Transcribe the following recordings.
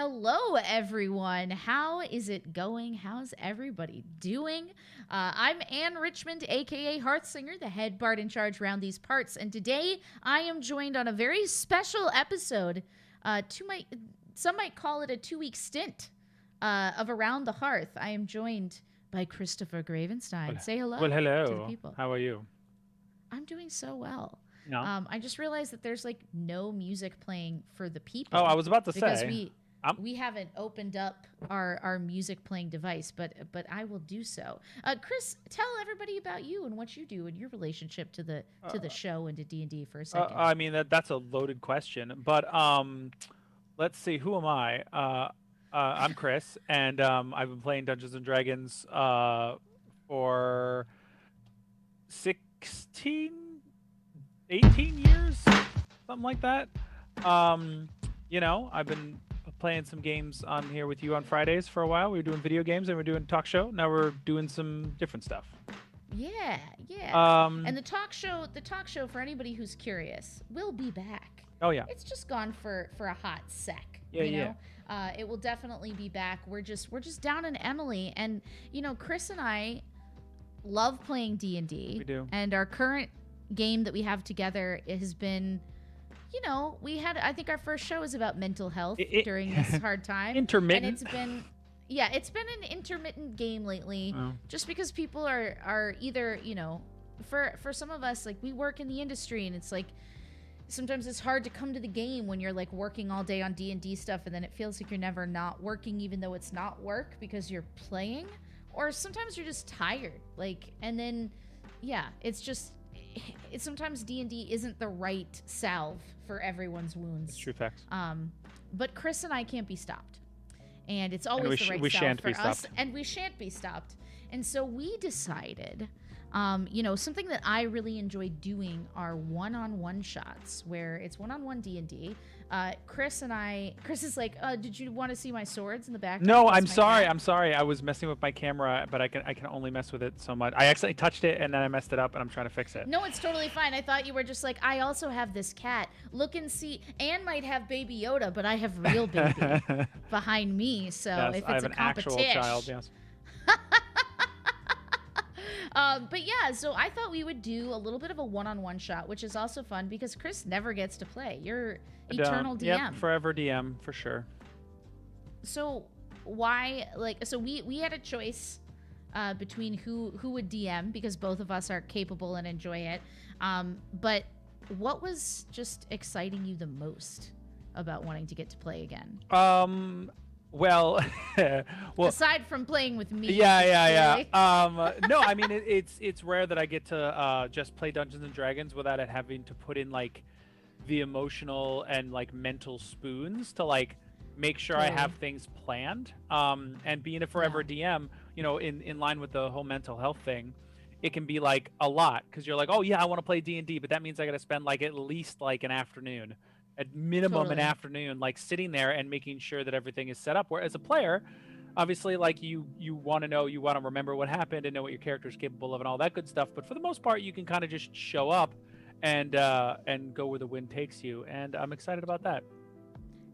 Hello, everyone. How is it going? How's everybody doing? I'm Ann Richmond, aka Hearthsinger, the head bard in charge around these parts, and today I am joined on a very special episode. Some might call it a 2-week stint of Around the Hearth. I am joined by Christopher Gravenstein. Say hello. Well, hello. To the people. How are you? I'm doing so well. No. I just realized that there's like no music playing for the people. Oh, I was about to because say we haven't opened up our music playing device, but I will do so. Chris, tell everybody about you and what you do and your relationship to the show and to D&D for a second. I mean that's a loaded question, but let's see. Who am I? I'm Chris, and I've been playing Dungeons and Dragons for 16, 18 years, something like that. I've been playing some games on here with you on Fridays for a while. We were doing video games and we're doing talk show. Now we're doing some different stuff. Yeah. And the talk show for anybody who's curious will be back. Oh yeah. It's just gone for a hot sec. Yeah, you know? It will definitely be back. We're just down in Emily, and Chris and I love playing D&D. We do. And our current game that we have together has been, I think our first show was about mental health during this hard time. Intermittent. And it's been an intermittent game lately, just because people are either, for some of us, like, we work in the industry, and it's like sometimes it's hard to come to the game when you're like working all day on D&D stuff, and then it feels like you're never not working, even though it's not work because you're playing. Or sometimes you're just tired, and then it's sometimes D&D isn't the right salve for everyone's wounds. It's true facts. But Chris and I can't be stopped, and it's always the right we salve shan't for be us, stopped. and we shan't be stopped. And so we decided, something that I really enjoy doing are one-on-one shots, where it's one-on-one D&D. Chris is like, did you want to see my swords in the back? No, I'm sorry. I was messing with my camera, but I can only mess with it so much. I accidentally touched it and then I messed it up, and I'm trying to fix it. No, it's totally fine. I thought you were just like, I also have this cat. Look and see. Anne might have Baby Yoda, but I have real baby behind me. So yes, if I it's have a an actual competition, child. Yes. But yeah, so I thought we would do a little bit of a one-on-one shot, which is also fun because Chris never gets to play. You're eternal DM. Yep, forever DM for sure. So why, we had a choice between who would DM, because both of us are capable and enjoy it. But what was just exciting you the most about wanting to get to play again? Well, aside from playing with me. Yeah. No, I mean it's rare that I get to just play Dungeons and Dragons without it having to put in like the emotional and like mental spoons to like make sure I have things planned. And being a forever DM, in line with the whole mental health thing, it can be like a lot, because you're like, oh yeah, I want to play D&D, but that means I got to spend like at least like an afternoon. At minimum an afternoon, like sitting there and making sure that everything is set up. Where as a player, obviously, like you want to remember what happened and know what your character is capable of and all that good stuff. But for the most part, you can kind of just show up and go where the wind takes you. And I'm excited about that.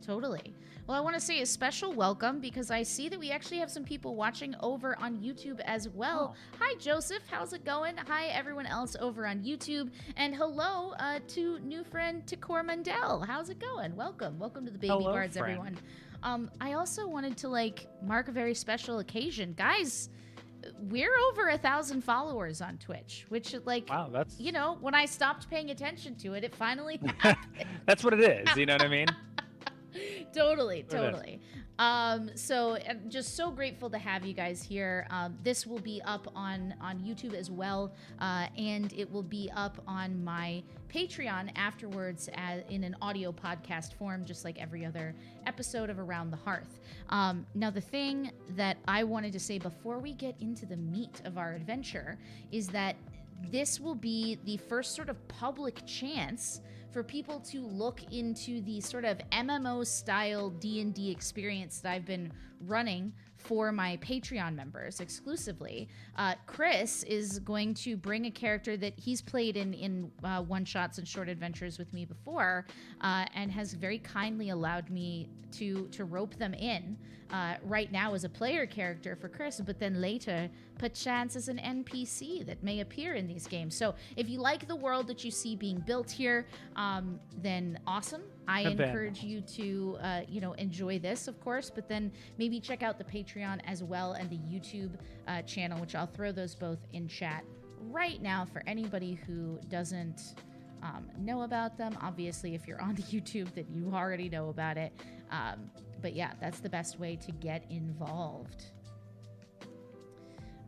Totally. Well, I want to say a special welcome, because I see that we actually have some people watching over on YouTube as well. Oh. Hi, Joseph. How's it going? Hi, everyone else over on YouTube. And hello to new friend Takor Mundell. How's it going? Welcome to the Baby Bards, friend. Everyone. I also wanted to mark a very special occasion. Guys, we're over 1,000 followers on Twitch, which wow, that's when I stopped paying attention to it, it finally happened. That's what it is. You know what I mean? Totally. So I'm just so grateful to have you guys here. This will be up on YouTube as well, and it will be up on my Patreon afterwards in an audio podcast form, just like every other episode of Around the Hearth. Now, the thing that I wanted to say before we get into the meat of our adventure is that this will be the first sort of public chance for people to look into the sort of MMO style D&D experience that I've been running for my Patreon members exclusively, Chris is going to bring a character that he's played in one-shots and short adventures with me before, and has very kindly allowed me to rope them in right now as a player character for Chris, but then later, perchance as an NPC that may appear in these games. So if you like the world that you see being built here, then awesome. I encourage you to, enjoy this, of course, but then maybe check out the Patreon as well and the YouTube channel, which I'll throw those both in chat right now for anybody who doesn't know about them. Obviously, if you're on the YouTube, then you already know about it. But yeah, that's the best way to get involved.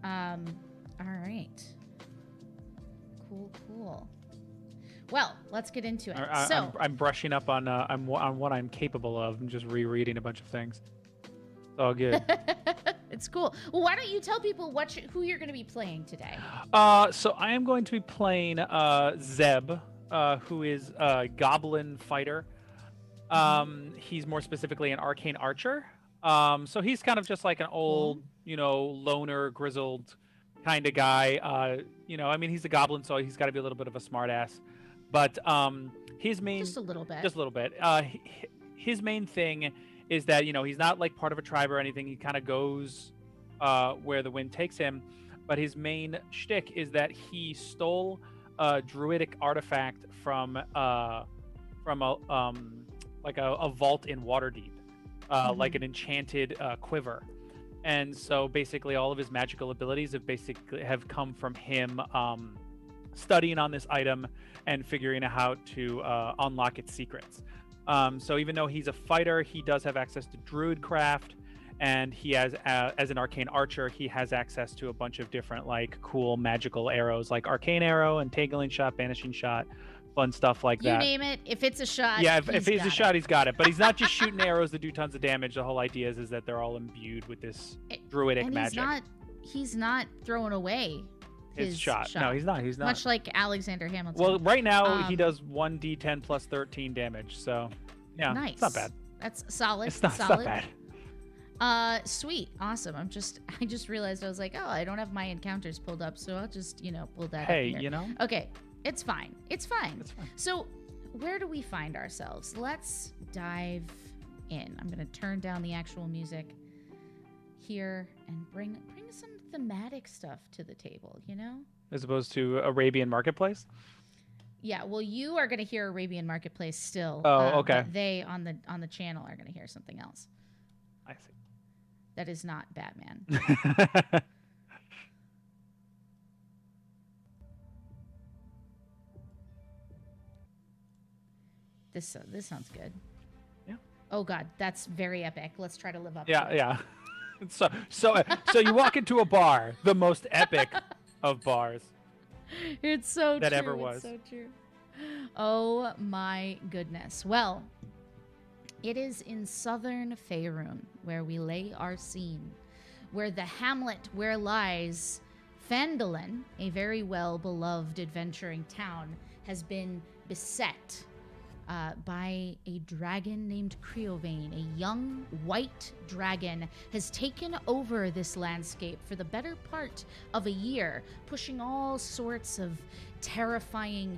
All right. Cool. Well, let's get into it. I'm brushing up on what I'm capable of. I'm just rereading a bunch of things. It's all good. It's cool. Well, why don't you tell people who you're going to be playing today? So I am going to be playing Zeb, who is a goblin fighter. He's more specifically an arcane archer. So he's kind of just like an old, loner, grizzled kind of guy. He's a goblin, so he's got to be a little bit of a smartass. But his main... Just a little bit. His main thing is that, he's not like part of a tribe or anything. He kind of goes where the wind takes him. But his main shtick is that he stole a druidic artifact from a vault in Waterdeep, like an enchanted quiver. And so basically all of his magical abilities have come from him studying on this item and figuring out how to unlock its secrets. So even though he's a fighter, he does have access to druidcraft, and he has, as an arcane archer, he has access to a bunch of different like cool magical arrows, like arcane arrow, entangling shot, banishing shot, fun stuff like that. You name it. If it's a shot, yeah, if he's a shot, he's got it. But he's not just shooting arrows that do tons of damage. The whole idea is that they're all imbued with this druidic magic. He's not throwing away his shot. No, he's not. Much like Alexander Hamilton. Well, right now he does 1d10 plus 13 damage. So, yeah, nice. It's not bad. That's solid. It's not bad. Sweet, awesome. I just realized I was like, oh, I don't have my encounters pulled up, so I'll just pull that. Hey, up Okay, it's fine. It's fine. So, where do we find ourselves? Let's dive in. I'm gonna turn down the actual music here and bring some thematic stuff to the table, as opposed to Arabian Marketplace. Yeah, well, you are going to hear Arabian Marketplace still. Oh, okay. But they on the channel are going to hear something else. I see. That is not Batman. This sounds good. Yeah. Oh God, that's very epic. Let's try to live up. Yeah, to it. yeah. So you walk into a bar, the most epic of bars. It's so that true. ever was. It's so true. Oh my goodness. Well, it is in southern Faerun where we lay our scene, where the hamlet where lies Phandalin, a very well-beloved adventuring town, has been beset by a dragon named Creovane. A young white dragon has taken over this landscape for the better part of a year, pushing all sorts of terrifying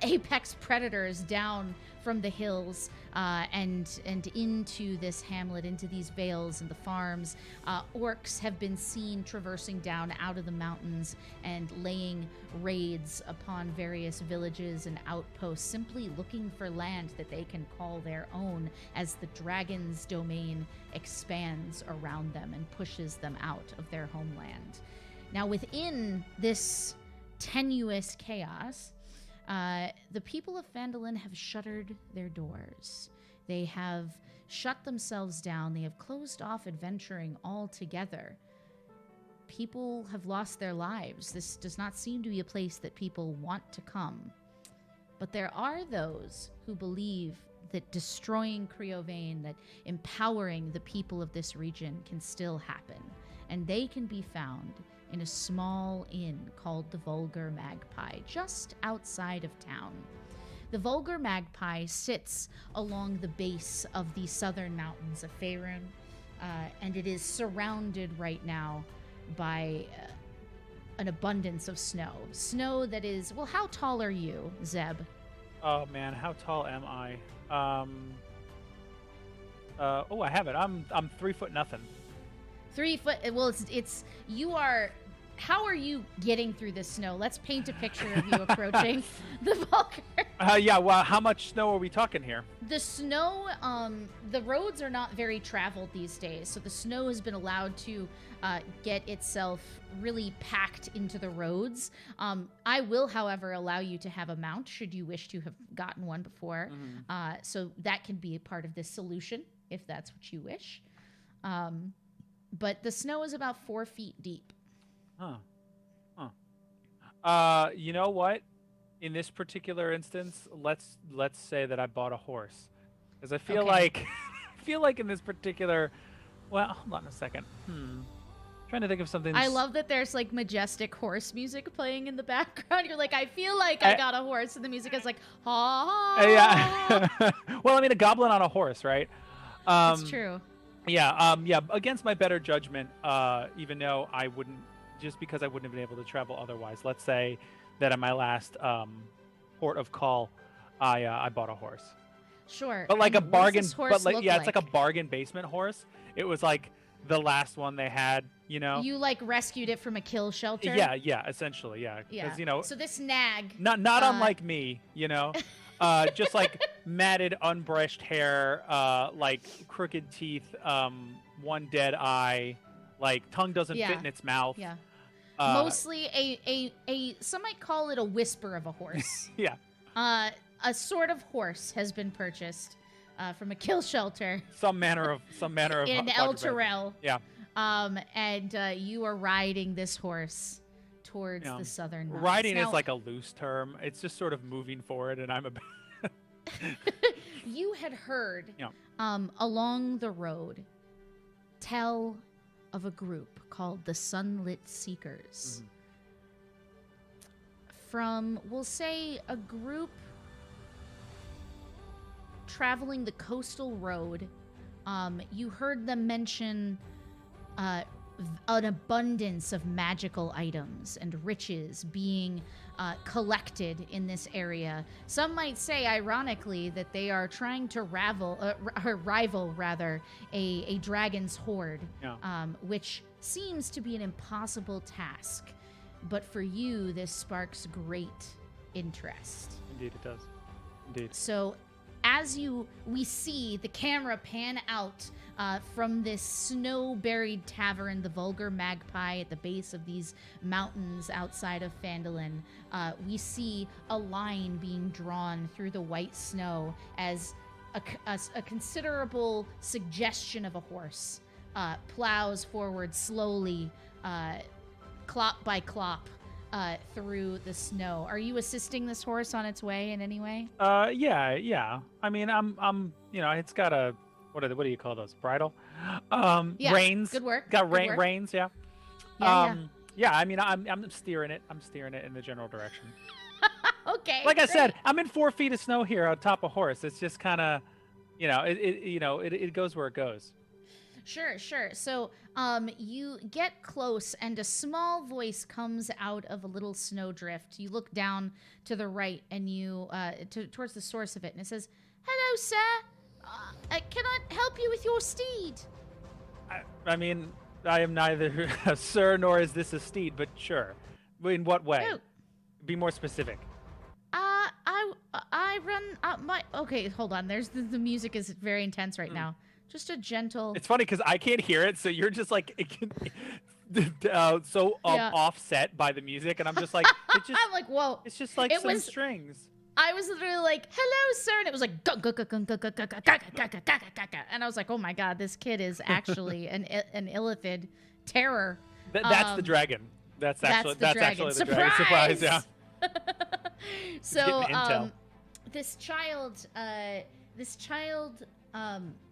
apex predators down from the hills and into this hamlet, into these vales and the farms. Orcs have been seen traversing down out of the mountains and laying raids upon various villages and outposts, simply looking for land that they can call their own as the dragon's domain expands around them and pushes them out of their homeland. Now, within this tenuous chaos, the people of Phandalin have shuttered their doors. They have shut themselves down. They have closed off adventuring altogether. People have lost their lives. This does not seem to be a place that people want to come. But there are those who believe that destroying Creovane, that empowering the people of this region can still happen. And they can be found in a small inn called the Vulgar Magpie, just outside of town. The Vulgar Magpie sits along the base of the southern mountains of Faerun. and it is surrounded right now by an abundance of snow. Snow that is, well, how tall are you, Zeb? Oh man, how tall am I? Oh, I have it. I'm 3 foot nothing. 3 foot. Well, it's you are. How are you getting through this snow? Let's paint a picture of you approaching the bunker. Yeah. Well, how much snow are we talking here? The snow, the roads are not very traveled these days, so the snow has been allowed to get itself really packed into the roads. I will, however, allow you to have a mount should you wish to have gotten one before. So that can be a part of this solution if that's what you wish. But the snow is about 4 feet deep. You know what? In this particular instance, let's say that I bought a horse, because I feel like in this particular. Well, hold on a second. Trying to think of something. I love that there's like majestic horse music playing in the background. You're like, I feel like I got a horse, and the music is like, ha. Yeah. Well, I mean, a goblin on a horse, right? It's true. Yeah. Yeah. Against my better judgment, even though I wouldn't. Just because I wouldn't have been able to travel otherwise. Let's say that at my last port of call, I bought a horse. Sure. But like a bargain, but like it's like a bargain basement horse. It was like the last one they had, you know. You like rescued it from a kill shelter? Yeah, essentially, yeah. Yeah. You know, so this nag. Not unlike me, you know. Just like matted, unbrushed hair, like crooked teeth, one dead eye, like tongue doesn't fit in its mouth. Yeah. Mostly a some might call it a whisper of a horse. Yeah. A sort of horse has been purchased from a kill shelter. Some manner of in El Terrell. Yeah. And you are riding this horse towards the southern mountains. Riding is like a loose term. It's just sort of moving forward, and I'm a. You had heard along the road tell of a group called the Sunlit Seekers. From, we'll say, a group traveling the coastal road. You heard them mention an abundance of magical items and riches being collected in this area. Some might say, ironically, that they are trying to rival a dragon's hoard, which seems to be an impossible task. But for you, this sparks great interest. Indeed, it does. Indeed. So, as we see the camera pan out from this snow-buried tavern, the Vulgar Magpie, at the base of these mountains outside of Phandalin, we see a line being drawn through the white snow as a considerable suggestion of a horse plows forward slowly, clop by clop, through the snow. Are you assisting this horse on its way in any way? Yeah. I mean, I'm it's got a what do you call those? Bridle? Reins. Good work. Got Good work. reins, yeah. Yeah, I mean, I'm steering it. I'm steering it in the general direction. Okay. Like I said, I'm in 4 feet of snow here on top of horse. It's just kind of, it goes where it goes. Sure. So, you get close, and a small voice comes out of a little snowdrift. You look down to the right, and you towards the source of it, and it says, "Hello, sir. Can I help you with your steed?" I mean, I am neither a sir nor is this a steed, but sure. In what way? Oh. Be more specific. I run up my. Okay, hold on. There's the music is very intense right now. Just a gentle. It's funny because I can't hear it, so you're just like offset by the music, and I'm just like, I'm like, whoa! It's just like some strings. I was literally like, "Hello, sir," and it was like, and I was like, "Oh my god, this kid is actually an illithid terror." That's the dragon. That's actually the dragon. Surprise! Yeah. So, this child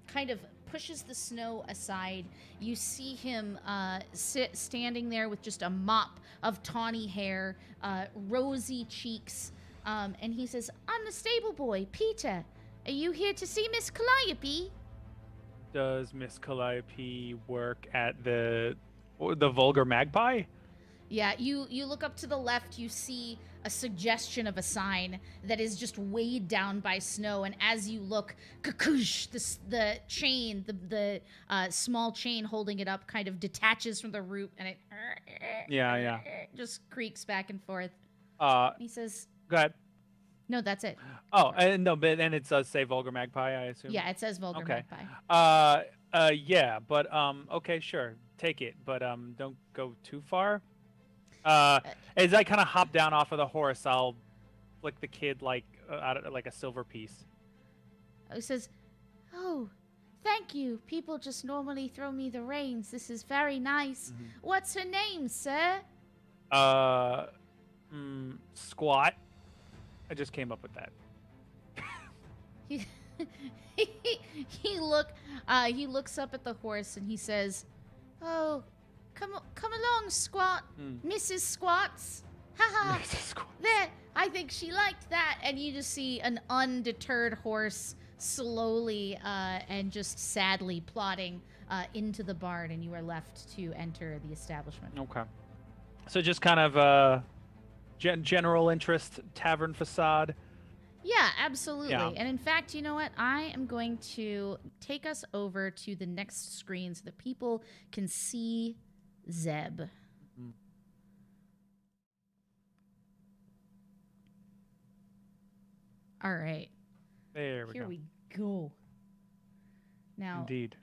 kind of pushes the snow aside. You see him standing there with just a mop of tawny hair, rosy cheeks, and he says, "I'm the stable boy, Peter. Are you here to see Miss Calliope?" Does Miss Calliope work at the Vulgar Magpie? Yeah, you look up to the left, you see a suggestion of a sign that is just weighed down by snow, and as you look, kakoosh, the chain, the small chain holding it up kind of detaches from the root, and it Yeah. just creaks back and forth. Uh, And he says, go ahead. "No, that's it." Oh, and no, but and it does say Vulgar Magpie, I assume. Yeah, it says Vulgar Okay. Magpie. Yeah, but okay, sure, take it, but don't go too far. As I kind of hop down off of the horse, I'll flick the kid like out of, like a silver piece. He says, "Oh, thank you. People just normally throw me the reins. This is very nice. Mm-hmm. What's her name, sir?" Squat. I just came up with that. He, he looks up at the horse and he says, "Oh, come along, Squat, Mrs. Squats. Haha. There, I think she liked that." And you just see an undeterred horse slowly and just sadly plodding into the barn, and you are left to enter the establishment. Okay. So just kind of general interest tavern facade. Yeah, absolutely. Yeah. And in fact, you know what? I am going to take us over to the next screen so that people can see Zeb. Mm-hmm. All right. There we Here go. we go. Now, Indeed.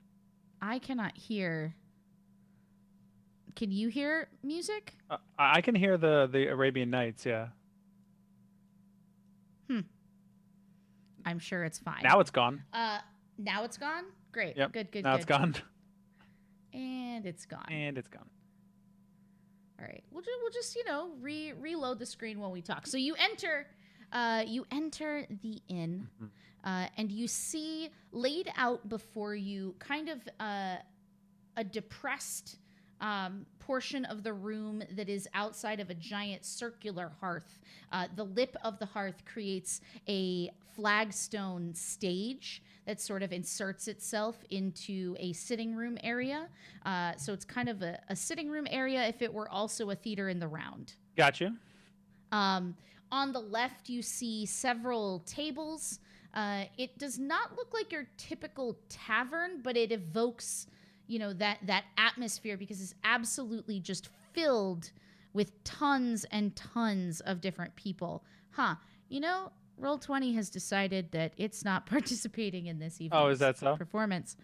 I cannot hear. Can you hear music? I can hear the Arabian Nights, yeah. I'm sure it's fine. Now it's gone. Now it's gone? Great. Yep. Good. Now it's gone. And it's gone. And it's gone. All right. We'll just reload the screen while we talk. So you enter the inn, and you see laid out before you kind of a depressed portion of the room that is outside of a giant circular hearth. The lip of the hearth creates a flagstone stage that sort of inserts itself into a sitting room area. So it's kind of a sitting room area if it were also a theater in the round. Gotcha. On the left, you see several tables. It does not look like your typical tavern, but it evokes, that atmosphere because it's absolutely just filled with tons and tons of different people. Roll20 has decided that it's not participating in this evening's is that so? performance.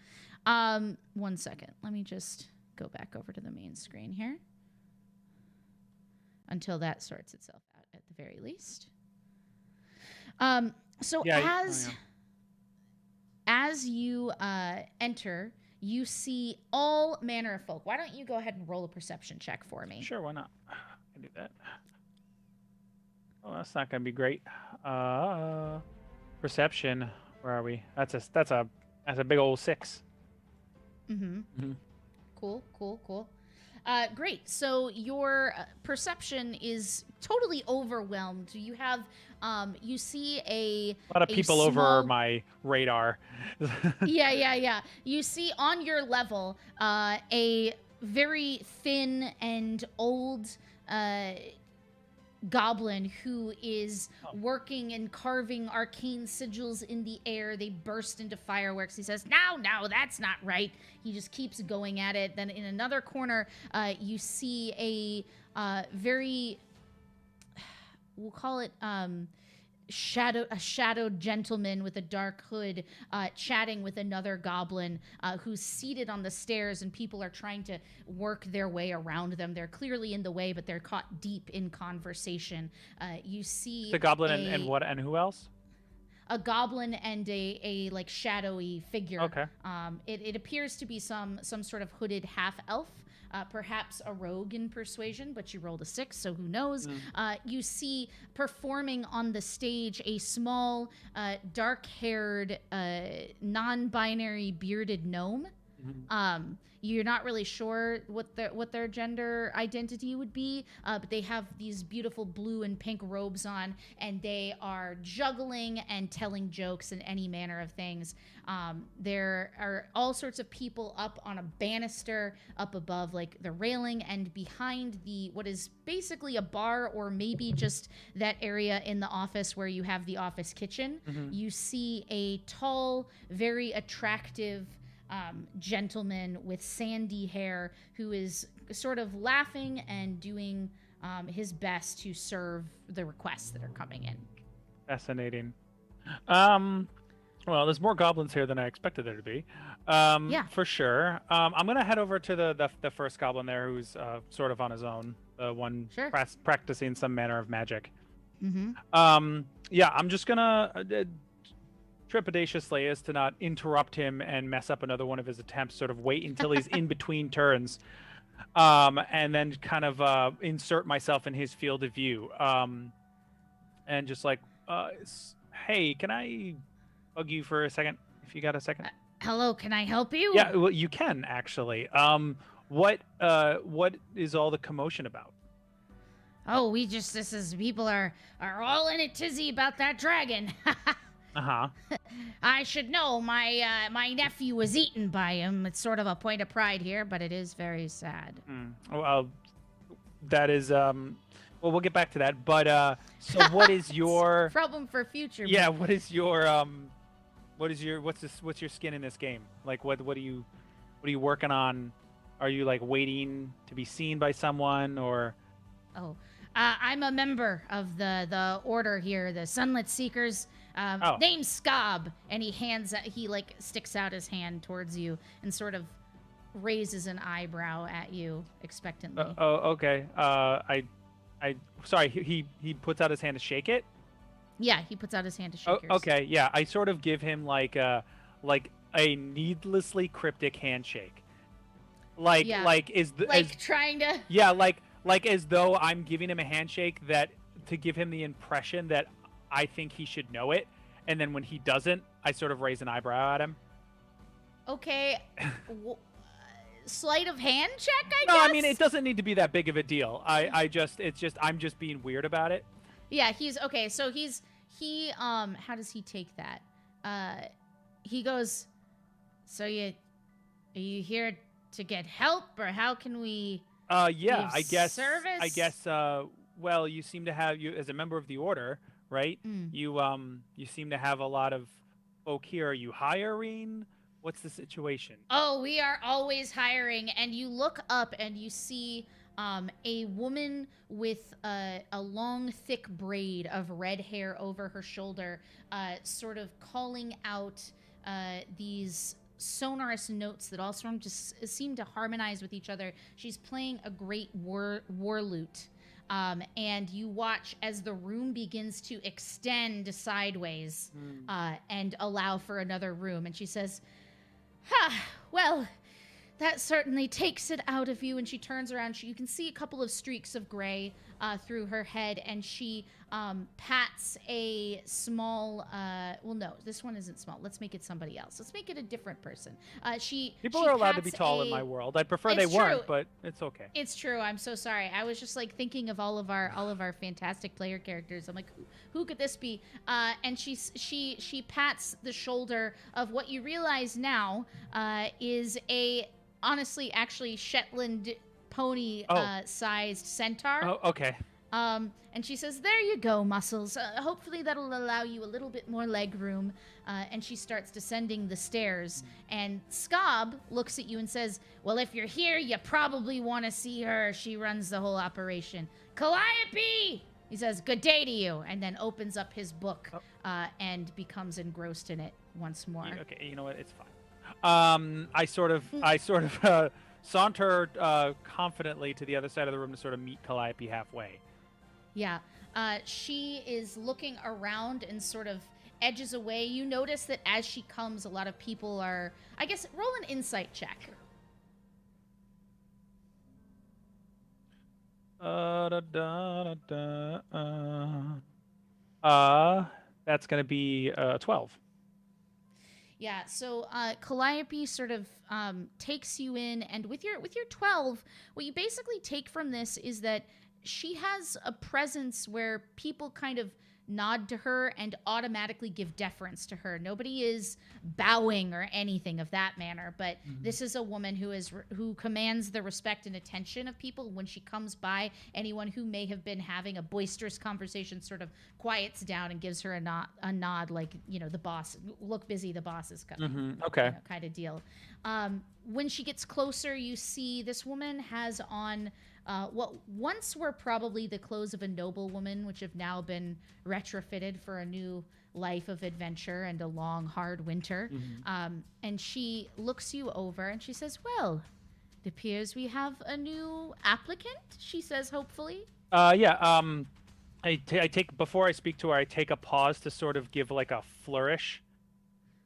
1 second. Let me just go back over to the main screen here until that sorts itself out at the very least. As you enter, you see all manner of folk. Why don't you go ahead and roll a perception check for me? Sure, why not? I can do that. Oh, that's not gonna be great. Perception. Where are we? That's a big old 6. Cool. Great. So your perception is totally overwhelmed. You have, you see a lot of people over my radar. Yeah. You see on your level a very thin and old goblin who is working and carving arcane sigils in the air. They burst into fireworks. He says, no, that's not right. He just keeps going at it. Then in another corner, you see a very, we'll call it a shadowed gentleman with a dark hood chatting with another goblin who's seated on the stairs, and people are trying to work their way around them. They're clearly in the way, but they're caught deep in conversation. You see the goblin and what and who else? A goblin and a like shadowy figure. Okay. It appears to be some sort of hooded half elf. Perhaps a rogue in persuasion, but you rolled a 6, so who knows? You see performing on the stage a small, dark-haired, non-binary bearded gnome Mhm. You're not really sure what their gender identity would be, but they have these beautiful blue and pink robes on, and they are juggling and telling jokes and any manner of things. There are all sorts of people up on a banister up above, like the railing, and behind the what is basically a bar, or maybe just that area in the office where you have the office kitchen. Mhm. You see a tall, very attractive gentleman with sandy hair who is sort of laughing and doing his best to serve the requests that are coming in. Fascinating. Well, there's more goblins here than I expected there to be. Yeah. For sure. I'm gonna head over to the first goblin there, who's sort of on his own, the one Sure. practicing some manner of magic. Mm-hmm. Yeah, I'm just gonna trepidatiously, as to not interrupt him and mess up another one of his attempts. Sort of wait until he's in between turns, and then kind of insert myself in his field of view, and just like, hey, can I bug you for a second, if you got a second? Hello, can I help you? Yeah, well, you can actually. What is all the commotion about? Oh, people are all in a tizzy about that dragon. Uh-huh. I should know. My nephew was eaten by him. It's sort of a point of pride here, but it is very sad. Well, that is well, we'll get back to that. But so what is your problem for future? Yeah, what is your what's your skin in this game? Like what are you working on? Are you like waiting to be seen by someone, or Oh, I'm a member of the order here, the Sunlit Seekers. Name's Scob, and he like sticks out his hand towards you and sort of raises an eyebrow at you expectantly. Okay. I sorry. He puts out his hand to shake it. Yeah, he puts out his hand to shake yours. Okay. Yeah, I sort of give him like a needlessly cryptic handshake. Like trying to. Yeah, like as though I'm giving him a handshake to give him the impression that I think he should know it, and then when he doesn't, I sort of raise an eyebrow at him. Okay. Sleight of hand check, I guess? No, I mean, it doesn't need to be that big of a deal. I'm just being weird about it. Yeah, he's okay. So how does he take that? He goes, so are you here to get help, or how can we yeah, I guess service? well, you seem to have, you as a member of the order, right? You seem to have a lot of folk here. Are you hiring? What's the situation? Oh, we are always hiring. And you look up and you see a woman with a long, thick braid of red hair over her shoulder, sort of calling out these sonorous notes that all sort of just seem to harmonize with each other. She's playing a great war lute. And you watch as the room begins to extend sideways and allow for another room. And she says, well, that certainly takes it out of you. And she turns around. You can see a couple of streaks of gray through her head. And she pats a small, well, no, this one isn't small. Let's make it somebody else. Let's make it a different person. People are allowed to be tall in my world. I'd prefer they weren't, but it's okay. It's true. I'm so sorry. I was just like thinking of all of our fantastic player characters. I'm like, who could this be? And she pats the shoulder of what you realize now is actually Shetland pony sized centaur. Oh, okay. And she says, there you go, Muscles. Hopefully that'll allow you a little bit more leg room. And she starts descending the stairs. And Scob looks at you and says, well, if you're here, you probably want to see her. She runs the whole operation. Calliope! He says, good day to you. And then opens up his book and becomes engrossed in it once more. Okay, you know what? It's fine. I sort of saunter confidently to the other side of the room to sort of meet Calliope halfway. Yeah. She is looking around and sort of edges away. You notice that as she comes, a lot of people are, I guess, roll an insight check. That's going to be 12. Yeah, so Calliope sort of takes you in, and with your 12, what you basically take from this is that she has a presence where people kind of nod to her and automatically give deference to her. Nobody is bowing or anything of that manner, but this is a woman who commands the respect and attention of people. When she comes by, anyone who may have been having a boisterous conversation sort of quiets down and gives her a nod, like, the boss, look busy, the boss is coming. Okay. Kind of deal. When she gets closer, you see this woman has on what once were probably the clothes of a noblewoman, which have now been retrofitted for a new life of adventure and a long, hard winter. And she looks you over and she says, "Well, it appears we have a new applicant," she says hopefully. Yeah. I take before I speak to her, I take a pause to sort of give like a flourish.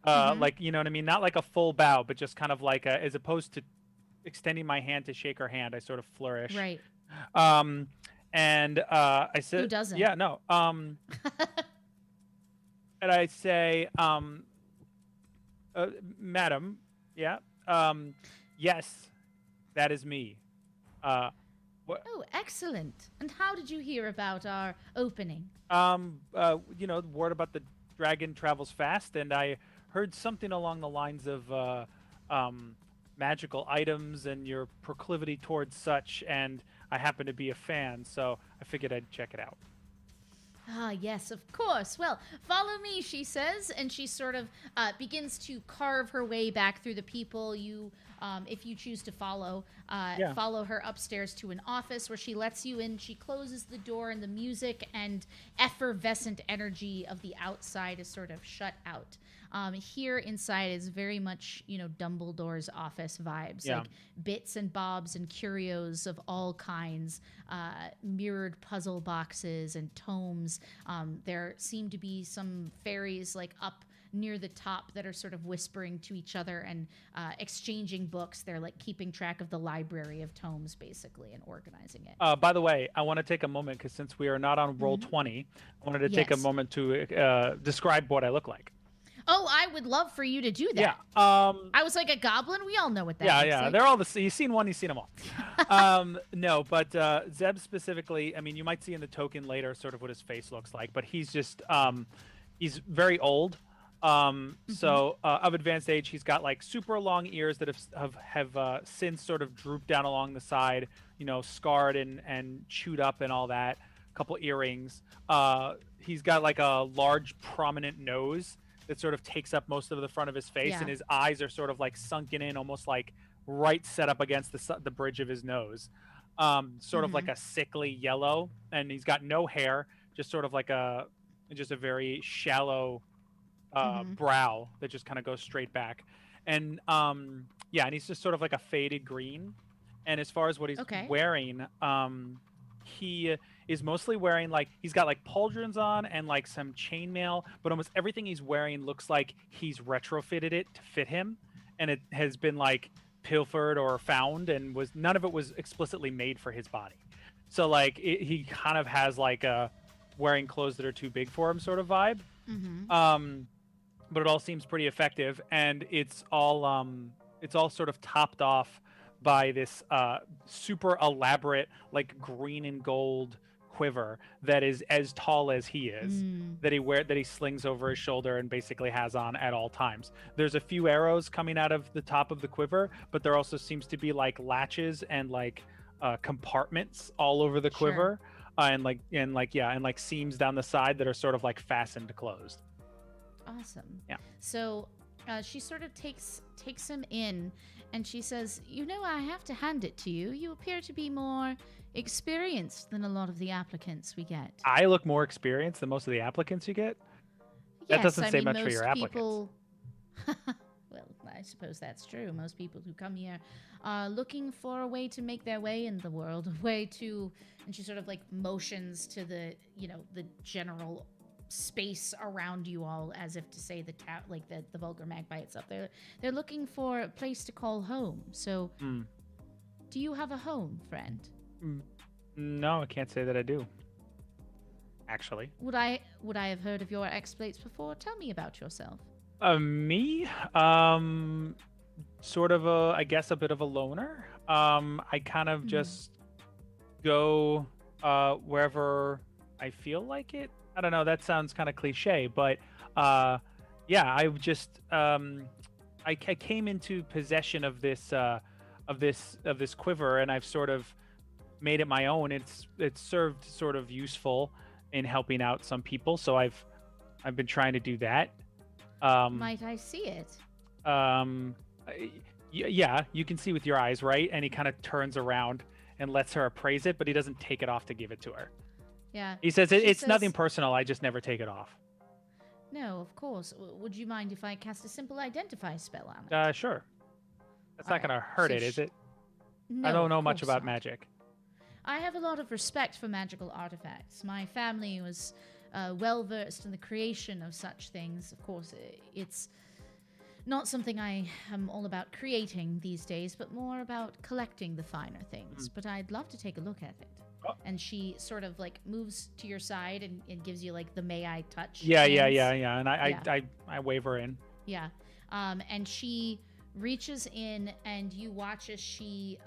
Like, you know what I mean? Not like a full bow, but just kind of like as opposed to extending my hand to shake her hand, I sort of flourish. Right. And I said, Who doesn't? Yeah, no. And I say, Madam, yeah, yes, that is me. What? Oh, excellent. And how did you hear about our opening? Word about the dragon travels fast, and I heard something along the lines of magical items and your proclivity towards such, and I happen to be a fan, so I figured I'd check it out. Ah, yes, of course. Well, follow me, she says, and she sort of begins to carve her way back through the people. You, if you choose to follow her upstairs to an office where she lets you in. She closes the door, and the music and effervescent energy of the outside is sort of shut out. Here inside is very much, Dumbledore's office vibes, like bits and bobs and curios of all kinds, mirrored puzzle boxes and tomes. There seem to be some fairies like up near the top that are sort of whispering to each other and exchanging books. They're like keeping track of the library of tomes, basically, and organizing it. By the way, I want to take a moment, because since we are not on roll 20, I wanted to take a moment to describe what I look like. Oh, I would love for you to do that. Yeah. I was like a goblin. We all know what that looks like. They're all you've seen one, you've seen them all. No, but Zeb specifically, I mean, you might see in the token later sort of what his face looks like, but he's just, he's very old. So of advanced age, he's got like super long ears that have since sort of drooped down along the side, scarred and chewed up and all that. A couple earrings. He's got like a large prominent nose that sort of takes up most of the front of his face, and his eyes are sort of like sunken in, almost like right set up against the bridge of his nose. Sort of like a sickly yellow, and he's got no hair, just sort of like a very shallow brow that just kind of goes straight back. And and he's just sort of like a faded green. And as far as what he's wearing, he is mostly wearing like, he's got like pauldrons on and like some chainmail, but almost everything he's wearing looks like he's retrofitted it to fit him, and it has been like pilfered or found, and none of it was explicitly made for his body. So like he kind of has like a wearing clothes that are too big for him sort of vibe. But it all seems pretty effective, and it's all sort of topped off by this super elaborate, like green and gold quiver that is as tall as he is, that he slings over his shoulder and basically has on at all times. There's a few arrows coming out of the top of the quiver, but there also seems to be like latches and like compartments all over the quiver, and seams down the side that are sort of like fastened closed. Awesome. Yeah. So she sort of takes him in, and she says, I have to hand it to you. You appear to be more experienced than a lot of the applicants we get. I look more experienced than most of the applicants you get? That doesn't say much for your applicants. Well, I suppose that's true. Most people who come here are looking for a way to make their way in the world, and she sort of like motions to the general space around you all, as if to say the vulgar magpie itself. They're looking for a place to call home. So do you have a home, friend? No, I can't say that I do, actually. Would I have heard of your exploits before? Tell me about yourself. Me, sort of I guess a bit of a loner. I kind of Hmm. just go wherever I feel like it. I don't know. That sounds kind of cliche, but uh, yeah, I just I came into possession of this quiver, and I've sort of made it my own. It's served sort of useful in helping out some people, so I've been trying to do that. Um, Might I see it? um, yeah, you can see with your eyes, right? And he kind of turns around and lets her appraise it, but he doesn't take it off to give it to her. Yeah. He says She it's nothing says, personal. I just never take it off. no, of course. Would you mind if I cast a simple identify spell on it? Sure. That's All not right. gonna hurt So, it, is it? I no, don't of know much course about not. magic. I have a lot of respect for magical artifacts. My family was well versed in the creation of such things. Of course, it's not something I am all about creating these days, but more about collecting the finer things. Mm. But I'd love to take a look at it. Oh, And she sort of like moves to your side and gives you like the may I touch yeah, yeah, hands. yeah, yeah. And Yeah, I waver in. yeah. And she reaches in, and you watch as she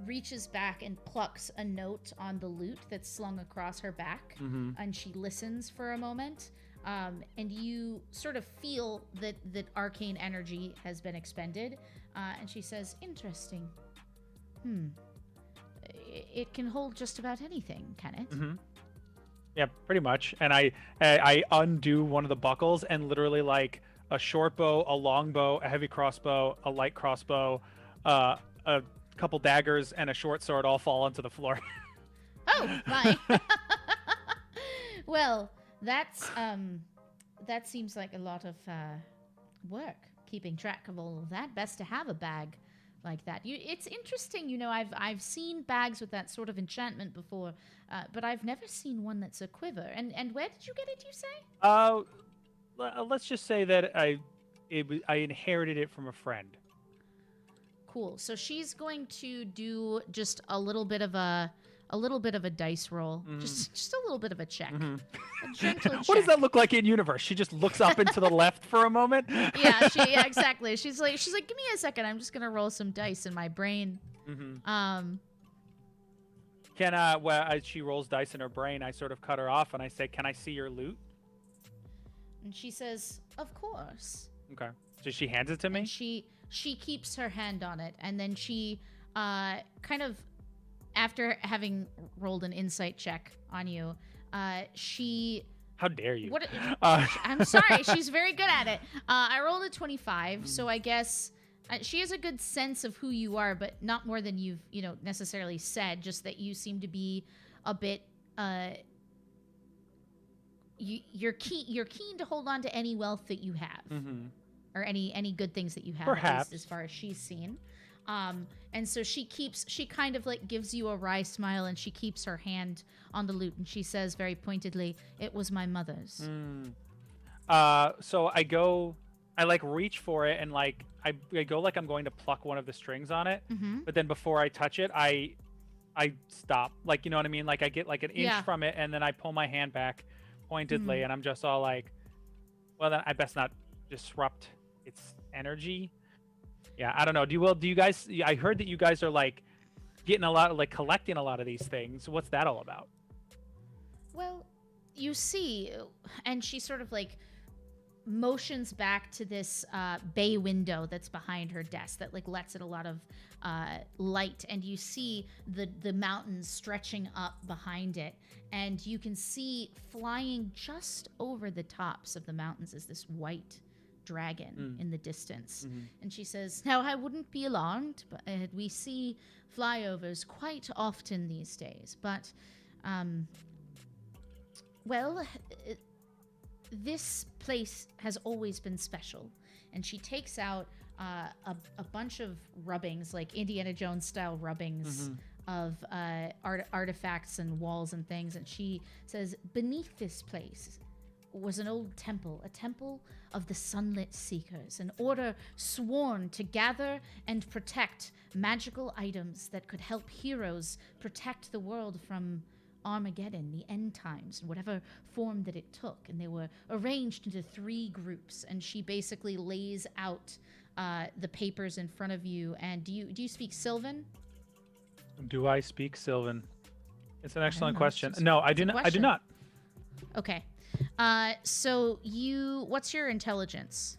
reaches back and plucks a note on the lute that's slung across her back. Mm-hmm. And she listens for a moment. And you sort of feel that arcane energy has been expended. And she says, interesting. It can hold just about anything, can it? Mm-hmm. Yeah, pretty much. And I undo one of the buckles, and literally like a short bow, a long bow, a heavy crossbow, a light crossbow, a couple daggers, and a short sword all fall onto the floor. Oh, my. Well, that seems like a lot of work, keeping track of all of that. Best to have a bag like that. It's interesting, I've seen bags with that sort of enchantment before, but I've never seen one that's a quiver. And where did you get it? You say? uh, let's just say that I inherited it from a friend. Cool. So she's going to do just a little bit of a dice roll, Mm. just a little bit of a check, Mhm. a gentle check. What does that look like in universe? She just looks up and to the left for a moment. Yeah, exactly. She's like, give me a second. I'm just gonna roll some dice in my brain. Mm-hmm. Um, As she rolls dice in her brain, I sort of cut her off and I say, "Can I see your loot?" and she says, "Of course." Okay. So she hands it to And me. she keeps her hand on it, and then she kind of, after having rolled an insight check on you, she How dare you? what Uh, I'm sorry, she's very good at it. I rolled a 25, so I guess she has a good sense of who you are, but not more than you've necessarily said. Just that you seem to be a bit. You're keen to hold on to any wealth that you have, mm-hmm. or any good things that you have, at Perhaps. least as far as she's seen. And so she kind of like gives you a wry smile, and she keeps her hand on the lute, and she says very pointedly, "It was my mother's." Mm. So I like reach for it, and like I go like I'm going to pluck one of the strings on it, Mm-hmm. but then before I touch it, I stop. Like, you know what I mean? Like I get like an inch Yeah. from it, and then I pull my hand back pointedly, Mm. and I'm just all like, well, then I best not disrupt its energy. Yeah, I don't know. Do you guys? I heard that you guys are like getting a lot of like collecting a lot of these things. What's that all about? Well, you see, and she sort of like motions back to this bay window that's behind her desk that like lets in a lot of light, and you see the mountains stretching up behind it, and you can see flying just over the tops of the mountains is this white dragon in the distance. Mm-hmm. And she says, "Now I wouldn't be alarmed, but we see flyovers quite often these days, but well, this place has always been special." And she takes out a bunch of rubbings, like Indiana Jones style rubbings of artifacts and walls and things. And she says, "Beneath this place was an old temple, a temple of the Sunlit Seekers, an order sworn to gather and protect magical items that could help heroes protect the world from Armageddon, the end times, whatever form that it took. And they were arranged into 3 groups. And she basically lays out the papers in front of you. And do you speak Sylvan? Do I speak Sylvan? It's an excellent question. Just, No, I do not. I do not. Okay. So what's your intelligence?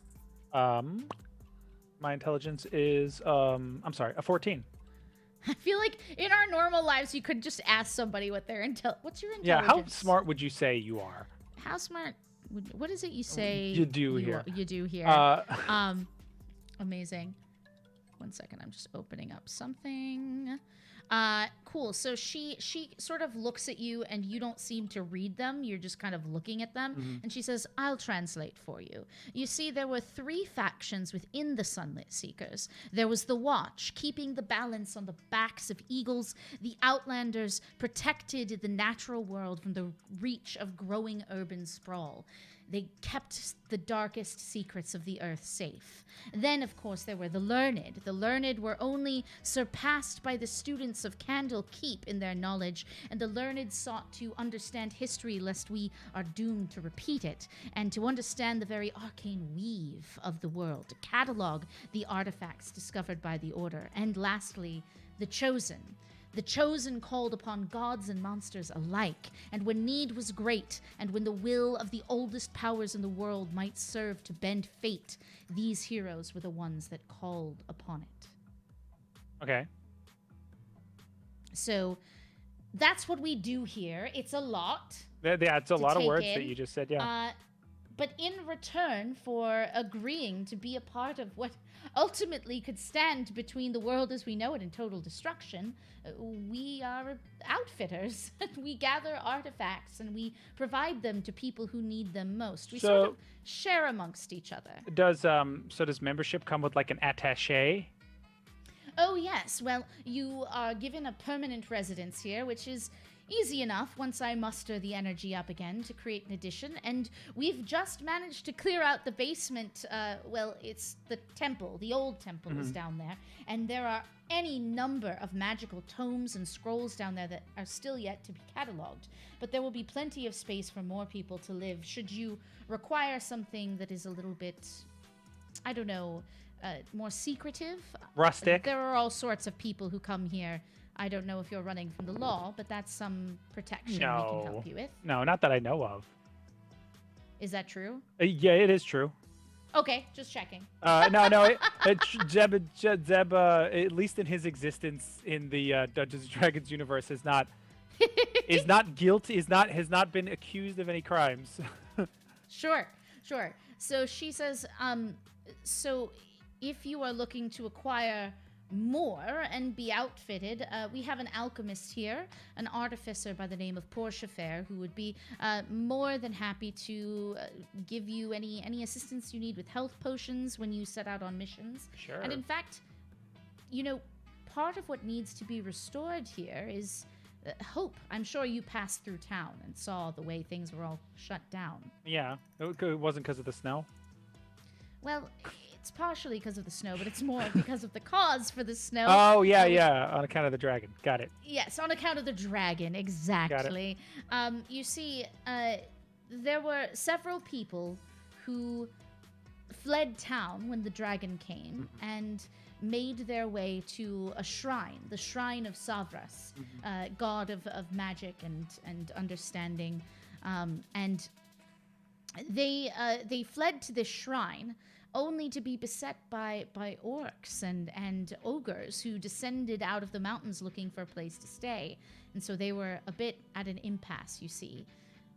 My intelligence is I'm sorry, a 14. I feel like in our normal lives, you could just ask somebody what their what's your intelligence? Yeah, how smart would you say you are? How smart? What is it you say? You do here. You do here. Amazing. 1 second, I'm just opening up something. Cool. So she sort of looks at you and you don't seem to read them. You're just kind of looking at them. And she says, I'll translate for you. You see, there were 3 factions within the Sunlit Seekers. There was the Watch, keeping the balance on the backs of eagles. The Outlanders protected the natural world from the reach of growing urban sprawl. They kept the darkest secrets of the earth safe. Then, of course, there were the learned. The learned were only surpassed by the students of Candle Keep in their knowledge, and the learned sought to understand history lest we are doomed to repeat it, and to understand the very arcane weave of the world, to catalog the artifacts discovered by the Order. And lastly, the Chosen. The Chosen called upon gods and monsters alike, and when need was great, and when the will of the oldest powers in the world might serve to bend fate, these heroes were the ones that called upon it. Okay. So that's what we do here. It's a lot. Yeah, it's a lot of words that you just said, yeah. But in return for agreeing to be a part of what ultimately could stand between the world as we know it and total destruction, we are outfitters. We gather artifacts and we provide them to people who need them most. We sort of share amongst each other. Does membership come with like an attaché? Oh, yes. Well, you are given a permanent residence here, which is easy enough once I muster the energy up again to create an addition. And we've just managed to clear out the basement. Well, it's the temple. The old temple is down there. And there are any number of magical tomes and scrolls down there that are still yet to be cataloged. But there will be plenty of space for more people to live should you require something that is a little bit, I don't know, more secretive. Rustic. There are all sorts of people who come here. I don't know if you're running from the law, but that's some protection we can help you with. No, not that I know of. Is that true? Yeah, it is true. Okay, just checking. No. Zeb, at least in his existence in the Dungeons and Dragons universe, has not been accused of any crimes. Sure. So she says, so if you are looking to acquire more and be outfitted, we have an alchemist here, an artificer by the name of Portia Fair, who would be more than happy to give you any assistance you need with health potions when you set out on missions. Sure. And in fact, part of what needs to be restored here is hope. I'm sure you passed through town and saw the way things were all shut down. Yeah, it wasn't because of the snow. Well, it's partially because of the snow, but it's more because of the cause for the snow. Oh, yeah, on account of the dragon. Got it. Yes, on account of the dragon, exactly. Got it. You see, there were several people who fled town when the dragon came and made their way to a shrine, the Shrine of Savras, god of magic and understanding. And they fled to this shrine only to be beset by orcs and ogres who descended out of the mountains looking for a place to stay. And so they were a bit at an impasse, you see.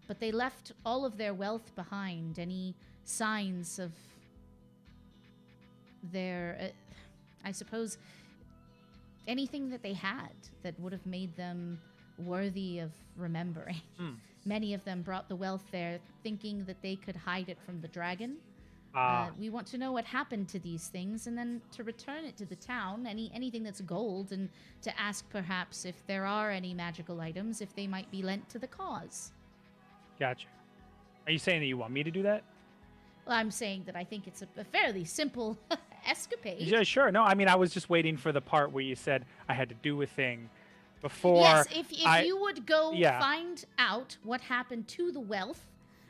But they left all of their wealth behind, any signs of their, I suppose, anything that they had that would have made them worthy of remembering. Many of them brought the wealth there thinking that they could hide it from the dragon. We want to know what happened to these things and then to return it to the town, anything that's gold, and to ask perhaps if there are any magical items, if they might be lent to the cause. Gotcha. Are you saying that you want me to do that? Well, I'm saying that I think it's a fairly simple escapade. Yeah, sure. No, I mean, I was just waiting for the part where you said I had to do a thing before Yes, if you would go find out what happened to the wealth,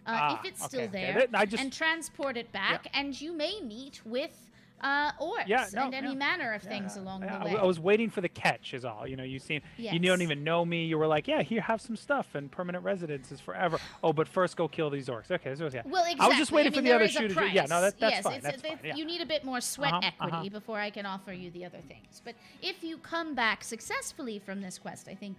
if it's still there, and transport it back, and you may meet with orcs and any manner of things along the way. I was waiting for the catch is all. You don't even know me. You were like, yeah, here, have some stuff, and permanent residence is forever. Oh, but first go kill these orcs. Okay, so yeah. Well, exactly. I was just waiting for the other shoe to do. Yeah, no, that's fine. That's fine. You need a bit more sweat equity before I can offer you the other things. But if you come back successfully from this quest, I think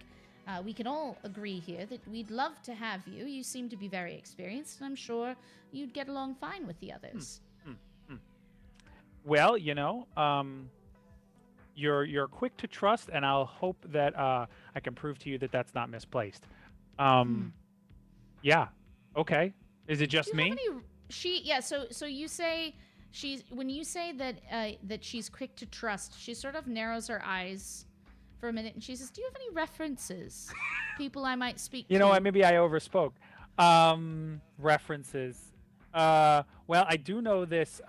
we can all agree here that we'd love to have you. You seem to be very experienced, and I'm sure you'd get along fine with the others. Well, you're quick to trust, and I'll hope that I can prove to you that that's not misplaced. Yeah. Okay. Is it just me? So you say when you say that she's quick to trust, she sort of narrows her eyes for a minute, and she says, "Do you have any references? People I might speak to?" Maybe I overspoke. References. Well, I do know this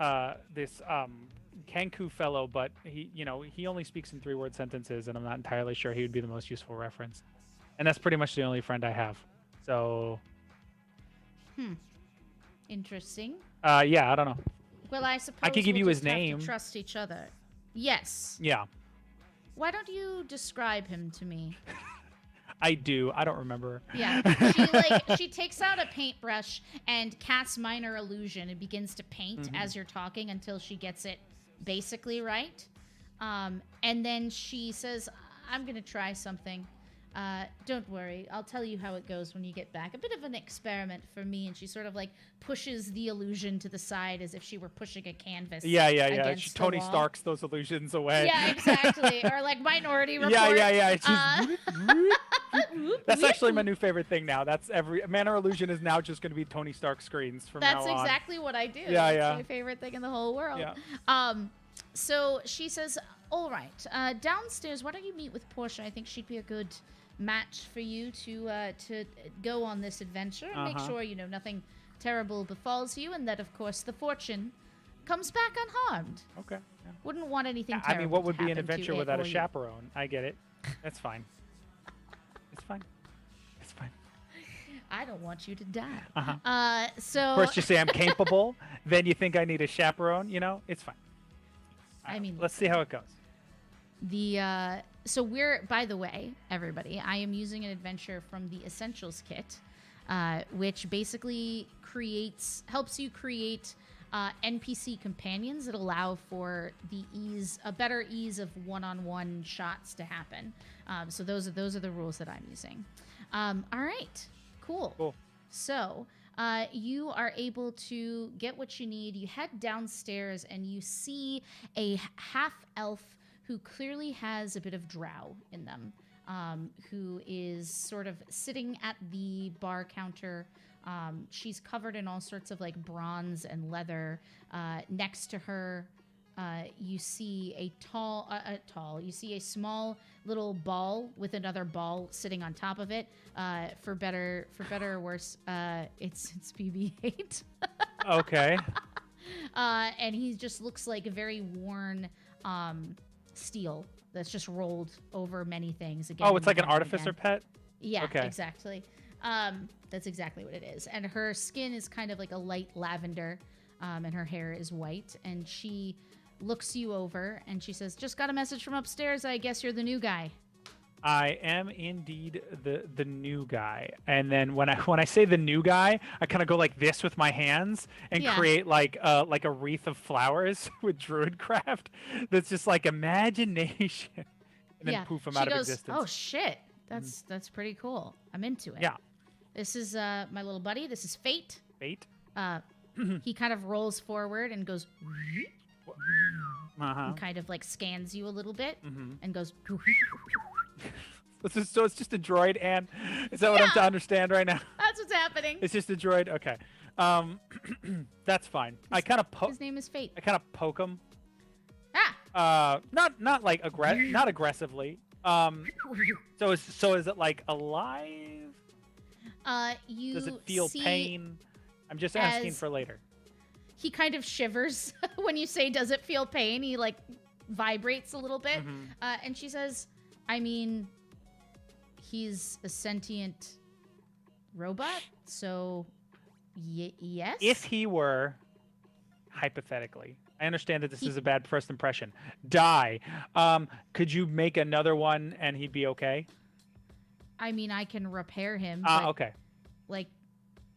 Kanku fellow, but he only speaks in 3-word sentences, and I'm not entirely sure he would be the most useful reference. And that's pretty much the only friend I have. So. Interesting. Yeah, I don't know. Well, I suppose I could give you his just have name. to trust each other. Yes. Yeah. Why don't you describe him to me? I do. I don't remember. Yeah. She takes out a paintbrush and casts minor illusion and begins to paint as you're talking until she gets it basically right. And then she says, "I'm going to try something. Don't worry. I'll tell you how it goes when you get back. A bit of an experiment for me." And she sort of pushes the illusion to the side as if she were pushing a canvas. Yeah. Tony Stark's those illusions away. Yeah, exactly. Or Minority Report. Yeah. It's just that's actually my new favorite thing now. That's Manor Illusion is now just going to be Tony Stark screens from now on. That's exactly what I do. Yeah. That's my favorite thing in the whole world. Yeah. So she says, "All right, downstairs, why don't you meet with Portia? I think she'd be a good match for you to go on this adventure and make sure nothing terrible befalls you, and that of course the fortune comes back unharmed." Okay. Yeah. Wouldn't want anything terrible. I mean, what would to be an happen adventure to without it a or you. chaperone? I get it. That's fine. It's fine. It's fine. I don't want you to die. So first you say I'm capable, then you think I need a chaperone. It's fine. Let's see how it goes. So we're, by the way, everybody, I am using an adventure from the Essentials Kit, which basically helps you create NPC companions that allow for a better ease of one-on-one shots to happen. So those are the rules that I'm using. All right, cool. So you are able to get what you need. You head downstairs and you see a half-elf who clearly has a bit of drow in them, who is sort of sitting at the bar counter. She's covered in all sorts of bronze and leather. Next to her, you see you see a small little ball with another ball sitting on top of it. For better or worse, it's BB-8. Okay. And he just looks like a very worn steel that's just rolled over many things again. Oh, it's like an artificer pet? Yeah, okay. Exactly. That's exactly what it is. And her skin is kind of like a light lavender, and her hair is white. And she looks you over and she says, "Just got a message from upstairs. I guess you're the new guy." I am indeed the new guy. And then when I say the new guy, I kind of go like this with my hands and create like a wreath of flowers with druidcraft. That's just like imagination. And then poof, I'm out of existence. "Oh shit, that's pretty cool. I'm into it." Yeah. This is my little buddy. This is Fate. Fate. He kind of rolls forward and goes. And kind of scans you a little bit and goes. So it's just a droid, and is that what I'm to understand right now? That's what's happening. It's just a droid. Okay, that's fine. I kind of His name is Fate. I kind of poke him. Ah. Not not aggressively. So is it alive? Does it feel pain? I'm just asking for later. He kind of shivers when you say, "Does it feel pain?" He vibrates a little bit, and she says, "I mean, he's a sentient robot, so yes. If he were, hypothetically, I understand that this is a bad first impression. Die. Could you make another one and he'd be okay? I mean, I can repair him. But, Okay. Like,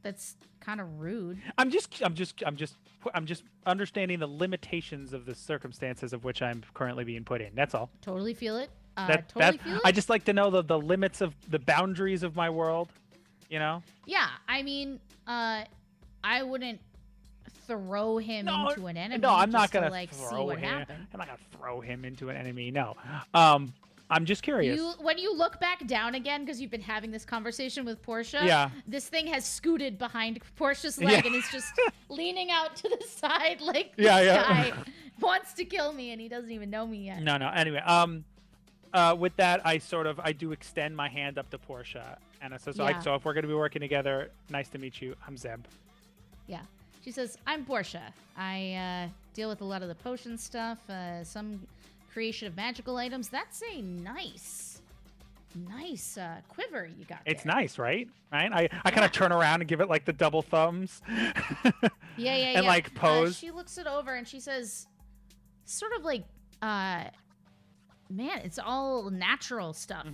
that's kind of rude. I'm just understanding the limitations of the circumstances of which I'm currently being put in. That's all. Totally feel it. Feel it. I just like to know the limits of the boundaries of my world. You know? Yeah. I mean, I wouldn't throw him into an enemy. No, I'm not gonna throw him. I'm not gonna throw him into an enemy. No. I'm just curious. When you look back down again, because you've been having this conversation with Portia, yeah. This thing has scooted behind Portia's leg and is just leaning out to the side like this guy wants to kill me and he doesn't even know me yet. No. Anyway, with that, I do extend my hand up to Portia, and I says, so if we're gonna be working together, nice to meet you. I'm Zeb. Yeah. She says, I'm Portia. I deal with a lot of the potion stuff, some creation of magical items. That's a nice quiver you got there. It's nice, right? I kind of turn around and give it like the double thumbs. And like pose. She looks it over and she says, sort of like, man, it's all natural stuff.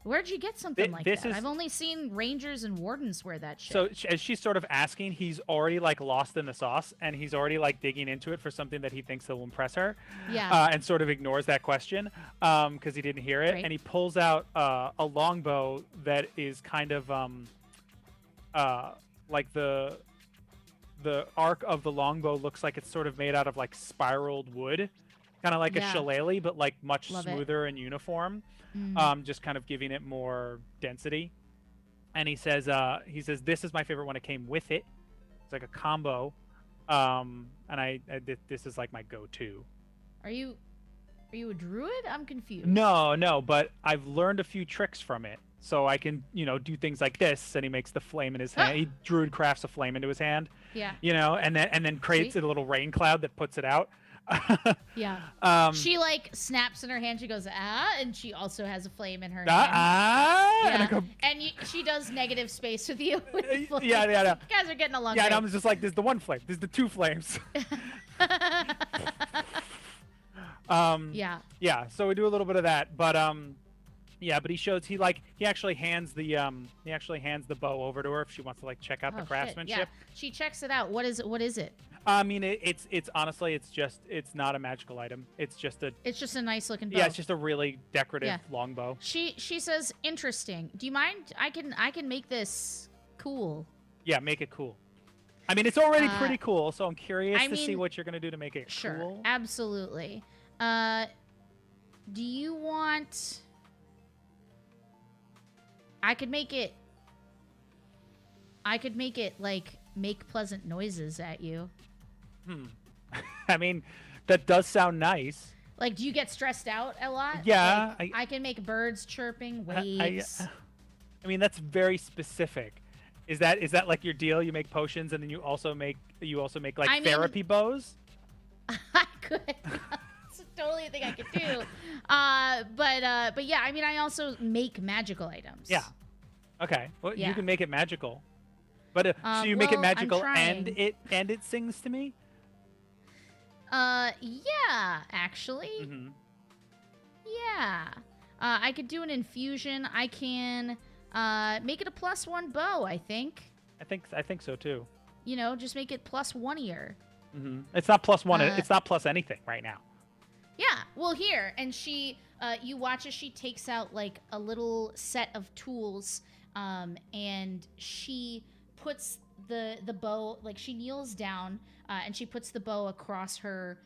Where'd you get something like that? I've only seen rangers and wardens wear that shit. So as she's sort of asking, he's already like lost in the sauce, and he's already like digging into it for something that he thinks will impress her. Yeah. And sort of ignores that question because he didn't hear it, Right. and he pulls out a longbow that is kind of like the arc of the longbow looks like it's sort of made out of like spiraled wood, kind of like a shillelagh, but like much smoother and uniform. Just kind of giving it more density. And he says, this is my favorite one. It came with it. It's like a combo. And this is like my go-to. Are you a druid? I'm confused. No, but I've learned a few tricks from it. So I can, do things like this. And he makes the flame in his hand. He druid crafts a flame into his hand. Yeah. And then creates a little rain cloud that puts it out. Yeah. She like snaps in her hand. She goes, and she also has a flame in her hand. And she does negative space with you. Yeah. You guys are getting along. Yeah, great. and I'm just like, there's the one flame. There's the two flames. Yeah. So we do a little bit of that, but but he actually hands the bow over to her if she wants to like check out the craftsmanship. Yeah. She checks it out. What is it? I mean, it's honestly, it's not a magical item. It's just a nice looking bow. Yeah, it's just a really decorative longbow. She says, interesting. Do you mind? I can make this cool. Yeah, make it cool. I mean, it's already pretty cool, so I'm curious to see what you're gonna do to make it cool. Sure, absolutely. Do you want? I could make it like make pleasant noises at you. I mean, that does sound nice. Like, do you get stressed out a lot? Yeah. Like, I can make birds chirping, waves. I mean, that's very specific. Is that like your deal? You make potions and then you also make like therapy bows? I could. It's totally a thing I could do. But yeah, I mean, I also make magical items. Yeah. Okay. Well, you can make it magical. But so you make it magical and it sings to me? Yeah, actually. Mm-hmm. Yeah. I could do an infusion. I can make it a +1 bow, I think. I think so too. Just make it +1-ier. Mm-hmm. It's not +1. It's not plus anything right now. Yeah. Well, here, and she, you watch as she takes out like a little set of tools, and she puts the bow, like she kneels down and she puts the bow across her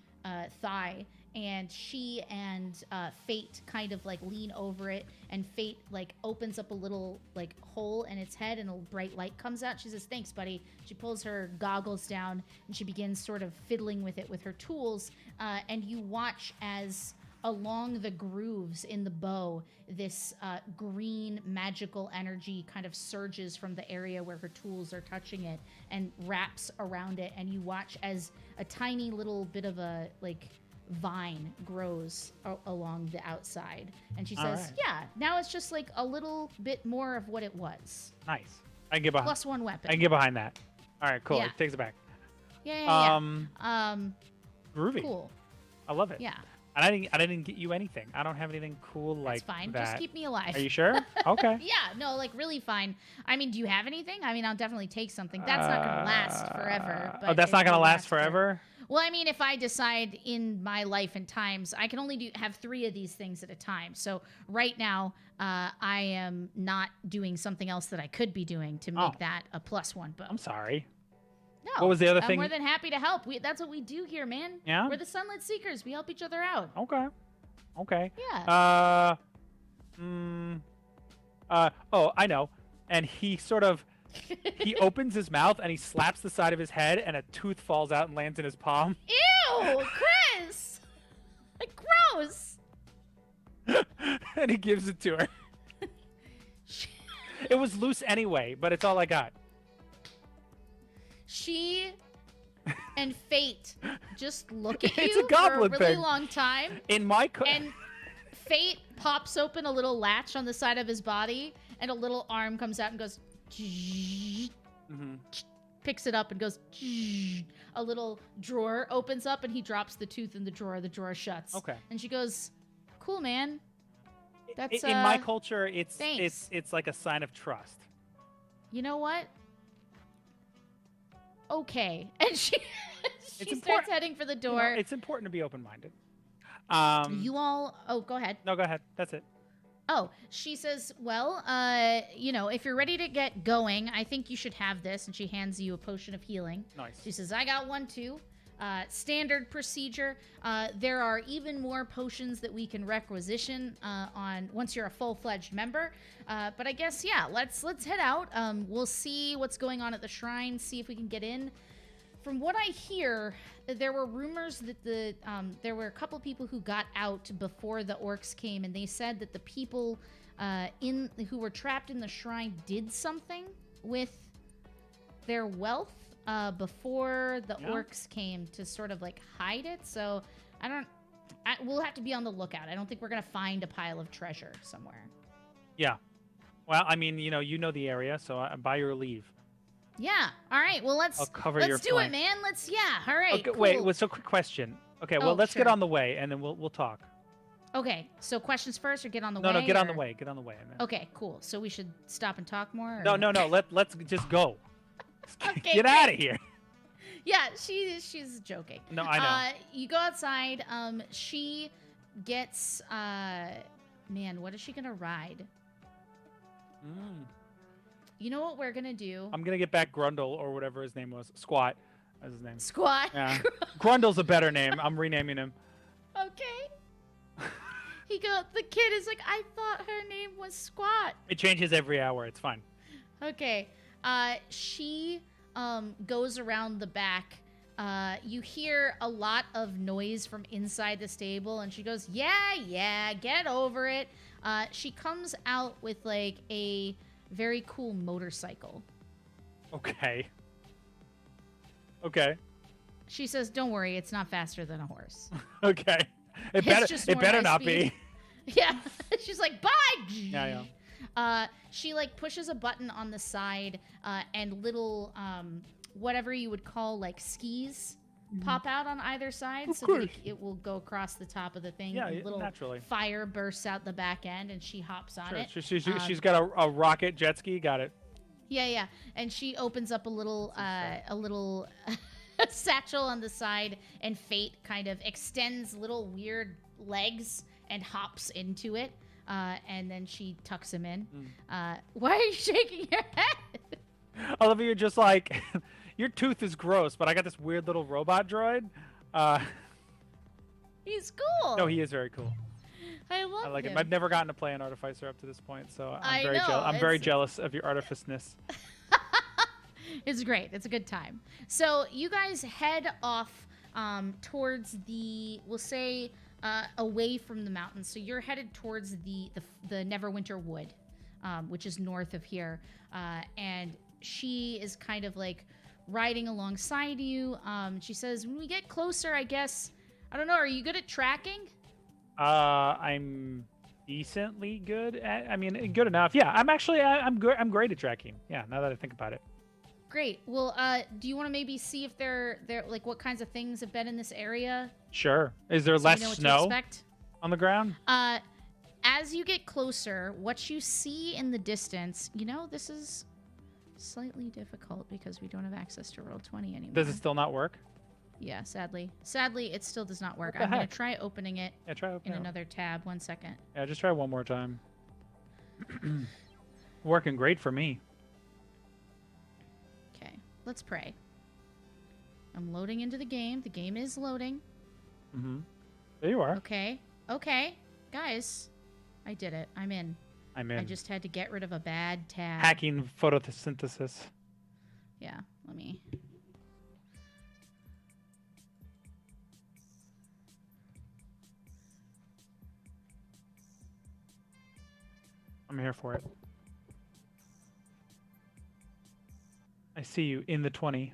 thigh, and she and Fate kind of like lean over it, and Fate like opens up a little like hole in its head and a bright light comes out. She says, thanks, buddy. She pulls her goggles down and she begins sort of fiddling with it with her tools, and you watch as along the grooves in the bow, this green magical energy kind of surges from the area where her tools are touching it and wraps around it. And you watch as a tiny little bit of a like vine grows along the outside. And she All says, right. yeah, now it's just like a little bit more of what it was. Nice. I can get behind. Plus one weapon. I can get behind that. All right, cool. Yeah. It takes it back. Yeah. Groovy. Cool. I love it. Yeah. And I didn't get you anything. I don't have anything cool like That's fine. that. Just keep me alive. Are you sure? Okay. Yeah, no, like really fine. I mean, do you have anything? I mean, I'll definitely take something. That's not going to last forever. But that's not going to last forever? Well, I mean, if I decide in my life and times, I can only have 3 of these things at a time. So right now, I am not doing something else that I could be doing to make that a +1 bonus. I'm sorry. No. What was the other thing? I'm more than happy to help. That's what we do here, man. Yeah? We're the Sunlit Seekers. We help each other out. Okay. Yeah. Oh, I know. And he sort of he opens his mouth and he slaps the side of his head and a tooth falls out and lands in his palm. Ew, Chris! Gross! And he gives it to her. It was loose anyway, but it's all I got. She and Fate just look at It's you a goblin for a really thing. long time. In my And Fate pops open a little latch on the side of his body, and a little arm comes out and goes, picks it up and goes, a little drawer opens up, and he drops the tooth in the drawer shuts. Okay. And she goes, cool, man. That's in my culture, it's thanks. it's like a sign of trust. You know what? Okay. And she It's starts heading for the door. You know, it's important to be open-minded. You all... Oh, go ahead. No, go ahead. That's it. Oh, she says, well, you know, if you're ready to get going, I think you should have this. And she hands you a potion of healing. Nice. She says, I got one too. Standard procedure. There are even more potions that we can requisition on once you're a full-fledged member. But I guess, yeah, let's head out. We'll see what's going on at the shrine, see if we can get in. From what I hear, there were rumors that there were a couple people who got out before the orcs came, and they said that the people who were trapped in the shrine did something with their wealth before the orcs came to sort of like hide it. So we'll have to be on the lookout. I don't think we're gonna find a pile of treasure somewhere. Yeah. Well, I mean, you know the area, so by your leave. Yeah. All right. Well, I'll cover let's your do flank. it, man. All right. Okay, cool. wait. So quick question. Okay. Well, let's get sure. on the way, and then we'll talk. Okay. So questions first, or get on the way? No, get on the way. Get on the way. Okay. Cool. So we should stop and talk more. Or... No. Let's just go. Okay, Get out of here. Yeah, she's joking. No, I know. You go outside. She gets man, what is she gonna ride? You know what we're gonna do? I'm gonna get back Grundle or whatever his name was. Squat. That's his name. Squat. Yeah. Grundle's a better name. I'm renaming him. Okay. The kid is like, I thought her name was Squat. It changes every hour. It's fine. Okay. She goes around the back. You hear a lot of noise from inside the stable, and she goes, yeah, get over it. She comes out with like a very cool motorcycle. Okay. She says, don't worry, it's not faster than a horse. Okay. It better not be. Yeah. She's like, bye. Yeah. She like pushes a button on the side, and little whatever you would call like skis pop out on either side, so that it will go across the top of the thing. Yeah, and little naturally. Fire bursts out the back end, and she hops on it. She's got a rocket jet ski. Got it. Yeah. And she opens up a little satchel on the side, and Fate kind of extends little weird legs and hops into it. And then she tucks him in. Why are you shaking your head? I love it. You're just like, your tooth is gross, but I got this weird little robot droid. He's cool. No, he is very cool. I love I like him. him. I've never gotten to play an Artificer up to this point, so I'm very jealous of your artificeness. It's great. It's a good time. So you guys head off towards we'll say, away from the mountains. So you're headed towards the Neverwinter Wood, which is north of here. And she is kind of like riding alongside you. She says, when we get closer, I guess I don't know. Are you good at tracking? I'm decently good at. I mean, good enough. Yeah, I'm actually. I'm good. I'm great at tracking. Yeah, now that I think about it. Great. Well, do you want to maybe see if they're like what kinds of things have been in this area? Sure. Is there less snow on the ground? As you get closer, what you see in the distance, this is slightly difficult because we don't have access to Roll20 anymore. Does it still not work? Yeah, sadly. Sadly, it still does not work. I'm going to try opening it in another tab. 1 second. Yeah, just try one more time. Working great for me. Okay, let's pray. I'm loading into the game. The game is loading. Mm-hmm. There you are. Okay. Okay. Guys, I did it. I'm in. I just had to get rid of a bad tab. Hacking photosynthesis. Yeah, let me... I'm here for it. I see you in the 20.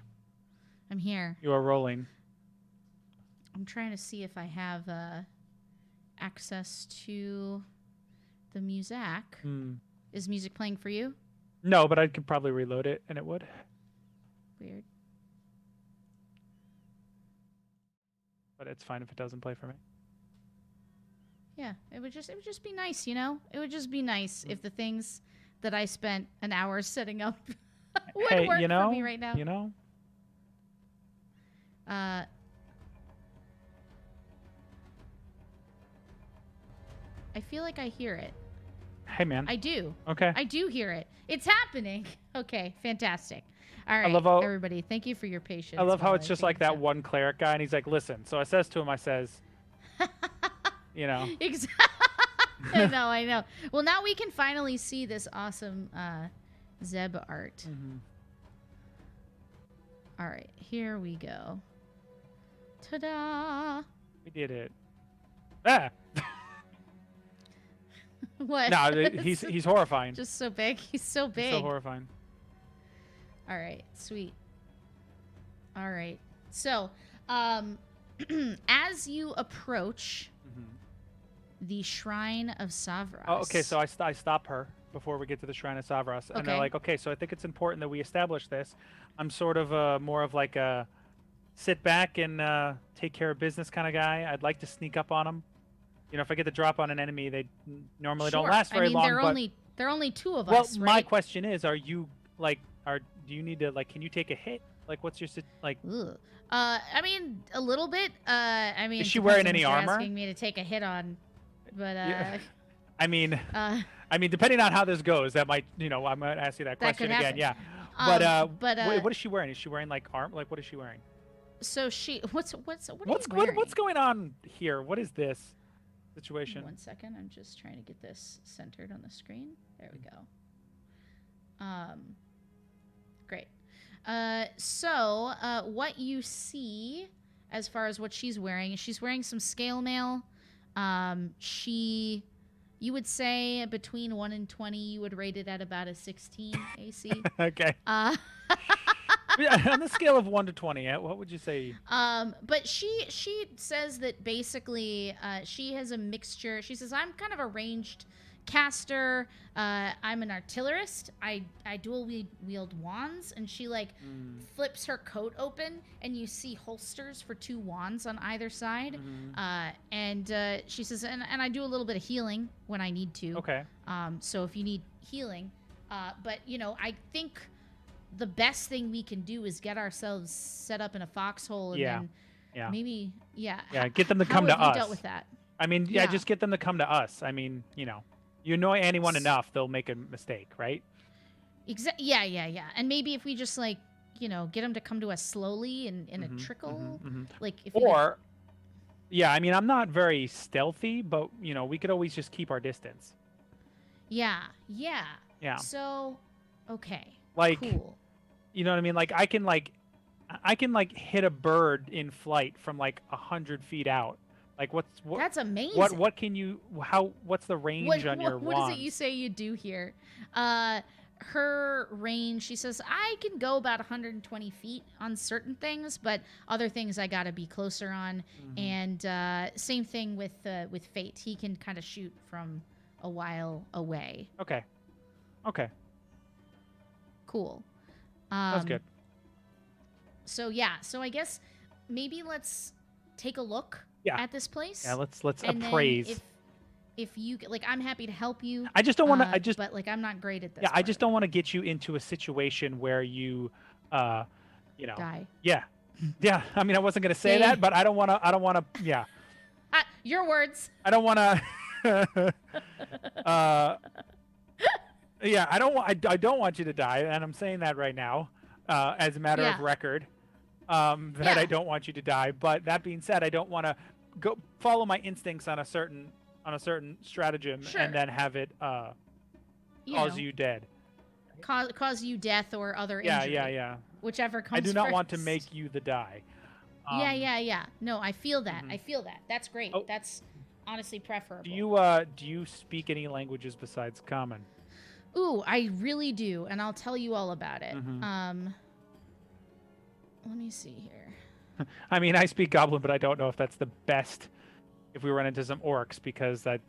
I'm here. You are rolling. I'm trying to see if I have access to the music. Is music playing for you? No, but I could probably reload it and it would. Weird. But it's fine if it doesn't play for me. Yeah, it would just be nice, It would just be nice if the things that I spent an hour setting up would work for me right now. I feel like I hear it. Hey, man. I do. Okay. I do hear it. It's happening. Okay, fantastic. All right, everybody, thank you for your patience. I love how it's just like that one cleric guy, and he's like, listen. So I says to him, Exactly. I know. Well, now we can finally see this awesome Zeb art. Mm-hmm. All right, here we go. Ta-da! We did it. Ah! What? No, he's horrifying. Just so big. He's so big. He's so horrifying. All right, sweet. All right. So, as you approach the Shrine of Savras. Oh, okay. So I stop her before we get to the Shrine of Savras, and they're like, okay, so I think it's important that we establish this. I'm sort of more of like a sit back and take care of business kind of guy. I'd like to sneak up on them. If I get the drop on an enemy, they normally don't last very long. They're only two of us. Well, my question is, are you do you need to can you take a hit? Like, what's your like? I mean, a little bit. I mean, is she wearing any armor? Asking me to take a hit on, but yeah. I mean, depending on how this goes, that might I might ask you that question again. Yeah. But what is she wearing? Is she wearing like armor? Like, what is she wearing? So what's going on here? What is this situation? 1 second. I'm just trying to get this centered on the screen. There we go. Great. So what you see as far as what she's wearing is she's wearing some scale mail. You would say between 1 and 20, you would rate it at about a 16 AC. Okay. On the scale of 1 to 20, what would you say? But she says that basically she has a mixture. She says, I'm kind of a ranged caster. I'm an artillerist. I dual wield wands. And she flips her coat open, and you see holsters for 2 wands on either side. And she says, and I do a little bit of healing when I need to. Okay. So if you need healing, but I think the best thing we can do is get ourselves set up in a foxhole and then maybe get them to come to us. How have you dealt with that? I mean, just get them to come to us. I mean, you annoy anyone enough, they'll make a mistake, right? Yeah. And maybe if we just get them to come to us slowly and in a trickle, like if I mean, I'm not very stealthy, but we could always just keep our distance. Yeah. So, okay. Cool. You know what I mean? Like I can hit a bird in flight from 100 feet out. Like what? That's amazing. What can you? What's the range on your wand? What is it you say you do here? her range, she says, I can go about 120 feet on certain things, but other things I gotta be closer on. And same thing with Fate. He can kind of shoot from a while away. Okay. Okay. Cool. Sounds good. So yeah, so I guess maybe let's take a look at this place. Yeah, let's and appraise. Then if you like, I'm happy to help you. I just don't want to. But like, I'm not great at this. Yeah, part. I just don't want to get you into a situation where you, die. Yeah, yeah. I mean, I wasn't gonna say that, but I don't want to. I don't want to. Yeah. Your words. I don't want to. Yeah, I don't want. I don't want you to die, and I'm saying that right now, as a matter of record. That I don't want you to die. But that being said, I don't want to go follow my instincts on a certain stratagem and then have it cause you dead. Cause you death or other injury. Yeah. Whichever comes I do not first. want to make you the die. Yeah. No, I feel that. I feel that. That's great. Oh. That's honestly preferable. Do you speak any languages besides Common? Ooh, I really do, and I'll tell you all about it. Let me see here. I mean, I speak Goblin, but I don't know if that's the best if we run into some orcs, because I've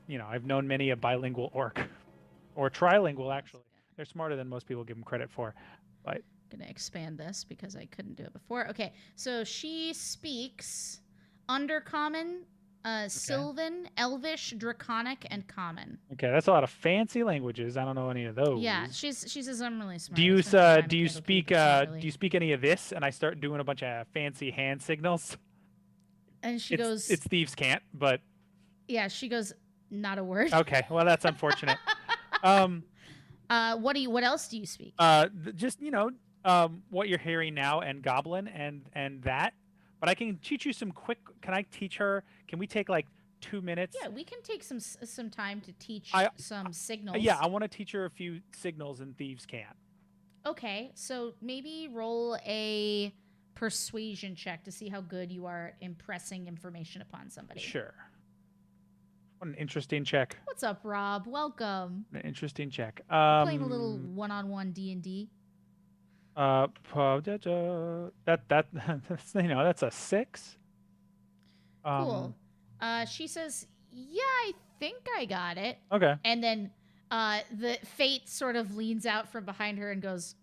known many a bilingual orc, or trilingual actually. They're smarter than most people give them credit for. But I'm gonna expand this because I couldn't do it before. Okay, so she speaks Undercommon, Sylvan, Elvish, Draconic, and Common. Okay, that's a lot of fancy languages. I don't know any of those. Yeah, she says I'm really smart. Do you speak any of this? And I start doing a bunch of fancy hand signals. And she goes, "It's thieves can't," but yeah, she goes, "Not a word." Okay, well that's unfortunate. What else do you speak? Just what you're hearing now, and Goblin, and that. But I can teach you some quick. Can I teach her? Can we take like 2 minutes? Yeah, we can take some time to teach some signals. Yeah, I want to teach her a few signals, and thieves can't. Okay, so maybe roll a persuasion check to see how good you are at impressing information upon somebody. Sure. What an interesting check. What's up, Rob? Welcome. An interesting check. Playing a little one-on-one D&D. That's that's a 6. Cool. She says, "Yeah, I think I got it." Okay. And then the Fate sort of leans out from behind her and goes,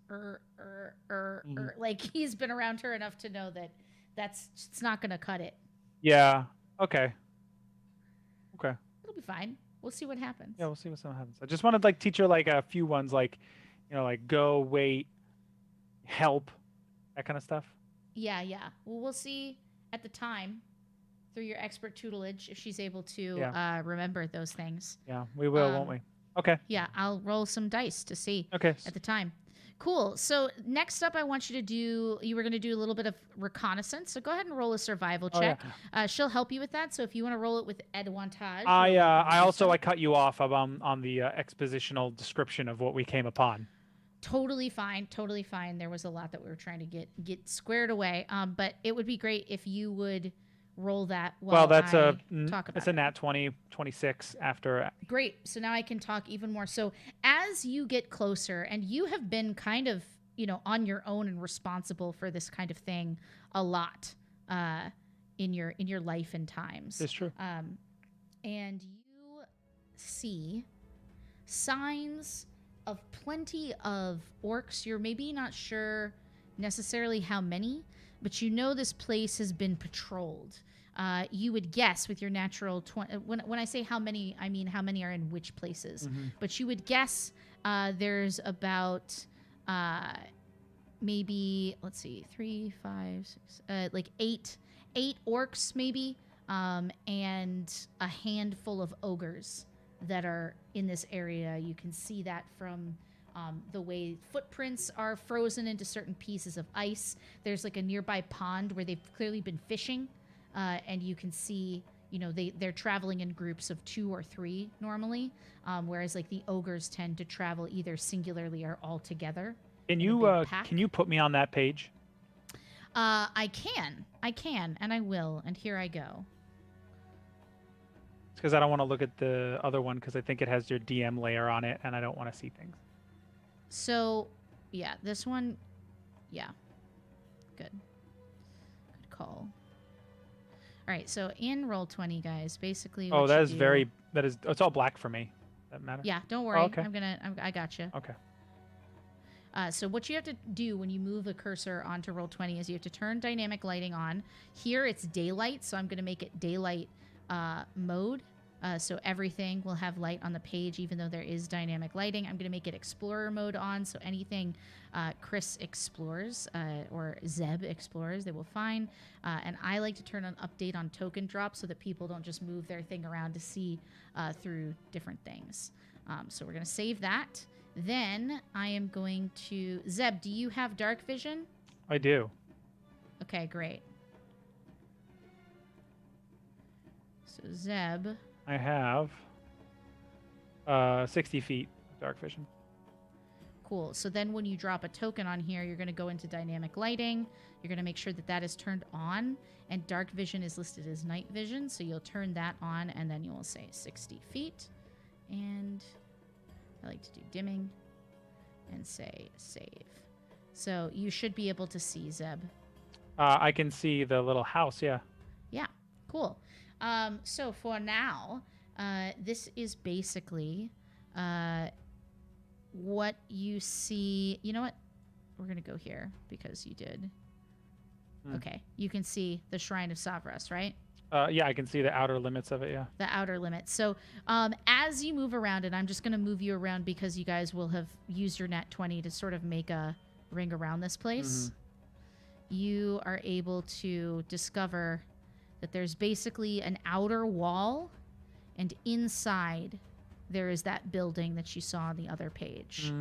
like he's been around her enough to know that it's not gonna cut it. Yeah. Okay. It'll be fine. We'll see what happens. Yeah, we'll see what happens. I just wanted to teach her a few ones, like go, wait, help, that kind of stuff. Yeah. Well, we'll see at the time through your expert tutelage if she's able to remember those things. Yeah, we will, won't we? Okay. Yeah, I'll roll some dice to see. Okay. At the time. Cool. So next up, I want you were going to do a little bit of reconnaissance. So go ahead and roll a survival check. Yeah. She'll help you with that. So if you want to roll it with advantage. I cut you off on the expositional description of what we came upon. Totally fine. There was a lot that we were trying to get squared away. But it would be great if you would roll that while that's talk about it's a nat 20, 26 after. Great. So now I can talk even more. So as you get closer, and you have been kind of, on your own and responsible for this kind of thing a lot in your life and times. It's true. And you see signs of plenty of orcs. You're maybe not sure necessarily how many, but this place has been patrolled. You would guess with your natural 20. When I say how many, I mean how many are in which places. Mm-hmm. But you would guess there's about maybe, let's see, 3, 5, 6, like 8 orcs maybe, and a handful of ogres that are in this area. You can see that from the way footprints are frozen into certain pieces of ice. There's like a nearby pond where they've clearly been fishing, and you can see, they're traveling in groups of 2 or 3 normally, whereas like the ogres tend to travel either singularly or all together. Can you put me on that page? I can, and I will, and here I go. It's because I don't want to look at the other one because I think it has your DM layer on it, and I don't want to see things. So, yeah, this one, yeah, good. Good call. All right, so in Roll20, guys, basically what Oh, that you is do... very. That is. It's all black for me. That matter? Yeah, don't worry. Oh, okay. I got you. Okay. So what you have to do when you move a cursor onto Roll20 is you have to turn dynamic lighting on. Here it's daylight, so I'm going to make it daylight mode. So everything will have light on the page, even though there is dynamic lighting. I'm going to make it explorer mode on, so anything Chris explores or Zeb explores, they will find. And I like to turn on update on token drop so that people don't just move their thing around to see through different things. So we're going to save that. Then I am going to... Zeb, do you have dark vision? I do. Okay, great. So Zeb... I have 60 feet dark vision. Cool. So then when you drop a token on here, you're going to go into dynamic lighting. You're going to make sure that that is turned on. And dark vision is listed as night vision. So you'll turn that on, and then you will say 60 feet. And... I like to do dimming and say save. So you should be able to see Zeb. I can see the little house, yeah. Yeah, cool. So for now, this is basically what you see. You know what? We're going to go here because you did. Okay, you can see the Shrine of Savras, right? Yeah, I can see the outer limits of it, yeah. The outer limits. So as you move around, and I'm just going to move you around because you guys will have used your nat 20 to sort of make a ring around this place. You are able to discover that there's basically an outer wall, and inside there is that building that you saw on the other page.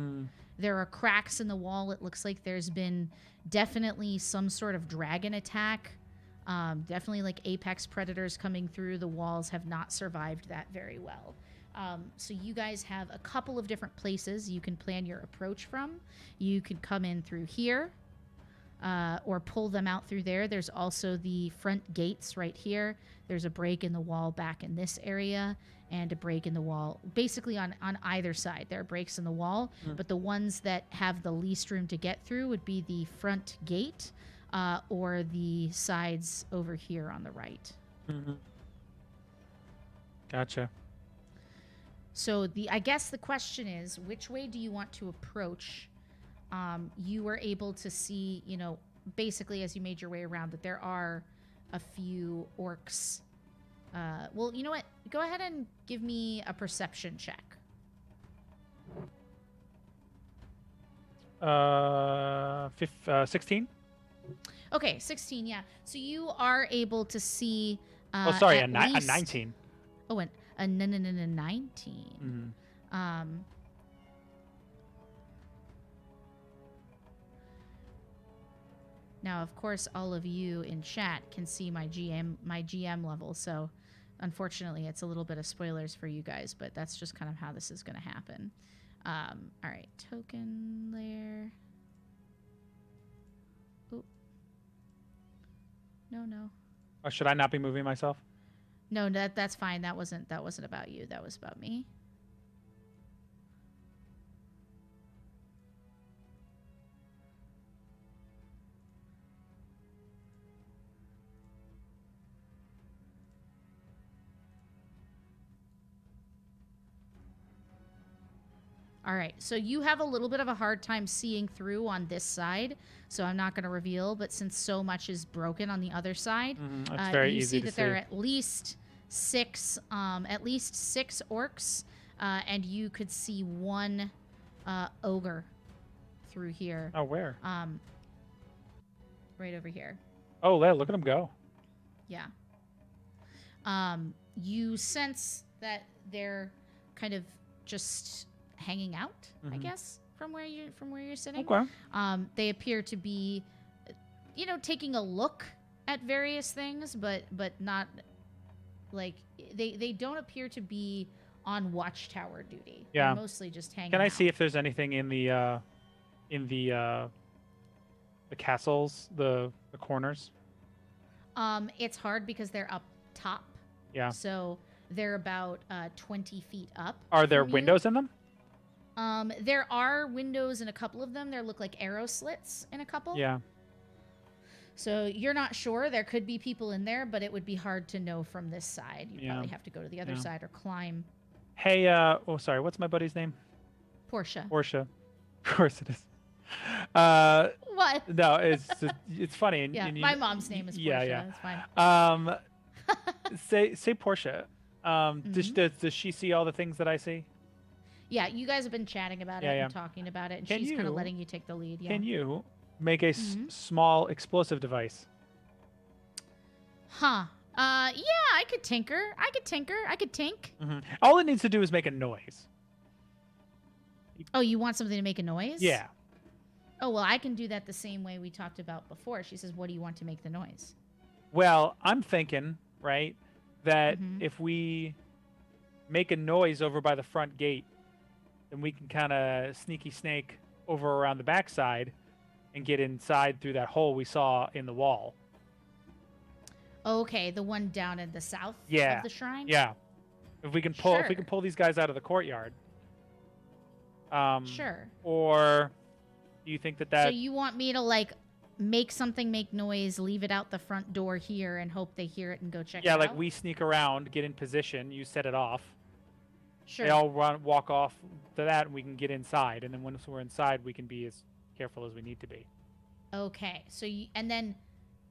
There are cracks in the wall. It looks like there's been definitely some sort of dragon attack. Definitely like apex predators coming through. The walls have not survived that very well. So you guys have a couple of different places you can plan your approach from. You could come in through here or pull them out through there. There's also the front gates right here. There's a break in the wall back in this area and a break in the wall basically on either side. There are breaks in the wall, but the ones that have the least room to get through would be the front gate. Or the sides over here on the right. Gotcha. So I guess the question is, which way do you want to approach? You were able to see, you know, basically as you made your way around that there are a few orcs. Well, you know what? Go ahead and give me a perception check. 16? Okay, 16, yeah. So you are able to see... oh, sorry, a least... 19. Oh, a 19. Now, of course, all of you in chat can see my GM level, so unfortunately it's a little bit of spoilers for you guys, but that's just kind of how this is going to happen. All right, token layer... No. Oh, should I not be moving myself? No, that's fine. That wasn't about you. That was about me. All right, so you have a little bit of a hard time seeing through on this side, so I'm not going to reveal, but since so much is broken on the other side, that's very you easy see to that there are at least six orcs, and you could see one ogre through here. Oh, where? Right over here. Oh, look at him go. Yeah. You sense that they're kind of just hanging out, I guess, from where you're sitting. Okay. They appear to be, you know, taking a look at various things, but not like they don't appear to be on watchtower duty. Yeah. They're mostly just hanging Can I out. see if there's anything in the castles, the corners? It's hard because they're up top. Yeah. So they're about 20 feet up. Are there from you. windows in them? There are windows in a couple of them. There look like arrow slits in a couple. Yeah. So you're not sure. There could be people in there, but it would be hard to know from this side. You'd Yeah. probably have to go to the other side or climb. Hey, oh, sorry. What's my buddy's name? Portia. Portia. Of course it is. What? No, it's funny. And, Yeah, and my mom's name is Portia. Yeah. That's fine. Say Portia. Does she see all the things that I see? Yeah, you guys have been chatting about it and talking about it, and she's kind of letting you take the lead. Yeah. Can you make a small explosive device? Huh. Yeah, I could tinker. I could tink. All it needs to do is make a noise. Oh, you want something to make a noise? Yeah. Oh, well, I can do that the same way we talked about before. She says, what do you want to make the noise? Well, I'm thinking, right, that if we make a noise over by the front gate, then we can kind of sneaky snake over around the backside and get inside through that hole we saw in the wall. Okay, the one down in the south of the shrine? Yeah. If we can pull these guys out of the courtyard. Sure. Or do you think that So you want me to like make something make noise, leave it out the front door here, and hope they hear it and go check it out? Yeah, like we sneak around, get in position, you set it off. Sure. They all walk off to that, and we can get inside. And then once we're inside, we can be as careful as we need to be. Okay. So and then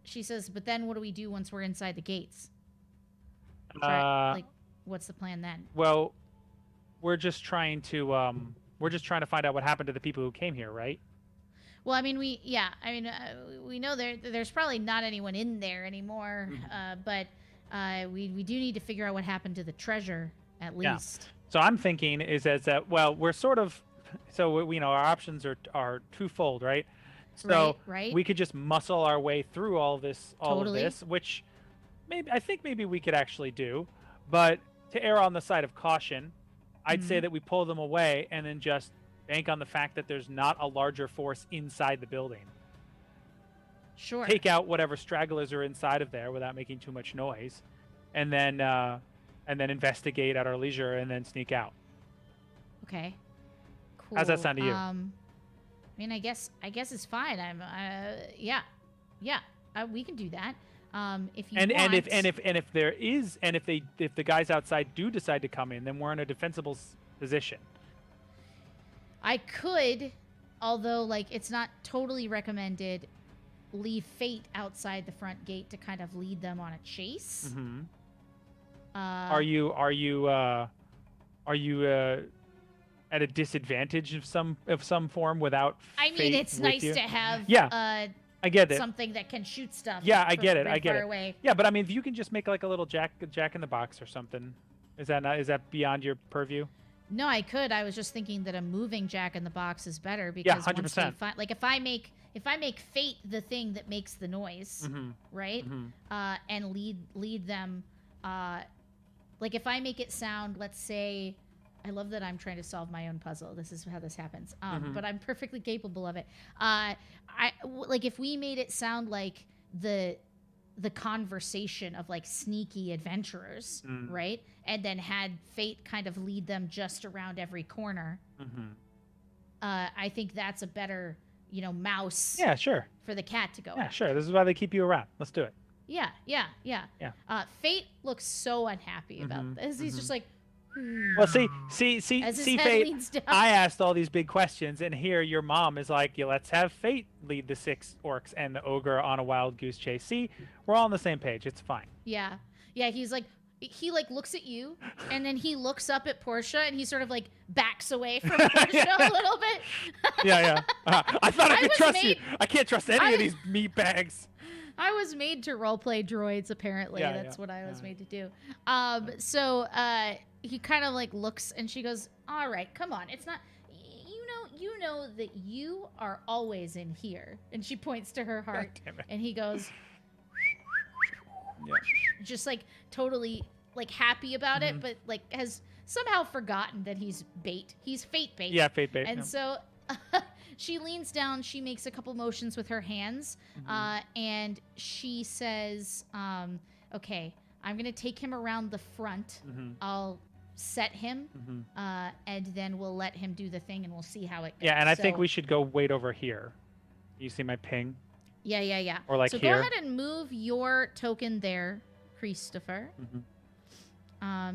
she says, but then what do we do once we're inside the gates? Like, what's the plan then? Well, we're just trying to find out what happened to the people who came here, right? Well, I mean, we know there's probably not anyone in there anymore, but we do need to figure out what happened to the treasure at least. So I'm thinking that we're sort of, our options are twofold, right? So right. we could just muscle our way through all of this, which maybe we could actually do, but to err on the side of caution, I'd say that we pull them away and then just bank on the fact that there's not a larger force inside the building. Sure. Take out whatever stragglers are inside of there without making too much noise, and then investigate at our leisure and then sneak out. Okay. Cool. How's that sound to you? I mean, I guess it's fine. We can do that. If you want. If the guys outside do decide to come in, then we're in a defensible position. I could, although like it's not totally recommended, leave Fate outside the front gate to kind of lead them on a chase. Are you at a disadvantage of some form without? I mean, it's nice to have. I get it. Something that can shoot stuff. Yeah, I get it. Away. Yeah, but I mean, if you can just make like a little jack in the box or something, is that beyond your purview? No, I could. I was just thinking that a moving jack in the box is better because 100%. Like if I make Fate the thing that makes the noise, right? And lead them, like if I make it sound, let's say. I love that I'm trying to solve my own puzzle. This is how this happens. But I'm perfectly capable of it. Like if we made it sound like the conversation of like sneaky adventurers, right? And then had Fate kind of lead them just around every corner. I think that's a better, mouse. Yeah, sure. For the cat to go. Yeah, sure. This is why they keep you around. Let's do it. Yeah. Fate looks so unhappy about this. He's just like. Well, see, Fate. I asked all these big questions, and here your mom is like, let's have Fate lead the 6 orcs and the ogre on a wild goose chase. See, we're all on the same page. It's fine. Yeah. He's like, he like looks at you, and then he looks up at Portia, and he sort of like backs away from Portia a little bit. Yeah. I thought I could trust you. I can't trust any of these meat bags. I was made to roleplay droids, apparently. That's what I was made to do. So he kind of like looks, and she goes, all right, come on. It's not, you know that you are always in here. And she points to her heart, and he goes, just like totally like happy about it, but like has somehow forgotten that he's bait. He's Fate bait. Yeah, Fate bait. And so she leans down, she makes a couple motions with her hands, and she says, okay, I'm going to take him around the front. I'll set him, and then we'll let him do the thing, and we'll see how it goes. Yeah, and I think we should go wait over here. You see my ping? Yeah. Or like so here. go ahead and move your token there, Christopher.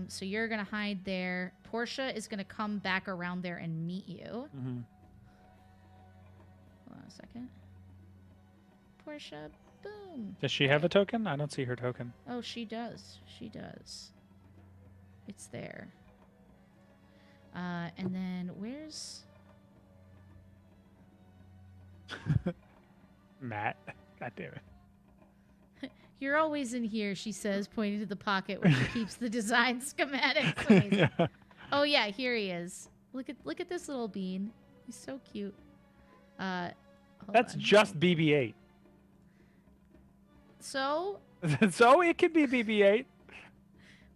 So you're gonna hide there. Portia is gonna come back around there and meet you. Hold on a second. Portia, boom. Does she have a token? I don't see her token. Oh, she does. She does. It's there. And then where's Matt? God damn it. You're always in here, she says, pointing to the pocket where she keeps the design schematics. Amazing. Yeah. Oh yeah, here he is. Look at this little bean. He's so cute. That's just BB-8. So? So it could be BB-8.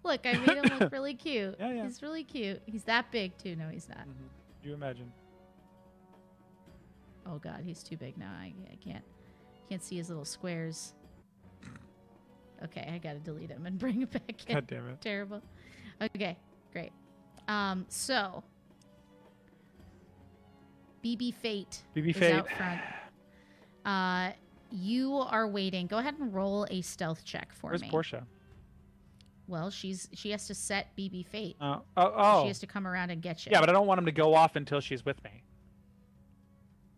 Look, I made him look really cute. Yeah. He's really cute. He's that big too. No, he's not. You imagine? Oh god, he's too big now. I can't see his little squares. Okay, I gotta delete him and bring it back in. God damn it. Terrible. Okay, great. So BB Fate is out front. You are waiting. Go ahead and roll a stealth check for me. Where's Portia? Well, she has to set BB Fate. Oh. She has to come around and get you. Yeah, but I don't want him to go off until she's with me.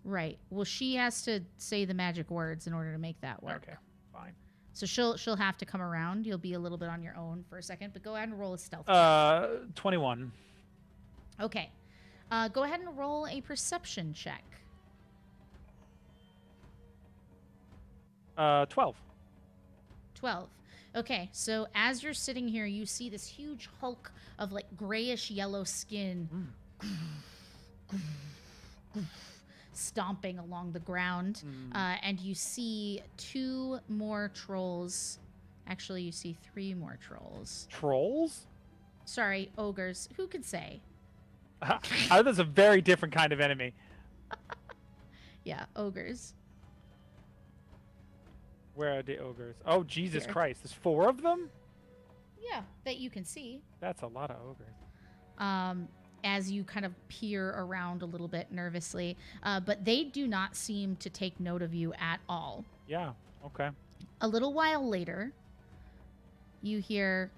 Right. Well, she has to say the magic words in order to make that work. Okay, fine. So she'll have to come around. You'll be a little bit on your own for a second, but go ahead and roll a stealth. 21. Okay. Go ahead and roll a perception check. 12. 12. Okay, so as you're sitting here, you see this huge hulk of like grayish yellow skin stomping along the ground. And you see 2 more trolls. Actually, you see 3 more trolls. Trolls? Sorry, ogres. Who could say? That's a very different kind of enemy. Yeah, ogres. Where are the ogres? Oh, Jesus Here. Christ. There's 4 of them? Yeah, that you can see. That's a lot of ogres. As you kind of peer around a little bit nervously. But they do not seem to take note of you at all. Yeah, okay. A little while later, you hear,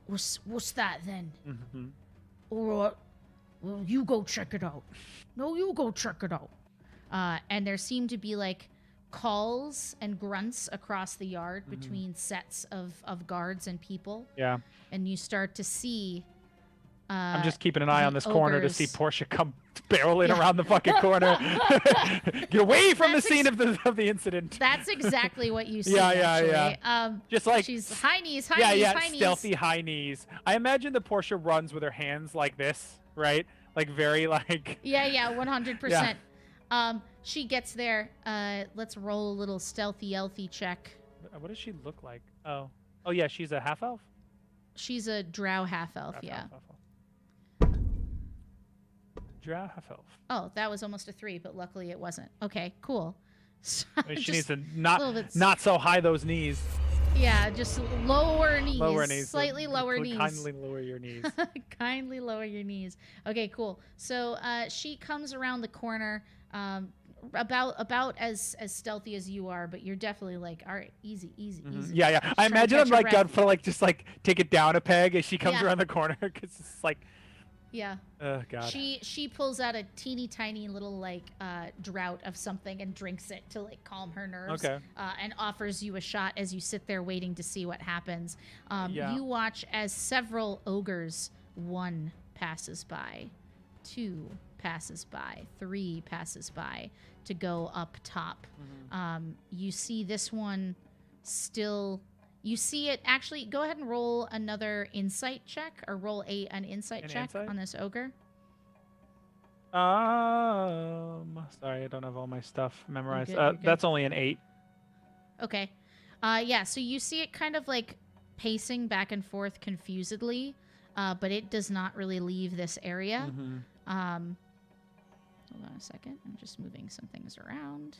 What's that then? All right. Well, you go check it out. No, you go check it out. And there seem to be like calls and grunts across the yard between sets of guards and people. Yeah. And you start to see I'm just keeping an eye on this corner to see ogres. Portia come barreling around the fucking corner. Get away from the scene of the incident. That's exactly what you see. Yeah. Just like she's high knees, high knees. Stealthy high knees. I imagine that Portia runs with her hands like this, right? Like very like. Yeah, 100%. She gets there. Let's roll a little stealthy elfy check. What does she look like? Oh yeah, she's a half elf. She's a drow half elf. Yeah. Drow half elf. Oh, that was almost a 3, but luckily it wasn't. Okay, cool. So She needs to not so high those knees. Yeah, just lower knees. Lower knees. Slightly lower knees. Kindly lower your knees. Kindly lower your knees. Okay, cool. So she comes around the corner, about as stealthy as you are, but you're definitely like, all right, easy. Yeah. I imagine I'm like got for like just like take it down a peg as she comes around the corner because it's like. Yeah. Oh God. She pulls out a teeny tiny little like draught of something and drinks it to like calm her nerves. Okay. And offers you a shot as you sit there waiting to see what happens. Yeah. You watch as several ogres, 1 passes by, 2 passes by, 3 passes by to go up top. You see this one still. You see it actually. Go ahead and roll another insight check, or roll an insight check on this ogre. Sorry, I don't have all my stuff memorized. You're good. That's only an 8. Okay. Yeah. So you see it kind of like pacing back and forth confusedly, but it does not really leave this area. Hold on a second. I'm just moving some things around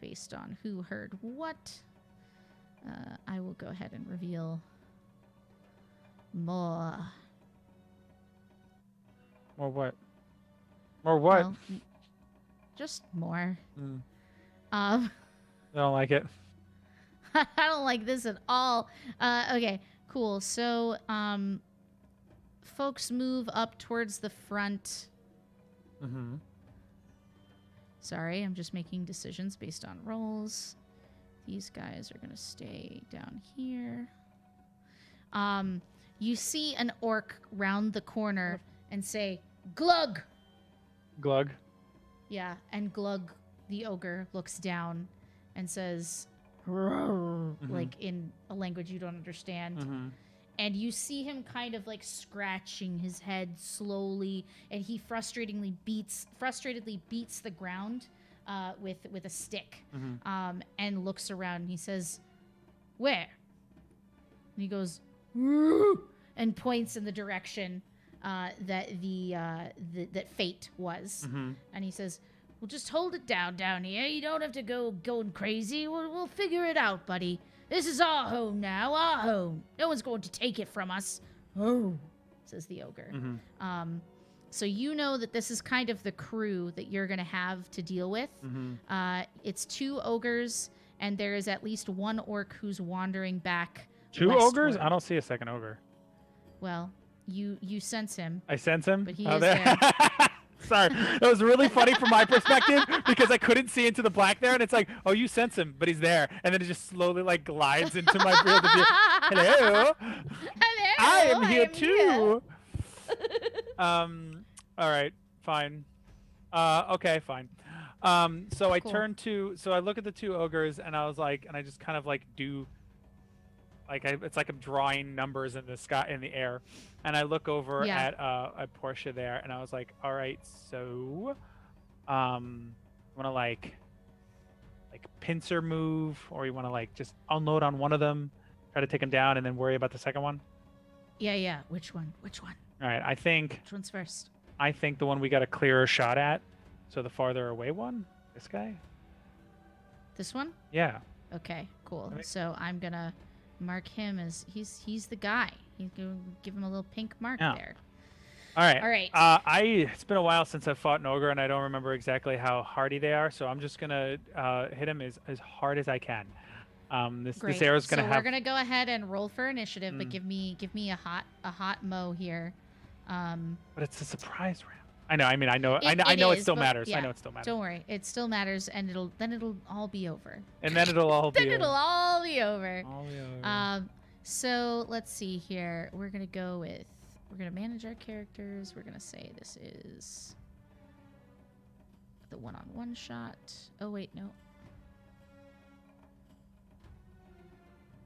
based on who heard what. I will go ahead and reveal more. Or what? Or what? Well, just more. Mm, Um, I don't like it. I don't like this at all. Okay, cool. So, folks move up towards the front. Mm-hmm. Sorry, I'm just making decisions based on rolls. These guys are gonna stay down here. You see an orc round the corner and say, "Glug!" Glug. Yeah, and Glug, the ogre, looks down and says, "Roar," like in a language you don't understand. Mm-hmm. And you see him kind of like scratching his head slowly, and he frustratedly beats the ground with a stick, and looks around. And he says, "Where?" And he goes, "Woo," and points in the direction that that fate was. And he says, "Well, just hold it down here. You don't have to go going crazy. We'll figure it out, buddy. This is our home now, our home. No one's going to take it from us." "Oh," says the ogre. So you know that this is kind of the crew that you're going to have to deal with. It's 2 ogres, and there is at least 1 orc who's wandering back. 2 ogres? westward. I don't see a second ogre. Well, you sense him. I sense him. But he is there. Sorry, it was really funny from my perspective because I couldn't see into the black there, and it's like, oh, you sense him, but he's there, and then it just slowly like glides into my field of view. Hello, Hello, I am here here. too. All right, fine. Okay, fine. So I Cool. turn to, so I look at the 2 ogres, and I was like, and I just kind of like do. Like it's like I'm drawing numbers in the sky, in the air, and I look over at Portia there, and I was like, "All right, so, want to like pincer move, or you want to like just unload on one of them, try to take them down, and then worry about the second one?" Yeah. Which one? All right, I think Which one's first? the one we got a clearer shot at, so the farther away one, this guy. This one? Yeah. Okay, cool. Okay. So I'm gonna mark him as he's the guy. He's gonna give him a little pink mark Yeah. there. All right. All right. It's been a while since I've fought an ogre, and I don't remember exactly how hardy they are. So I'm just gonna hit him as hard as I can. This arrow's gonna so have. we're gonna go ahead and roll for initiative, but give me a hot mo here. But it's a surprise round. I know. I mean, I know It it is, still but matters. yeah, I know it still matters. Don't worry, it still matters, and it'll all be over. And then it'll all be. Then it'll all be over. All be over. So let's see here. We're gonna manage our characters. We're gonna say this is the one-on-one shot. Oh wait, no.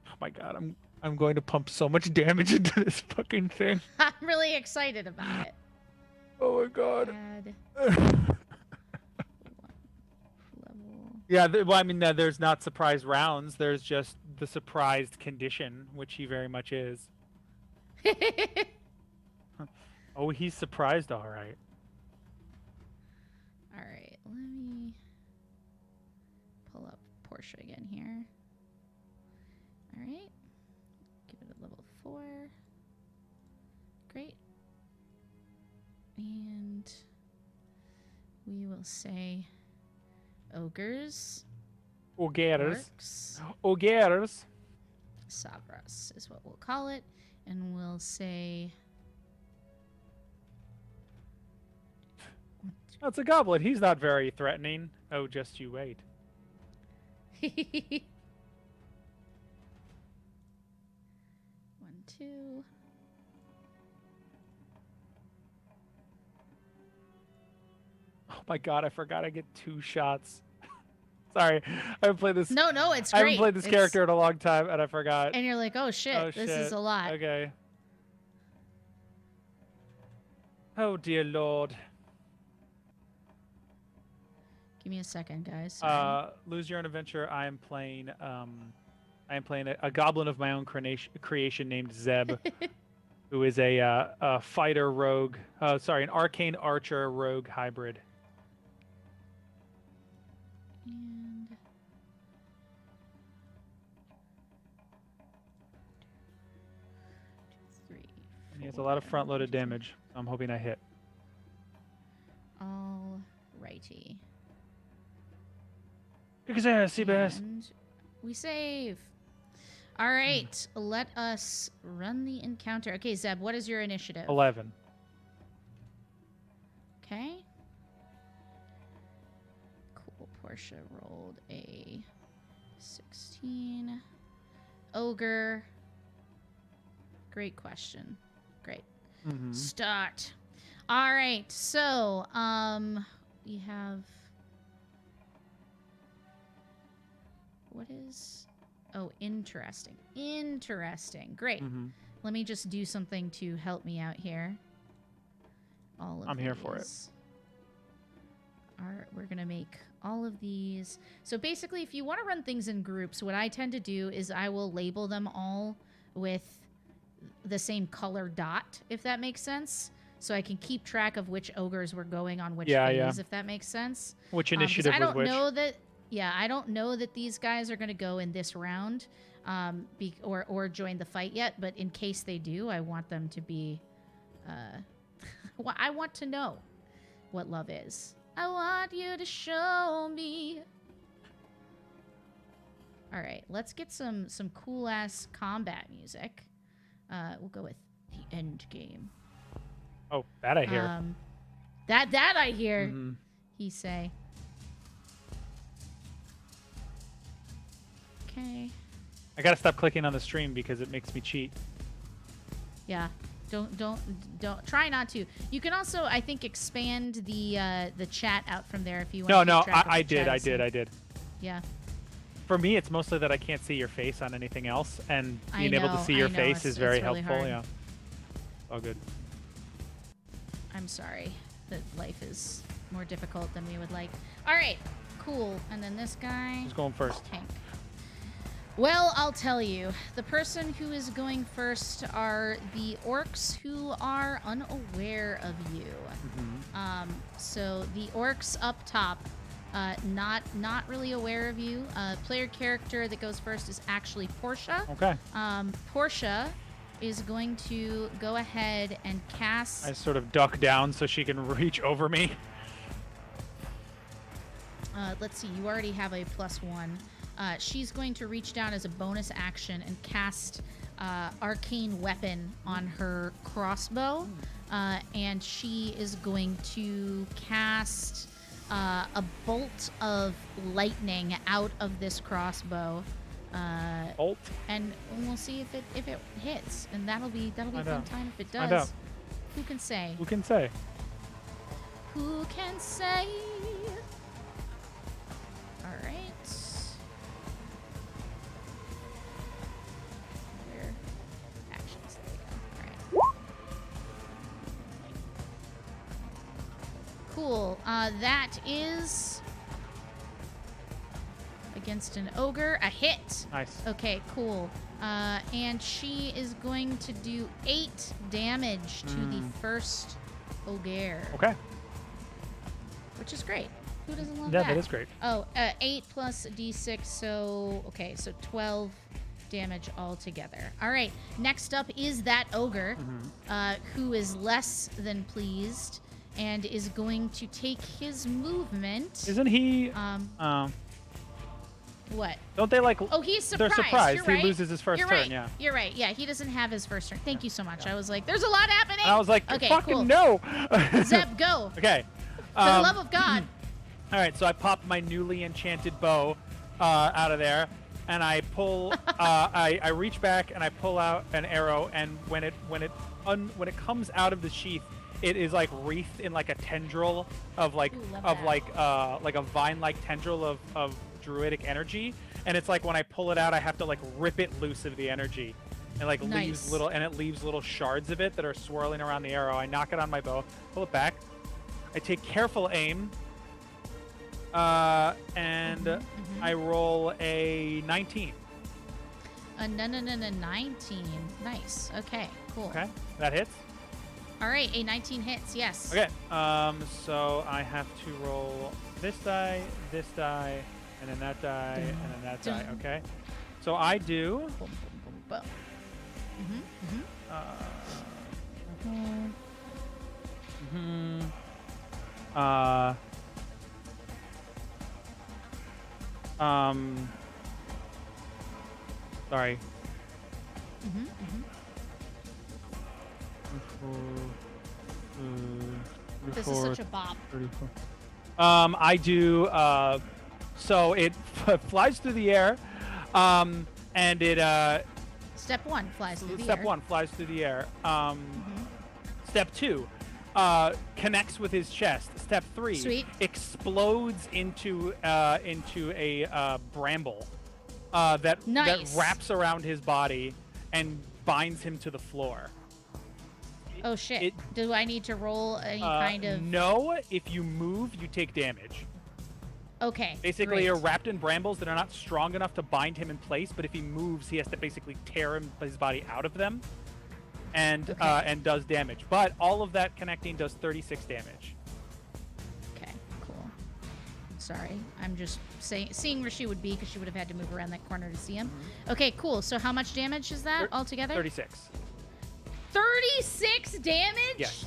Oh my god, I'm going to pump so much damage into this fucking thing. I'm really excited about it. Oh my god. Add one level. Yeah, well, I mean, there's not surprise rounds. There's just the surprised condition, which he very much is. Oh, he's surprised, all right. All right, let me pull up Portia again here. All right, give it a level 4. Great. And we will say ogres, Ogres. orcs, Ogres. Savras is what we'll call it, and we'll say That's a goblin. He's not very threatening. Oh, just you wait. 1, 2. Oh my god, I forgot I get 2 shots. Sorry, I haven't played this. No, it's great. I haven't played this character in a long time, and I forgot. And you're like, oh shit, this is a lot. Okay. Oh dear lord. Give me a second, guys. Sorry. Lose Your Own Adventure. I am playing a goblin of my own creation named Zeb, who is a fighter rogue. Sorry, an arcane archer rogue hybrid. And 2, 3. It's a lot of front-loaded damage. I'm hoping I hit. All righty. Because I see bass. And we save. All right, let us run the encounter. Okay, Zeb, what is your initiative? 11. Okay. Cool. Portia rolled a 16. Ogre. Great question. Great. Start. All right. So, we have. What is? Oh, interesting. Interesting. Great. Let me just do something to help me out here. I'm here for it. We're going to make all of these. So basically, if you want to run things in groups, what I tend to do is I will label them all with the same color dot, if that makes sense. So I can keep track of which ogres were going on which phase, if that makes sense. Which initiative was which? I don't know that these guys are going to go in this round or join the fight yet, but in case they do, I want them to be... I want to know what love is. I want you to show me. All right, let's get some cool-ass combat music. We'll go with the end game. Oh, that I hear. That I hear, he say. Okay. I gotta stop clicking on the stream because it makes me cheat. Yeah. Don't try not to. You can also, I think, expand the chat out from there if you want. No, I did. Yeah. For me, it's mostly that I can't see your face on anything else, and being able to see your face is very helpful. Really, yeah. All good. I'm sorry that life is more difficult than we would like. All right, cool. And then this guy. Who's going first? Tank. Well, I'll tell you. The person who is going first are the orcs who are unaware of you. So the orcs up top, not really aware of you. Player character that goes first is actually Portia. Okay. Portia is going to go ahead and cast... I sort of duck down so she can reach over me. Let's see. You already have a +1. She's going to reach down as a bonus action and cast Arcane Weapon on her crossbow. And she is going to cast a bolt of lightning out of this crossbow. Bolt? And we'll see if it hits. And that'll be a fun time if it does. Find out. Who can say? Who can say? Who can say? All right. Cool. That is against an ogre. A hit. Nice. Okay, cool. And she is going to do 8 damage to the first ogre. Okay. Which is great. Who doesn't love that? Yeah, that is great. Oh, 8 plus d6, so... Okay, so 12 damage altogether. All right, next up is that ogre, who is less than pleased and is going to take his movement. Isn't he... What? Don't they like... Oh, he's surprised. They're surprised. You're right. He loses his first turn, yeah. You're right. Yeah, he doesn't have his first turn. Thank you so much. I was like, there's a lot happening. And I was like, okay, fucking cool. no. Zeb, go. Okay. For the love of God. All right, so I pop my newly enchanted bow out of there, and I pull. I reach back and I pull out an arrow, and when it comes out of the sheath, it is like wreathed in like a tendril of like a vine-like tendril of druidic energy, and it's like when I pull it out, I have to like rip it loose of the energy, and like leaves little shards of it that are swirling around the arrow. I knock it on my bow, pull it back. I take careful aim, and I roll a 19. A 19. Nice. Okay, cool. Okay, that hits. All right, a 19 hits, yes. Okay, so I have to roll this die, and then that die, and then that die, okay? So I do... Boom, boom, boom, boom. Hmm. Uh. Sorry. This is such a bop. 34. I do. So it flies through the air, and it. Step 1 flies through the air. Step 1 flies through the air. Step 2 connects with his chest. Step 3 Sweet. explodes into a bramble that wraps around his body and binds him to the floor. Oh shit. Do I need to roll any kind of... No, if you move, you take damage. Okay, Basically, great. you're wrapped in brambles that are not strong enough to bind him in place, but if he moves, he has to basically tear his body out of them and does damage. But all of that connecting does 36 damage. Okay, cool. Sorry, I'm just seeing where she would be because she would have had to move around that corner to see him. Okay, cool. So how much damage is that altogether? 36. 36 damage? Yes.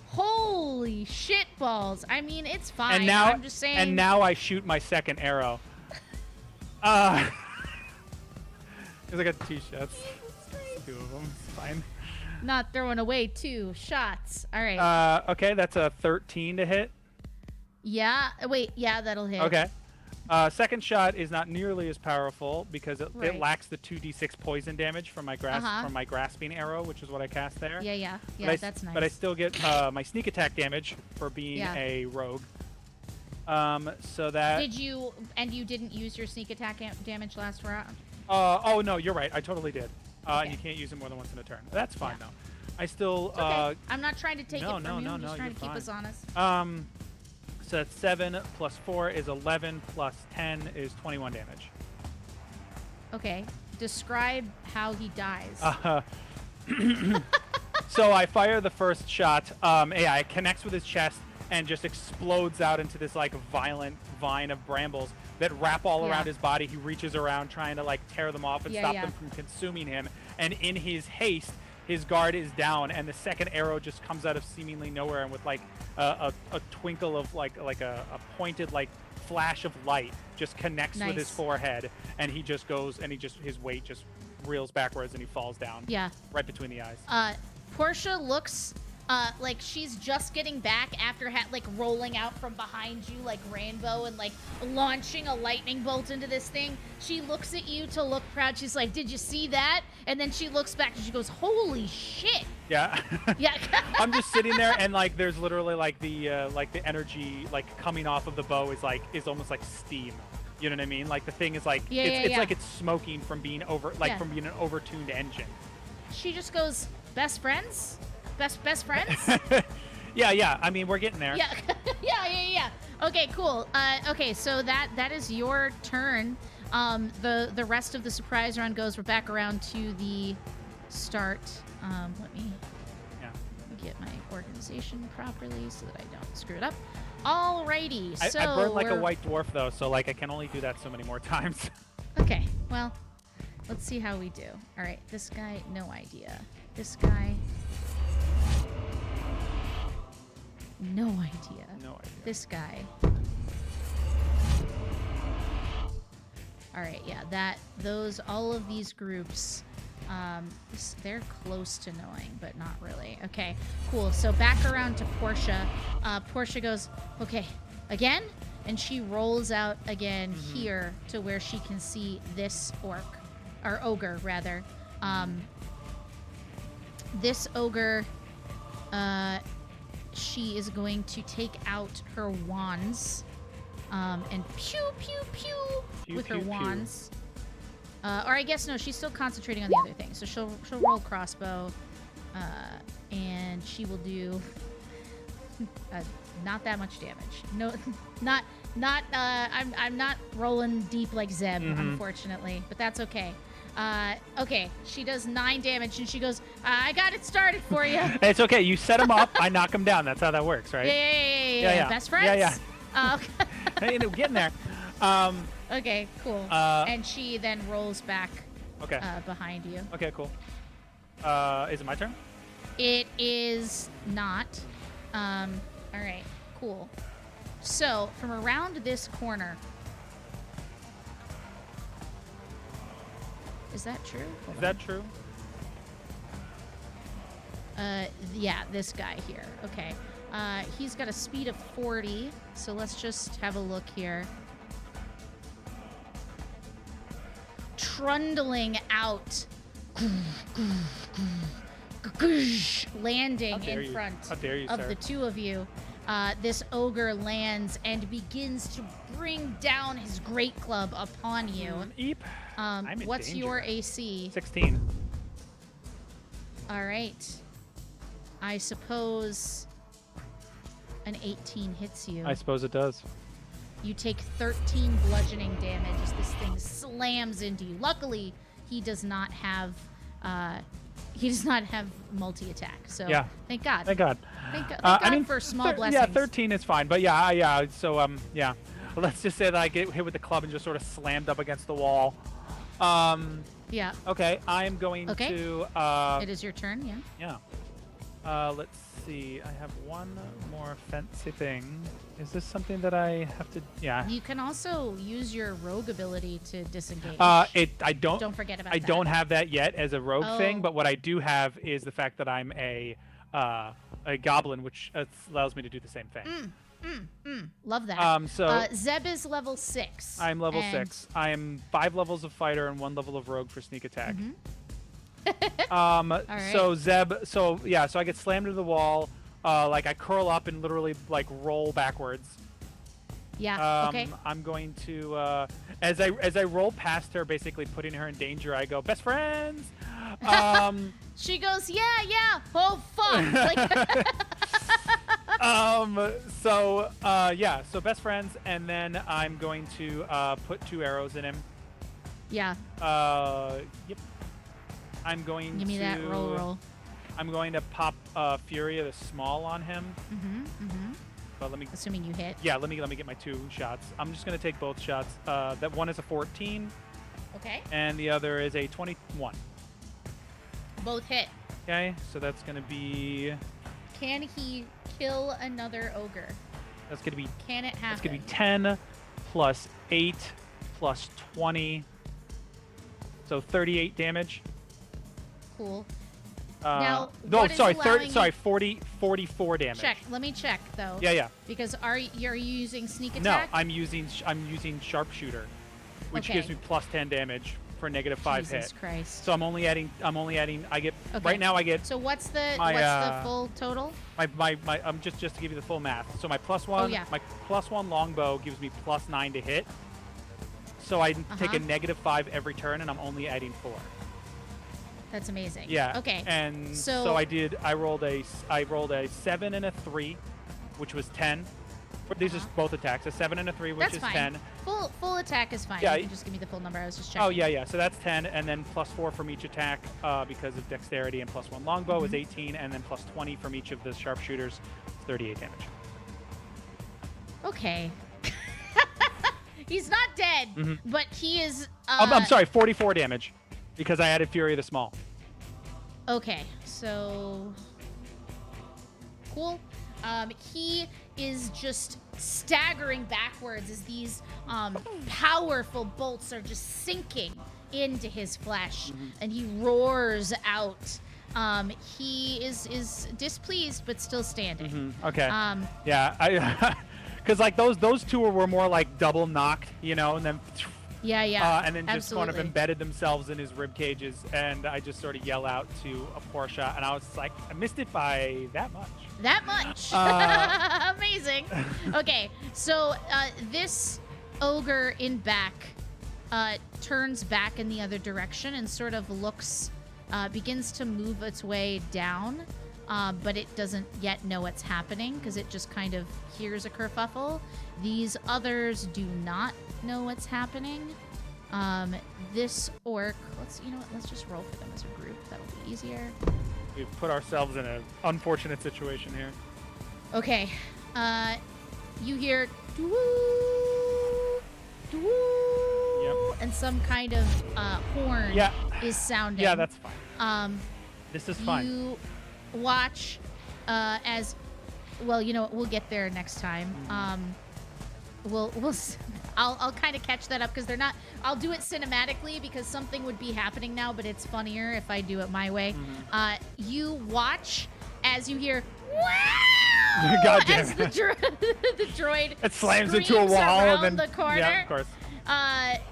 Holy shit balls. I mean, it's fine. And now, I'm just saying. And now I shoot my second arrow. Because I got 2 shots. 2 of them. It's fine. Not throwing away 2 shots. All right. Okay, that's a 13 to hit. Yeah. Wait. Yeah, that'll hit. Okay. Second shot is not nearly as powerful because it lacks the 2d6 poison damage from my grasping arrow, which is what I cast there. Yeah. That's nice. But I still get my sneak attack damage for being a rogue. So that. Did you? And you didn't use your sneak attack damage last round? Oh no, you're right. I totally did. And you can't use it more than once in a turn. That's fine though. I still. It's okay. I'm not trying to take it from you. I'm just trying to keep us honest. So that's 7 plus 4 is 11 plus 10 is 21 damage. Okay. Describe how he dies. So I fire the first shot. It connects with his chest and just explodes out into this like violent vine of brambles that wrap all around his body. He reaches around trying to like tear them off and stop them from consuming him. And in his haste, his guard is down, and the second arrow just comes out of seemingly nowhere, and with like a twinkle of like a pointed like flash of light just connects with his forehead, and he just goes and his weight just reels backwards and he falls down. Yeah. Right between the eyes. Portia looks like she's just getting back after rolling out from behind you like Rainbow and like launching a lightning bolt into this thing. She looks at you to look proud. She's like, "Did you see that?" And then she looks back and she goes, "Holy shit!" Yeah. Yeah. I'm just sitting there and like there's literally like the energy like coming off of the bow is almost like steam. You know what I mean? Like the thing is like it's like it's smoking from being from being an overtuned engine. She just goes, "Best friends? Best friends?" Yeah. I mean, we're getting there. Yeah. Yeah. Okay, cool. Okay, so that is your turn. The rest of the surprise round goes. We're back around to the start. Let me get my organization properly so that I don't screw it up. Alrighty. So I burned like a white dwarf though, so like I can only do that so many more times. Okay. Well, let's see how we do. All right. This guy, no idea. This guy. No idea. This guy. All right, yeah, all of these groups, they're close to knowing, but not really. Okay, cool. So back around to Portia. Portia goes, "Okay, again?" And she rolls out again here to where she can see this ogre, rather. This ogre, she is going to take out her wands and pew, pew, pew with her wands. Or I guess, no, she's still concentrating on the other thing. So she'll roll crossbow, and she will do not that much damage. No, I'm not rolling deep like Zeb, unfortunately, but that's okay. Okay, she does 9 damage, and she goes, "I got it started for you." It's okay. You set him up, I knock him down. That's how that works, right? Yeah. Best friends? Yeah. Okay. Hey, we're getting there. Okay, cool. And she then rolls back behind you. Okay, cool. Is it my turn? It is not. All right, cool. So from around this corner, is that true? Is that true? Yeah, this guy here. Okay. He's got a speed of 40, so let's just have a look here. Trundling out. Landing in front How dare you, of sir. the two of you. This ogre lands and begins to bring down his great club upon you. Eep. I'm in What's danger. your AC? 16. All right. I suppose an 18 hits you. I suppose it does. You take 13 bludgeoning damage as this thing slams into you. Luckily, he does not have multi-attack. So Yeah. thank God. Thank God. Thank God, I mean, for small blessings. Yeah, 13 is fine, but yeah. So yeah. Let's just say that I get hit with the club and just sort of slammed up against the wall. Yeah. Okay, I'm going to. It is your turn. Yeah. Yeah. Let's see. I have one more fancy thing. Is this something that I have to? Yeah. You can also use your rogue ability to disengage. I don't. Don't forget about I that. don't have that yet as a rogue thing, Oh. but what I do have is the fact that I'm a goblin, which allows me to do the same thing. Love that. So Zeb is level 6. I'm level and 6. I am 5 levels of fighter and 1 level of rogue for sneak attack. right. So Zeb, so I get slammed into the wall. Like I curl up and literally like roll backwards. Yeah. Okay. I'm going to as I roll past her, basically putting her in danger. I go, best friends. She goes, yeah. Oh fuck! So best friends, and then I'm going to put 2 arrows in him. Yeah. Yep. I'm going Give me to that roll. I'm going to pop Fury the small on him. But let me. Assuming you hit. Yeah, let me get my 2 shots. I'm just gonna take both shots. That one is a 14. Okay. And the other is a 21. Both hit. Okay, so that's gonna be. Can he kill another ogre? That's gonna be. Can it happen? That's gonna be 10 plus 8 plus 20. So 38 damage. Cool. Now, what is 44 damage. Check. Let me check though. Yeah. Because are you using sneak No, attack? I'm using sharpshooter, which Okay. gives me plus 10 damage for -5 Jesus hit. Christ. So I'm only adding. I get Okay. right now. I get So what's the my, full total? my just to give you the full math. So my +1, yeah. my +1 longbow gives me +9 to hit. So I take a -5 every turn, and I'm only adding 4. That's amazing. Yeah. Okay. And So- so I rolled a 7 and a 3, which was 10. These are both attacks. A 7 and a 3, which That's is fine. 10. Full attack is fine. Yeah, You can just give me the full number. I was just checking. Oh yeah. So that's 10, and then +4 from each attack because of dexterity, and +1 longbow is 18, and then +20 from each of the sharpshooters, 38 damage. Okay. He's not dead, but he is. I'm sorry, 44 damage, because I added Fury the Small. Okay, so cool. He is just staggering backwards as these powerful bolts are just sinking into his flesh, and he roars out. He is displeased, but still standing. Okay. Yeah, I because like those 2 were more like double knocked, and then. Yeah. And then just kind of absolutely. embedded themselves in his rib cages, and I just sort of yell out to a Portia, and I was like, I missed it by that much. That much. Amazing. Okay, so this ogre in back turns back in the other direction and sort of looks, begins to move its way down, but it doesn't yet know what's happening because it just kind of hears a kerfuffle. These others do not know what's happening. This orc, let's just roll for them as a group. That'll be easier. We've put ourselves in an unfortunate situation here. Okay. You hear doo doo, Yep. and some kind of horn Yeah. is sounding. Yeah, that's fine. This is fine. You watch as well. You know, we'll get there next time. I'll kind of catch that up because they're not. I'll do it cinematically because something would be happening now, but it's funnier if I do it my way. You watch as you hear. Wow! God damn as it. the droid It slams into a wall and then the corner. Yeah, of course.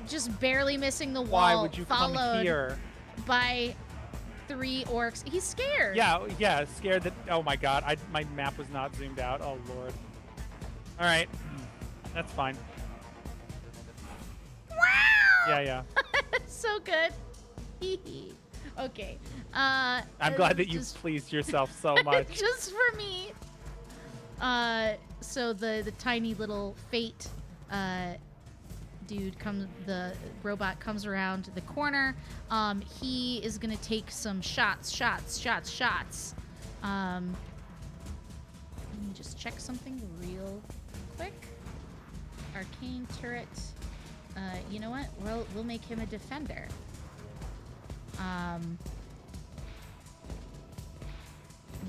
Just barely missing the wall. Why would you come followed here? by 3 orcs. He's scared. Yeah, scared that. Oh my God, my map was not zoomed out. Oh Lord. All right, that's fine. Wow! Yeah. So good. Okay. I'm glad that you pleased yourself so much. Just for me. So the tiny little fate dude the robot comes around the corner. He is gonna take some shots. Let me just check something real quick. Arcane turret. You know what? We'll make him a defender.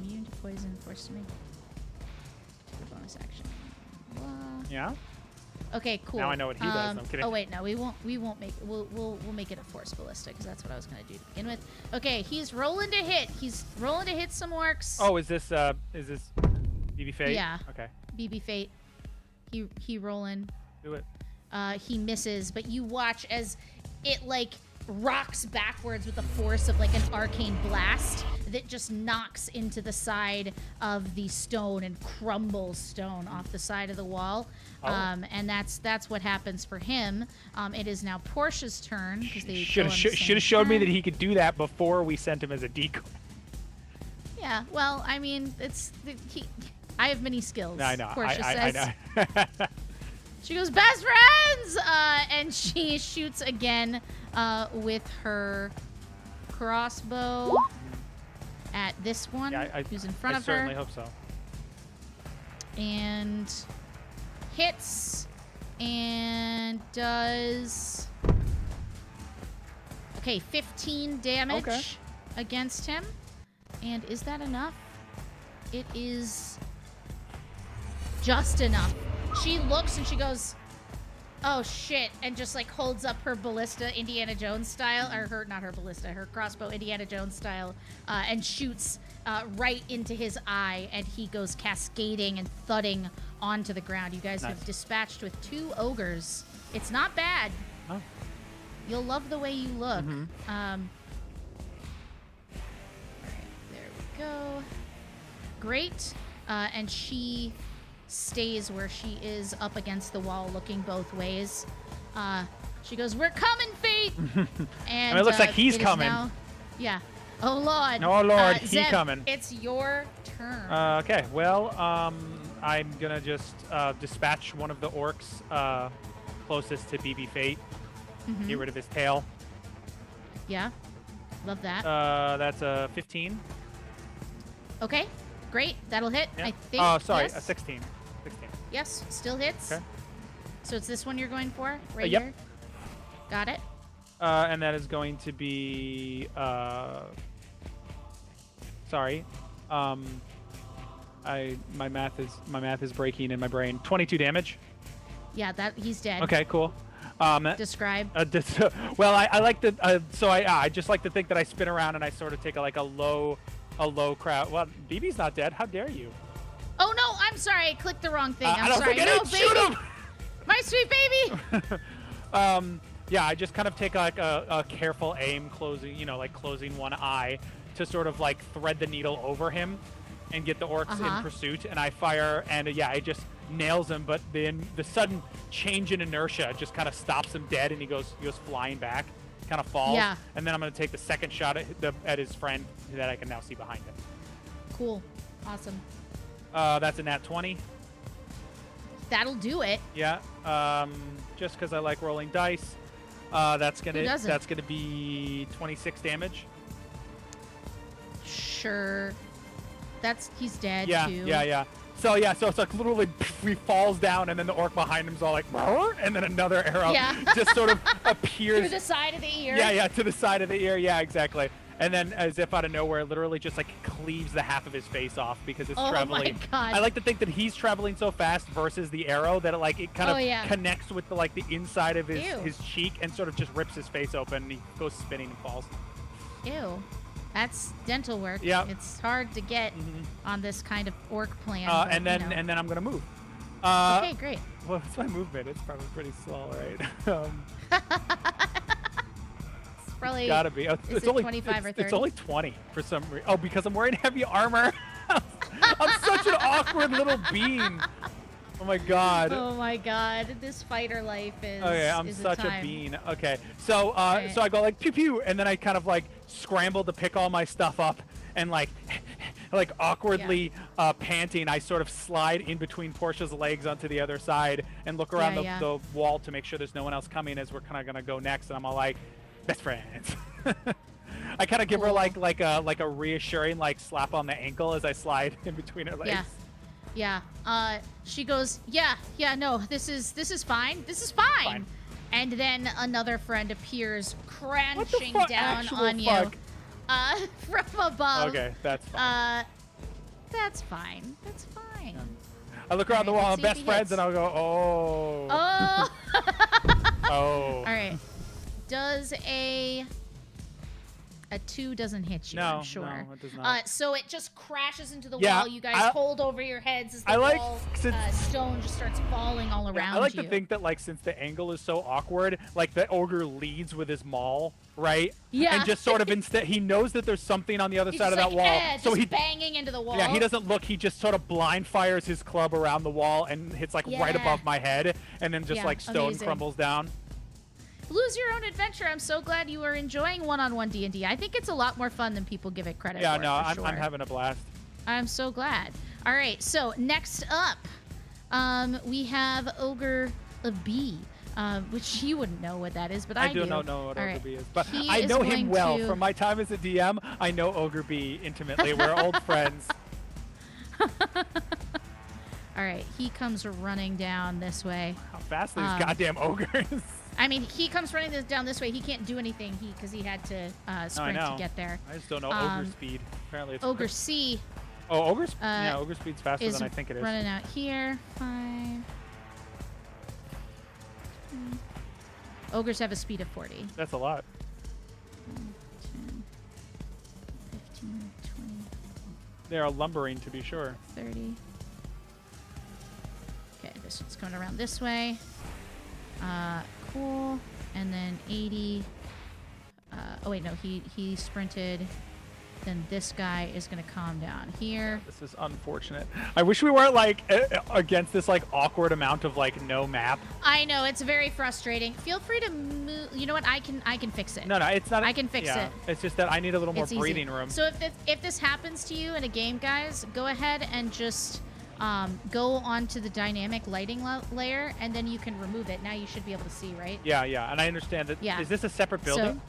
Immune to poison, forced to make the bonus action. Blah. Yeah. Okay, cool. Now I know what he does. I'm kidding. Oh wait, no, we won't make. We'll make it a force ballista because that's what I was gonna do to begin with. Okay, he's rolling to hit. He's rolling to hit some orcs. Oh, is this BB Fate? Yeah. Okay. BB Fate. He rolling. Do it. He misses, but you watch as it like rocks backwards with the force of like an arcane blast that just knocks into the side of the stone and crumbles stone off the side of the wall. Oh. And that's what happens for him. It is now Portia's turn because they should have showed me that he could do that before we sent him as a decoy. Yeah, well, I mean, I have many skills. I know. Portia I says. know. She goes, best friends! And she shoots again with her crossbow at this one who's in front of her. I certainly hope so. And hits and does... Okay, 15 damage against him. And is that enough? It is just enough. She looks and she goes, oh shit, and just like holds up her ballista Indiana Jones style, or not her ballista, her crossbow Indiana Jones style, and shoots right into his eye, and he goes cascading and thudding onto the ground. You guys have dispatched with 2 ogres. It's not bad. Oh. You'll love the way you look. All right, there we go. Great. And she stays where she is up against the wall looking both ways. She goes, we're coming, Fate! And it looks like he's coming. Yeah. Oh, Lord. Oh, Lord, Zeb, coming. It's your turn. Okay, well, I'm going to just dispatch one of the orcs closest to BB Fate. Get rid of his tail. Yeah. Love that. That's a 15. Okay. Great. That'll hit, Yeah. I think. Oh, sorry, yes? a 16. Yes, still hits. Okay. So it's this one you're going for? Right yep. here? Got it. And that is going to be... sorry. My math is breaking in my brain. 22 damage. Yeah, he's dead. Okay, cool. Describe. Well, I like the... I just like to think that I spin around and I sort of take a low crowd. Well, BB's not dead. How dare you? Oh, no, I'm sorry. I clicked the wrong thing. I'm I don't sorry. think I didn't shoot him! My sweet baby! Yeah, I just kind of take a careful aim, closing one eye to sort of like thread the needle over him and get the orcs in pursuit. And I fire, and it just nails him. But then the sudden change in inertia just kind of stops him dead, and he goes flying back, kind of falls. Yeah. And then I'm going to take the second shot at his friend that I can now see behind him. Cool. Awesome. That's a nat 20. That'll do it. Yeah. Just because I like rolling dice. That's gonna be 26 damage. Sure. He's dead too. Yeah. So it's like literally he falls down, and then the orc behind him's all like, and then another arrow just sort of appears to the side of the ear. Yeah, to the side of the ear. Yeah, exactly. and then as if out of nowhere, it literally just like cleaves the half of his face off because it's Oh traveling. my God. I like to think that he's traveling so fast versus the arrow that it kind of connects with the inside of his cheek and sort of just rips his face open, and he goes spinning and falls. Ew. That's dental work. Yeah. It's hard to get on this kind of orc plan. And then I'm gonna move. Okay, great. Well, what's my movement? It's probably pretty slow, right? It's probably gotta be. Oh, it's only 25 or 30. It's only 20 for some reason. Oh, because I'm wearing heavy armor. I'm such an awkward little bean. Oh my God. Oh my God. This fighter life is. Okay, I'm such a bean. Okay, so so I go like pew pew, and then I kind of like scramble to pick all my stuff up, and like awkwardly panting, I sort of slide in between Portia's legs onto the other side and look around the wall to make sure there's no one else coming as we're kind of gonna go next, and I'm all like, best friends. I kind of give her like a reassuring slap on the ankle as I slide in between her legs. Yeah. She goes, yeah, no, this is fine. This is fine. And then another friend appears crunching down on you from above. Okay, that's fine. That's fine. That's fine. I look around the wall, best friends, and I'll go, oh. Oh. All right. Does a 2 doesn't hit you, no, I'm sure. No, it does not. So it just crashes into the wall. You guys hold over your heads as the stone just starts falling all around you. I like to think that since the angle is so awkward, the ogre leads with his maul, right? Yeah. And just sort of instead, he knows that there's something on the other side of that wall. So he's banging into the wall. Yeah, he doesn't look. He just sort of blind fires his club around the wall and hits right above my head, and then just stone crumbles down. Lose Your Own Adventure. I'm so glad you are enjoying one-on-one D&D. I think it's a lot more fun than people give it credit for. Yeah, no, sure. I'm having a blast. I'm so glad. All right, so next up, we have Ogre B, which you wouldn't know what that is, but I do. I do not know what Ogre B is, but He I know him well. to... From my time as a DM, I know Ogre B intimately. We're old friends. All right, he comes running down this way. How fast these goddamn ogres. I mean, he comes running down this way. He can't do anything because he had to sprint to get there. I just don't know ogre speed. Apparently, it's Ogre C. Oh, ogre speed's faster than I think it is. Running out here. 5. Ogres have a speed of 40. That's a lot. 10, 15, 20. They are lumbering, to be sure. 30. Okay, this one's coming around this way. Cool. And then 80. Oh wait, no, he sprinted. Then this guy is gonna calm down here. This is unfortunate. I wish we weren't against this awkward amount of no map. I know, it's very frustrating. Feel free to move. You know what? I can fix it. No, it's not. I can fix it. It's just that I need a little more breathing room. So if this happens to you in a game, guys, go ahead and just go onto the dynamic lighting layer, and then you can remove it. Now you should be able to see, right? Yeah, and I understand that. Yeah. Is this a separate building?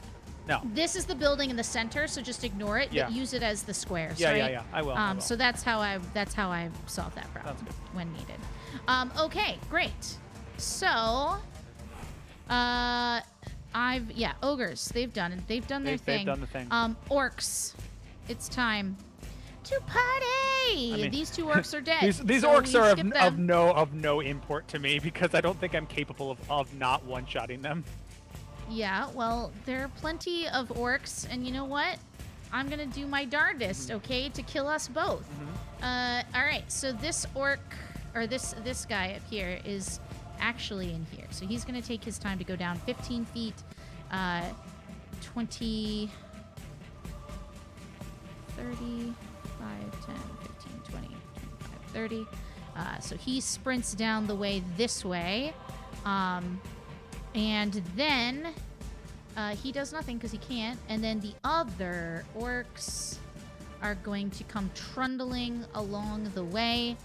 No. This is the building in the center, so just ignore it. But use it as the squares, right? Yeah. I will. So that's how I solved that problem when needed. Okay, great. So, ogres. They've done their thing. They've done the thing. Orcs. It's time to party. These 2 orcs are dead. These orcs are of no import to me because I don't think I'm capable of not one-shotting them. Yeah, well, there are plenty of orcs, and you know what? I'm gonna do my darndest, okay, to kill us both. All right, so this orc, or this guy up here is actually in here. So he's gonna take his time to go down 15 feet, 20, 30, 5, 10, 15, 20, 25, 30. So he sprints down the way this way. And then he does nothing because he can't. And then the other orcs are going to come trundling along the way.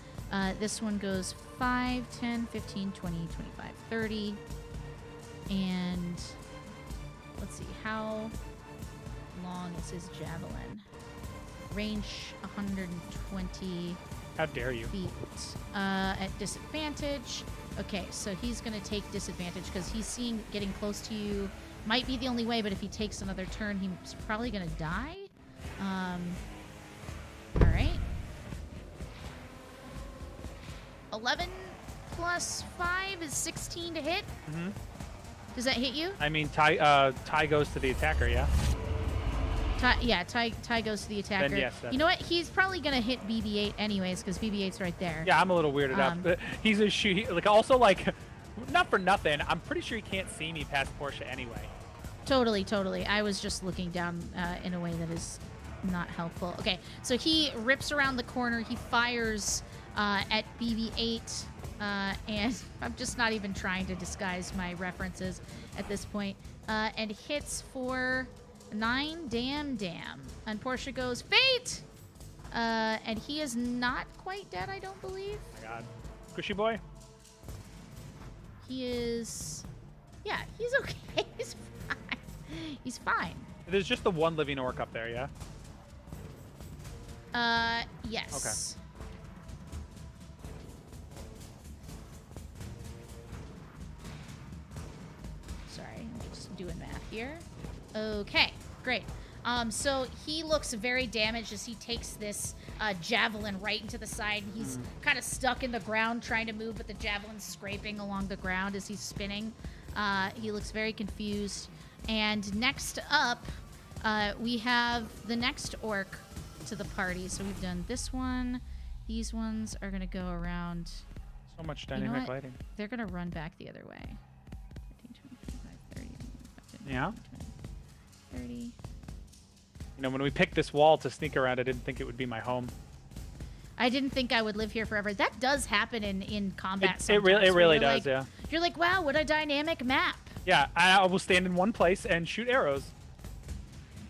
This one goes 5, 10, 15, 20, 25, 30. And let's see, how long is his javelin? Range 120 How dare you? feet at disadvantage. Okay, so he's going to take disadvantage because he's getting close to you might be the only way, but if he takes another turn, he's probably going to die. All right. 11 plus 5 is 16 to hit. Mm-hmm. Does that hit you? I mean, Ty goes to the attacker, yeah? Ty goes to the attacker. Then yes. You know what? He's probably going to hit BB-8 anyways, because BB-8's right there. Yeah, I'm a little weirded out. But he's a like, also, like, not for nothing, I'm pretty sure he can't see me past Portia anyway. Totally. I was just looking down in a way that is not helpful. Okay, so he rips around the corner. He fires at BB-8. And I'm just not even trying to disguise my references at this point. And hits for 9 damn. And Portia goes, Fate! And he is not quite dead, I don't believe. Oh my god. Squishy boy? He is... Yeah, he's okay. He's fine. He's fine. There's just the one living orc up there, yeah? Yes. Okay. Sorry, I'm just doing math here. Okay, great. So he looks very damaged as he takes this javelin right into the side. He's kind of stuck in the ground trying to move, but the javelin's scraping along the ground as he's spinning. He looks very confused. And next up, we have the next orc to the party. So we've done this one. These ones are going to go around. So much dynamic lighting. They're going to run back the other way. 15, 20, 25, 30. Yeah? 30. You know, when we picked this wall to sneak around, I didn't think it would be my home. I didn't think I would live here forever. That does happen in combat. It really does, like, yeah. You're like, wow, what a dynamic map. Yeah, I will stand in one place and shoot arrows.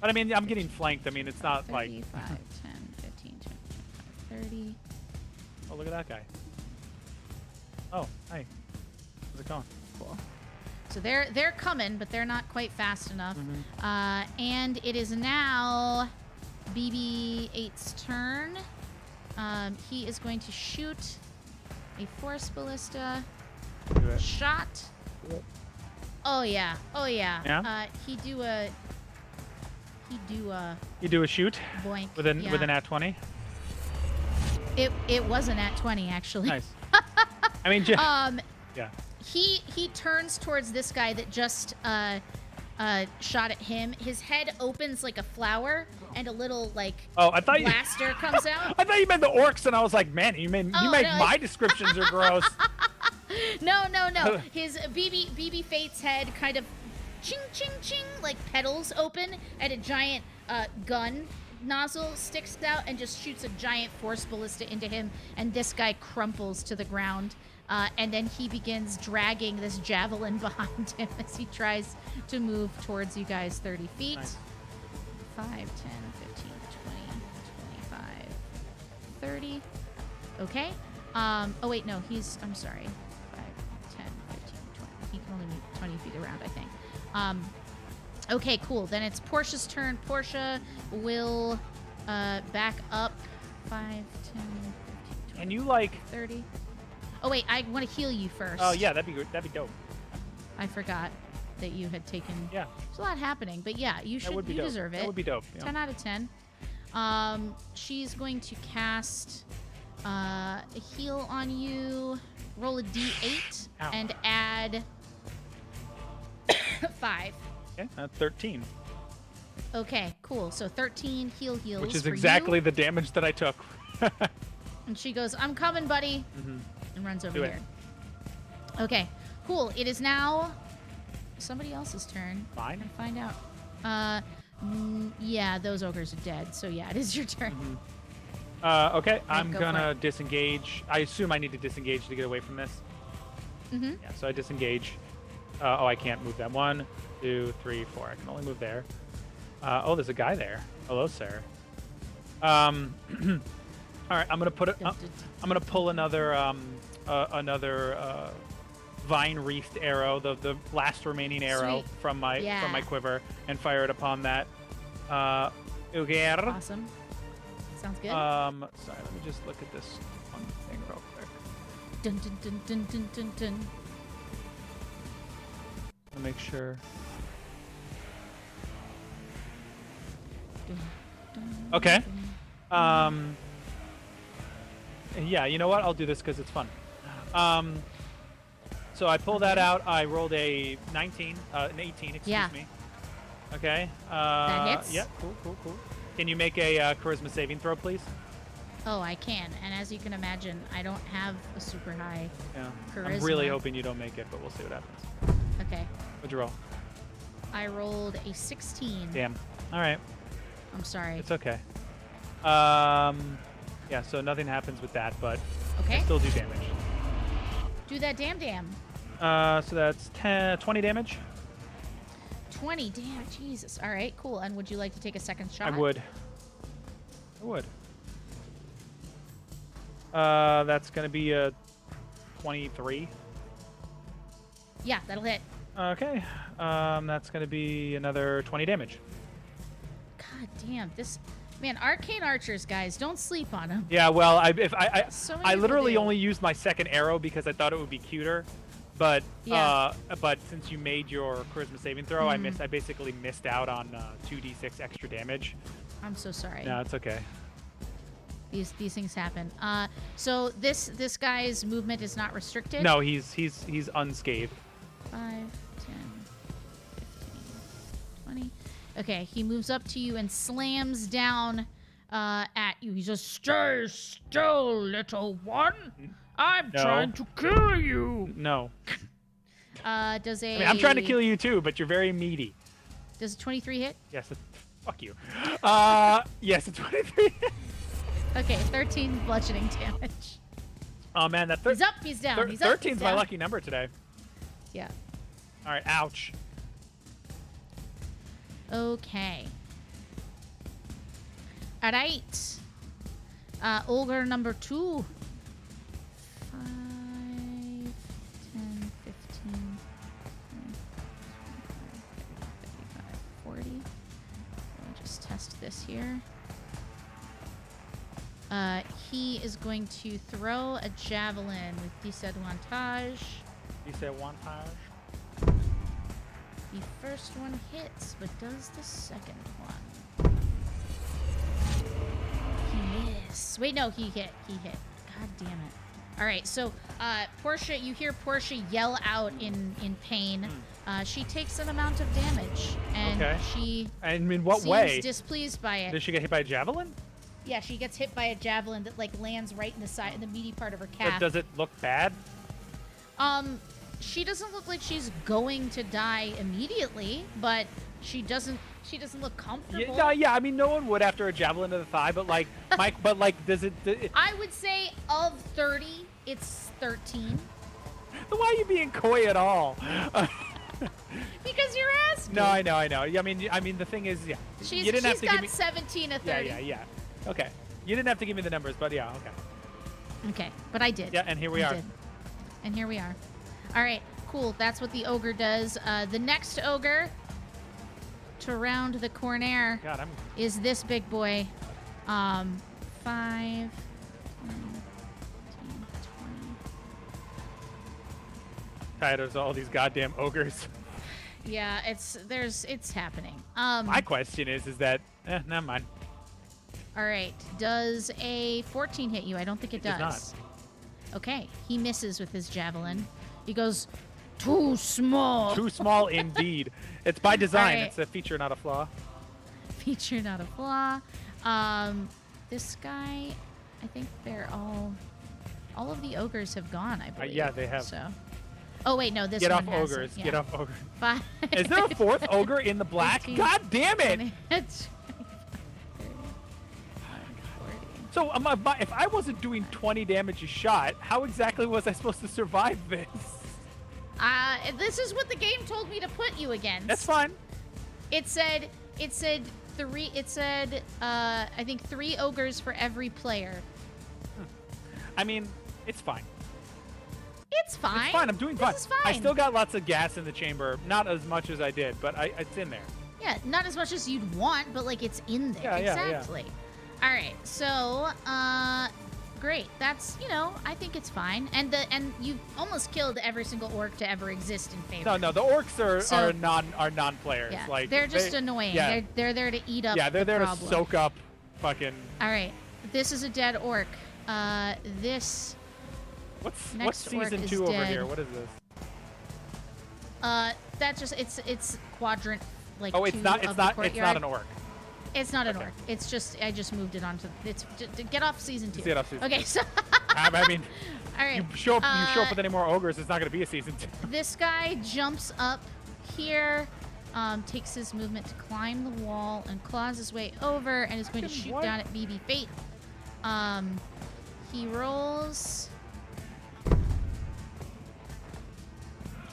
But I mean, I'm getting flanked. I mean, it's not 35, like... 10, 15, 20, 25, 30. Oh, look at that guy. Oh, hi. How's it going? Cool. So they're coming, but they're not quite fast enough. And it is now BB-8's turn. He is going to shoot a force ballista shot. Oh yeah. Yeah? You do a shoot boink with an at 20. It was an at 20 actually. Nice. I mean, yeah. He turns towards this guy that just shot at him. His head opens like a flower, and a little like blaster comes out. I thought you meant the orcs, and I was like, man, my descriptions are gross. No. His BB Fate's head kind of ching ching ching like petals open, and a giant gun nozzle sticks out and just shoots a giant force ballista into him, and this guy crumples to the ground. And then he begins dragging this javelin behind him as he tries to move towards you guys 30 feet. Nice. 5, 10, 15, 20, 25, 30. Okay. Oh, wait, no. I'm sorry. 5, 10, 15, 20. He can only move 20 feet around, I think. Okay, cool. Then it's Portia's turn. Portia will back up 5, 10, 15, 20, And you, like... 30. Oh, wait, I want to heal you first. Oh, yeah, that'd be good. That'd be dope. I forgot that you had taken... Yeah. There's a lot happening, but yeah, you deserve it. That would be dope. Yeah. 10 out of 10. She's going to cast a heal on you. Roll a d8 and add 5. Okay, 13. Okay, cool. So 13 heals Which is exactly the damage that I took. And she goes, I'm coming, buddy. And runs over here. Okay, cool. It is now somebody else's turn. Fine. And find out. Yeah, those ogres are dead. So yeah, it is your turn. Okay, I'm gonna disengage. I assume I need to disengage to get away from this. Yeah, so I disengage. Oh, I can't move that. 1, 2, 3, 4. I can only move there. Oh, there's a guy there. Hello, sir. All right, I'm gonna put it. I'm gonna pull another vine wreathed arrow, the last remaining arrow from my quiver, and fire it upon that. Uger. Awesome. Sounds good. Sorry, let me just look at this one thing real quick. Dun dun dun dun dun dun dun. I'll make sure. Okay. Yeah, you know what? I'll do this because it's fun. So I pull that out. I rolled a 19, an 18, excuse me. Okay. That hits? Yeah, cool. Can you make a charisma saving throw, please? Oh, I can. And as you can imagine, I don't have a super high charisma. I'm really hoping you don't make it, but we'll see what happens. Okay. What'd you roll? I rolled a 16. Damn. All right. I'm sorry. It's okay. Yeah, so nothing happens with that, but okay. I still do damage. Do that damn. So that's 20 damage. 20 damage. Jesus. All right, cool. And would you like to take a second shot? I would. That's going to be a 23. Yeah, that'll hit. Okay. That's going to be another 20 damage. God damn. This... Man, arcane archers, guys, don't sleep on them. Yeah, well, I literally do. only used my second arrow because I thought it would be cuter, but but since you made your charisma saving throw, I basically missed out on 2d6 extra damage. I'm so sorry. No, it's okay. These things happen. So this guy's movement is not restricted. No, he's unscathed. 5, 10, 15, 20. Okay, he moves up to you and slams down at you. He says, "Stay still, little one. I'm trying to kill you." No. Does a... I mean, I'm trying to kill you too, but you're very meaty. Does a 23 hit? Yes. Fuck you. Yes, a 23. Okay, 13 bludgeoning damage. Oh man, that he's up, he's down. He's up, 13's my lucky number today. Yeah. All right. Ouch. Okay. All right. Ogre number 2. 5, 10, 15, 35, 40. Let me just test this here. He is going to throw a javelin with disadvantage. Disadvantage. The first one hits, but does the second one? He missed. Wait, no, he hit. God damn it. All right, so Portia, you hear Portia yell out in pain. She takes an amount of damage, and she and in what seems way? Displeased by it. Does she get hit by a javelin? Yeah, she gets hit by a javelin that like lands right in the side, in the meaty part of her calf. Does it look bad? She doesn't look like she's going to die immediately, but she doesn't look comfortable. Yeah. I mean, no one would after a javelin to the thigh, but like, Mike, but like, does it? I would say of 30, it's 13. Why are you being coy at all? Because you're asking. No, I know. I mean, the thing is, yeah. She's you didn't have to got give me 17 of 30. Yeah. Okay. You didn't have to give me the numbers, but yeah, okay. Okay, but I did. Yeah, and here we are. And here we are. All right, cool. That's what the ogre does. The next ogre to round the corner is this big boy. 5, 10, 15, 20. Tired of all these goddamn ogres. Yeah, it's happening. My question is that never mind. All right. Does a 14 hit you? I don't think it does. Does not. Okay. He misses with his javelin. He goes, too small. Too small indeed. It's by design. Right. It's a feature, not a flaw. Feature, not a flaw. This guy, I think they're all of the ogres have gone, I believe. Yeah, they have. So. Oh, wait, no, this Get one off hasn't. ogres. Yeah. Get off ogres. 5, Is there a fourth ogre in the black? 15, God damn it! 20, 25, 30, 40. So if I wasn't doing 20 damage a shot, how exactly was I supposed to survive this? This is what the game told me to put you against. That's fine. It said three. It said I think 3 ogres for every player. I mean, it's fine. It's fine. It's fine. I'm doing fine. This is fine. I still got lots of gas in the chamber. Not as much as I did, but it's in there. Yeah, not as much as you'd want, but like it's in there. Yeah, exactly. All right. So, great. That's, I think it's fine. And you've almost killed every single orc to ever exist in favor. No, the orcs are non-players. Yeah, Like they're just annoying. Yeah. They're there to eat up. Yeah, they're the there problem. to soak up fucking. All right, this is a dead orc. This. What's season 2 over here? What is this? That just it's quadrant like. Oh, it's 2 not. of It's the not. courtyard. It's not an orc. It's not an Okay. orc. It's just I just moved it onto. It's get off season 2. Get off season Okay, 2. so. I mean, All right. you show up with any more ogres, it's not gonna be a season 2. This guy jumps up here, takes his movement to climb the wall and claws his way over, and is going to shoot What? down at BB Fate. He rolls.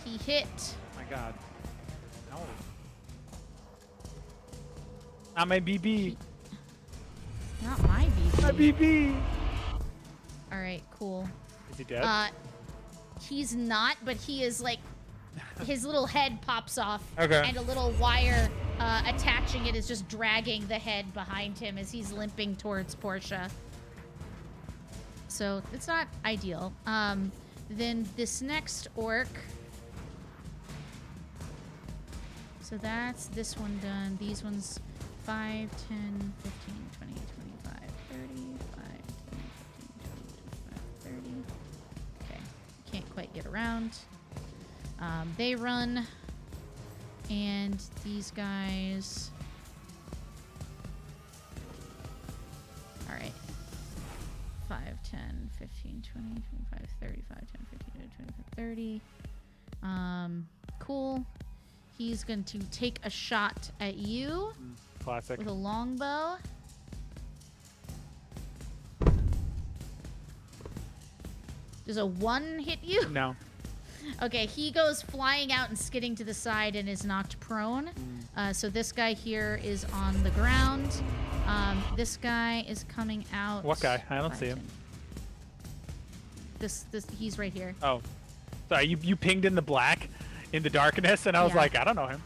He hit. Oh my god. No. Not my BB. Not my BB. My BB. All right, cool. Is he dead? He's not, but he is like, his little head pops off, Okay. and a little wire attaching it is just dragging the head behind him as he's limping towards Portia. So it's not ideal. Then this next orc. So that's this one done. These ones 5, 10, 15, 20, 25, 30, 5, 10, 15, 20, 25, 30. Okay. Can't quite get around. They run. And these guys. Alright. 5, 10, 15, 20, 25, 35, 10, 15, 20, 25, 30. Cool. He's going to take a shot at you. Classic. With a longbow. Does a 1 hit you? No. Okay, he goes flying out and skidding to the side and is knocked prone. So this guy here is on the ground. This guy is coming out. What guy? I don't see him. He's right here. Oh. Sorry, you pinged in the black, in the darkness, and I was Yeah. like, I don't know him.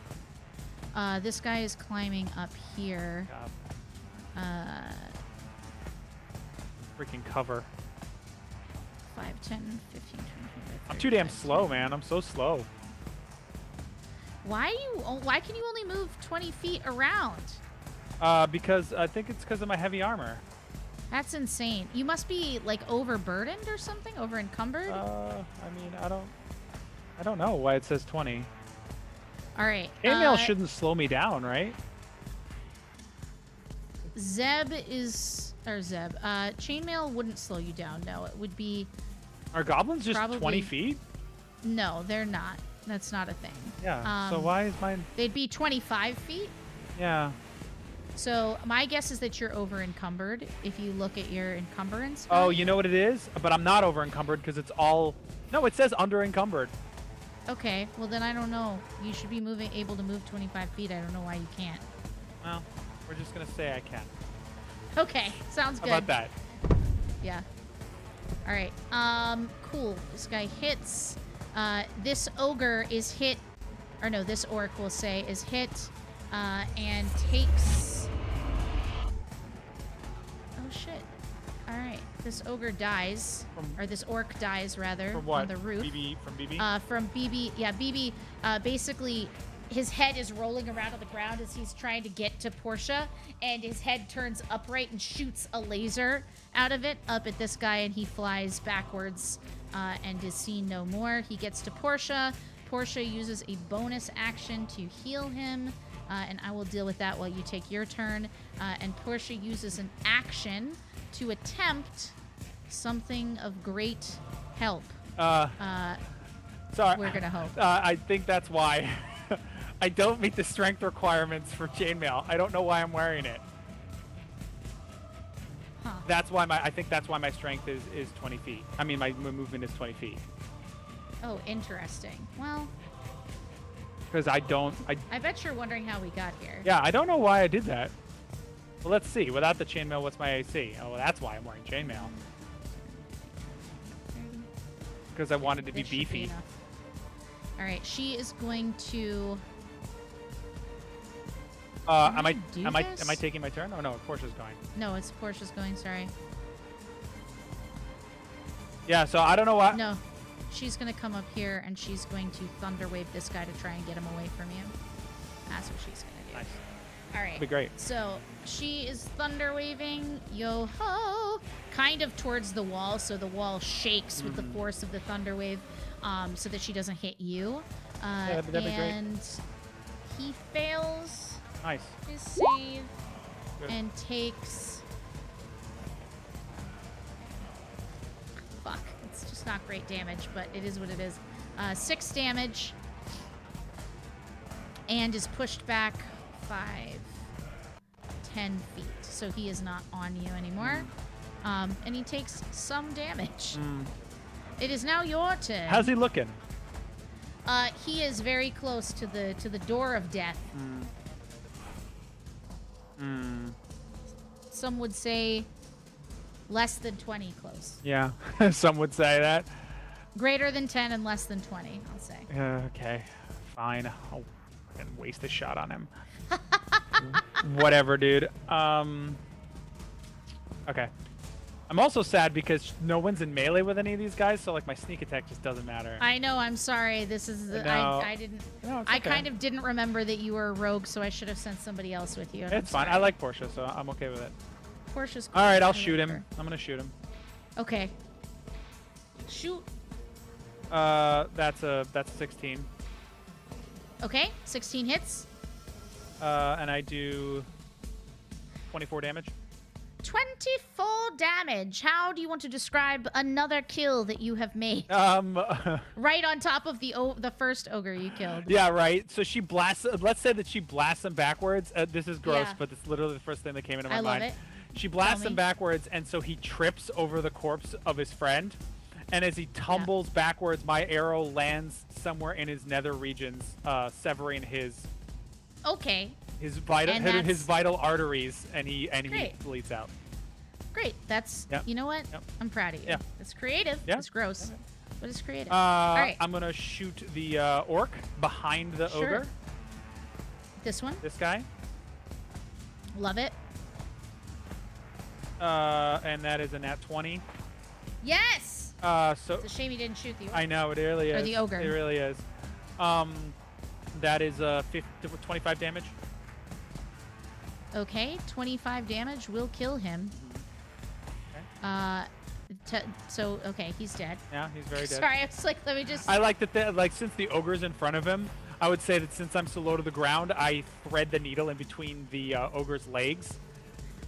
This guy is climbing up here. God. Freaking cover. 5, 10, 15, 20, 25, I'm too damn 35, slow, 40. man. I'm so slow. Why can you only move 20 feet around? Because I think it's because of my heavy armor. That's insane. You must be like overburdened or something, over encumbered. I mean, I don't know why it says 20. All right. Chainmail shouldn't slow me down, right? Chainmail wouldn't slow you down. No, it would be. Are goblins just Probably- 20 feet? No, they're not. That's not a thing. Yeah. So why is mine? They'd be 25 feet. Yeah. So my guess is that you're over encumbered if you look at your encumbrance. Oh, you know what it is? But I'm not over encumbered because it's all. No, it says under encumbered. Okay, well then I don't know. You should be able to move 25 feet. I don't know why you can't. Well, we're just gonna say I can. Okay, sounds good. How about that? Yeah. All right. Cool. This guy hits. This ogre is hit, or no, this orc will say is hit, and takes. Oh shit! All right. This ogre dies, or this orc dies rather, From what? on the roof. From BB? From BB. Yeah, BB. Basically, his head is rolling around on the ground as he's trying to get to Portia, and his head turns upright and shoots a laser out of it up at this guy, and he flies backwards and is seen no more. He gets to Portia. Portia uses a bonus action to heal him, and I will deal with that while you take your turn. And Portia uses an action to attempt something of great help. Sorry. We're gonna hope. I think that's why I don't meet the strength requirements for chainmail. I don't know why I'm wearing it. Huh. That's why I think that's why my strength is 20 feet. I mean, my movement is 20 feet. Oh, interesting. Well, Because I bet you're wondering how we got here. yeah, I don't know why I did that. Well, let's see. Without the chainmail, what's my AC? Oh, well, that's why I'm wearing chainmail. Because I wanted to be This should be beefy. enough. All right, she is going to. Am I do am I this? am I taking my turn? Oh no, Portia's going. No, it's Portia's going. Sorry. Yeah, so I don't know what. No. She's going to come up here, and she's going to thunder wave this guy to try and get him away from you. That's what she's going to do. Nice. All right. That'd be great. So she is thunder waving, yo-ho, kind of towards the wall, so the wall shakes with the force of the thunder wave, so that she doesn't hit you. That'd be great. And he fails Nice. his save Good. and takes... Fuck. It's just not great damage, but it is what it is. 6 damage. And is pushed back 5, 10 feet. So he is not on you anymore. And he takes some damage. It is now your turn. How's he looking? He is very close to the door of death. Some would say less than 20 close. Yeah, some would say that. Greater than 10 and less than 20, I'll say. Okay, fine. I'll fucking waste a shot on him. Whatever, dude. Okay. I'm also sad because no one's in melee with any of these guys, so like my sneak attack just doesn't matter. I know. I'm sorry. This is No. I didn't. No, it's I okay. kind of didn't remember that you were a rogue, so I should have sent somebody else with you. and It's I'm fine. sorry. I like Portia, so I'm okay with it. Portia's cool. All right, I'll I shoot like him. her. I'm gonna shoot him. Okay. Shoot. That's a 16. Okay. 16 hits. And I do 24 damage. 24 damage. How do you want to describe another kill that you have made? Right on top of the first ogre you killed. Yeah, right. So she blasts. Let's say that she blasts him backwards. This is gross, Yeah. but it's literally the first thing that came into my I mind. love it. She blasts Tell him me. backwards, and so he trips over the corpse of his friend. And as he tumbles backwards, my arrow lands somewhere in his nether regions, severing his Okay. vital And that's- vital arteries, and he Great. bleeds out. Great. That's Yep. you know what? Yep. I'm proud of you. Yeah. It's creative. Yeah. It's gross, but it's creative. All right. I'm gonna shoot the orc behind the Sure. ogre. This one. This guy. Love it. And that is a nat 20. Yes. So It's a shame he didn't shoot the orc. I know it really Or is. the ogre. It really is. That is 25 damage. Okay. 25 damage will kill him. So okay, he's dead. Yeah, he's very dead. Sorry, I was like, let me just. I like that. Like since the ogre's in front of him, I would say that since I'm so low to the ground, I thread the needle in between the ogre's legs.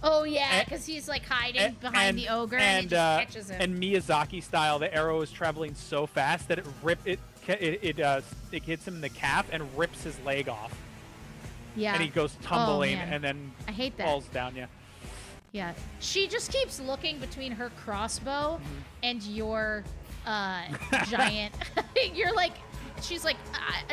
Oh yeah, and- because he's like hiding behind the ogre and it just catches him. And Miyazaki style, the arrow is traveling so fast that it hits him in the calf and rips his leg off. Yeah. And he goes tumbling man. and then I hate that. falls down. Yeah. Yeah. She just keeps looking between her crossbow and your giant. You're like, she's like,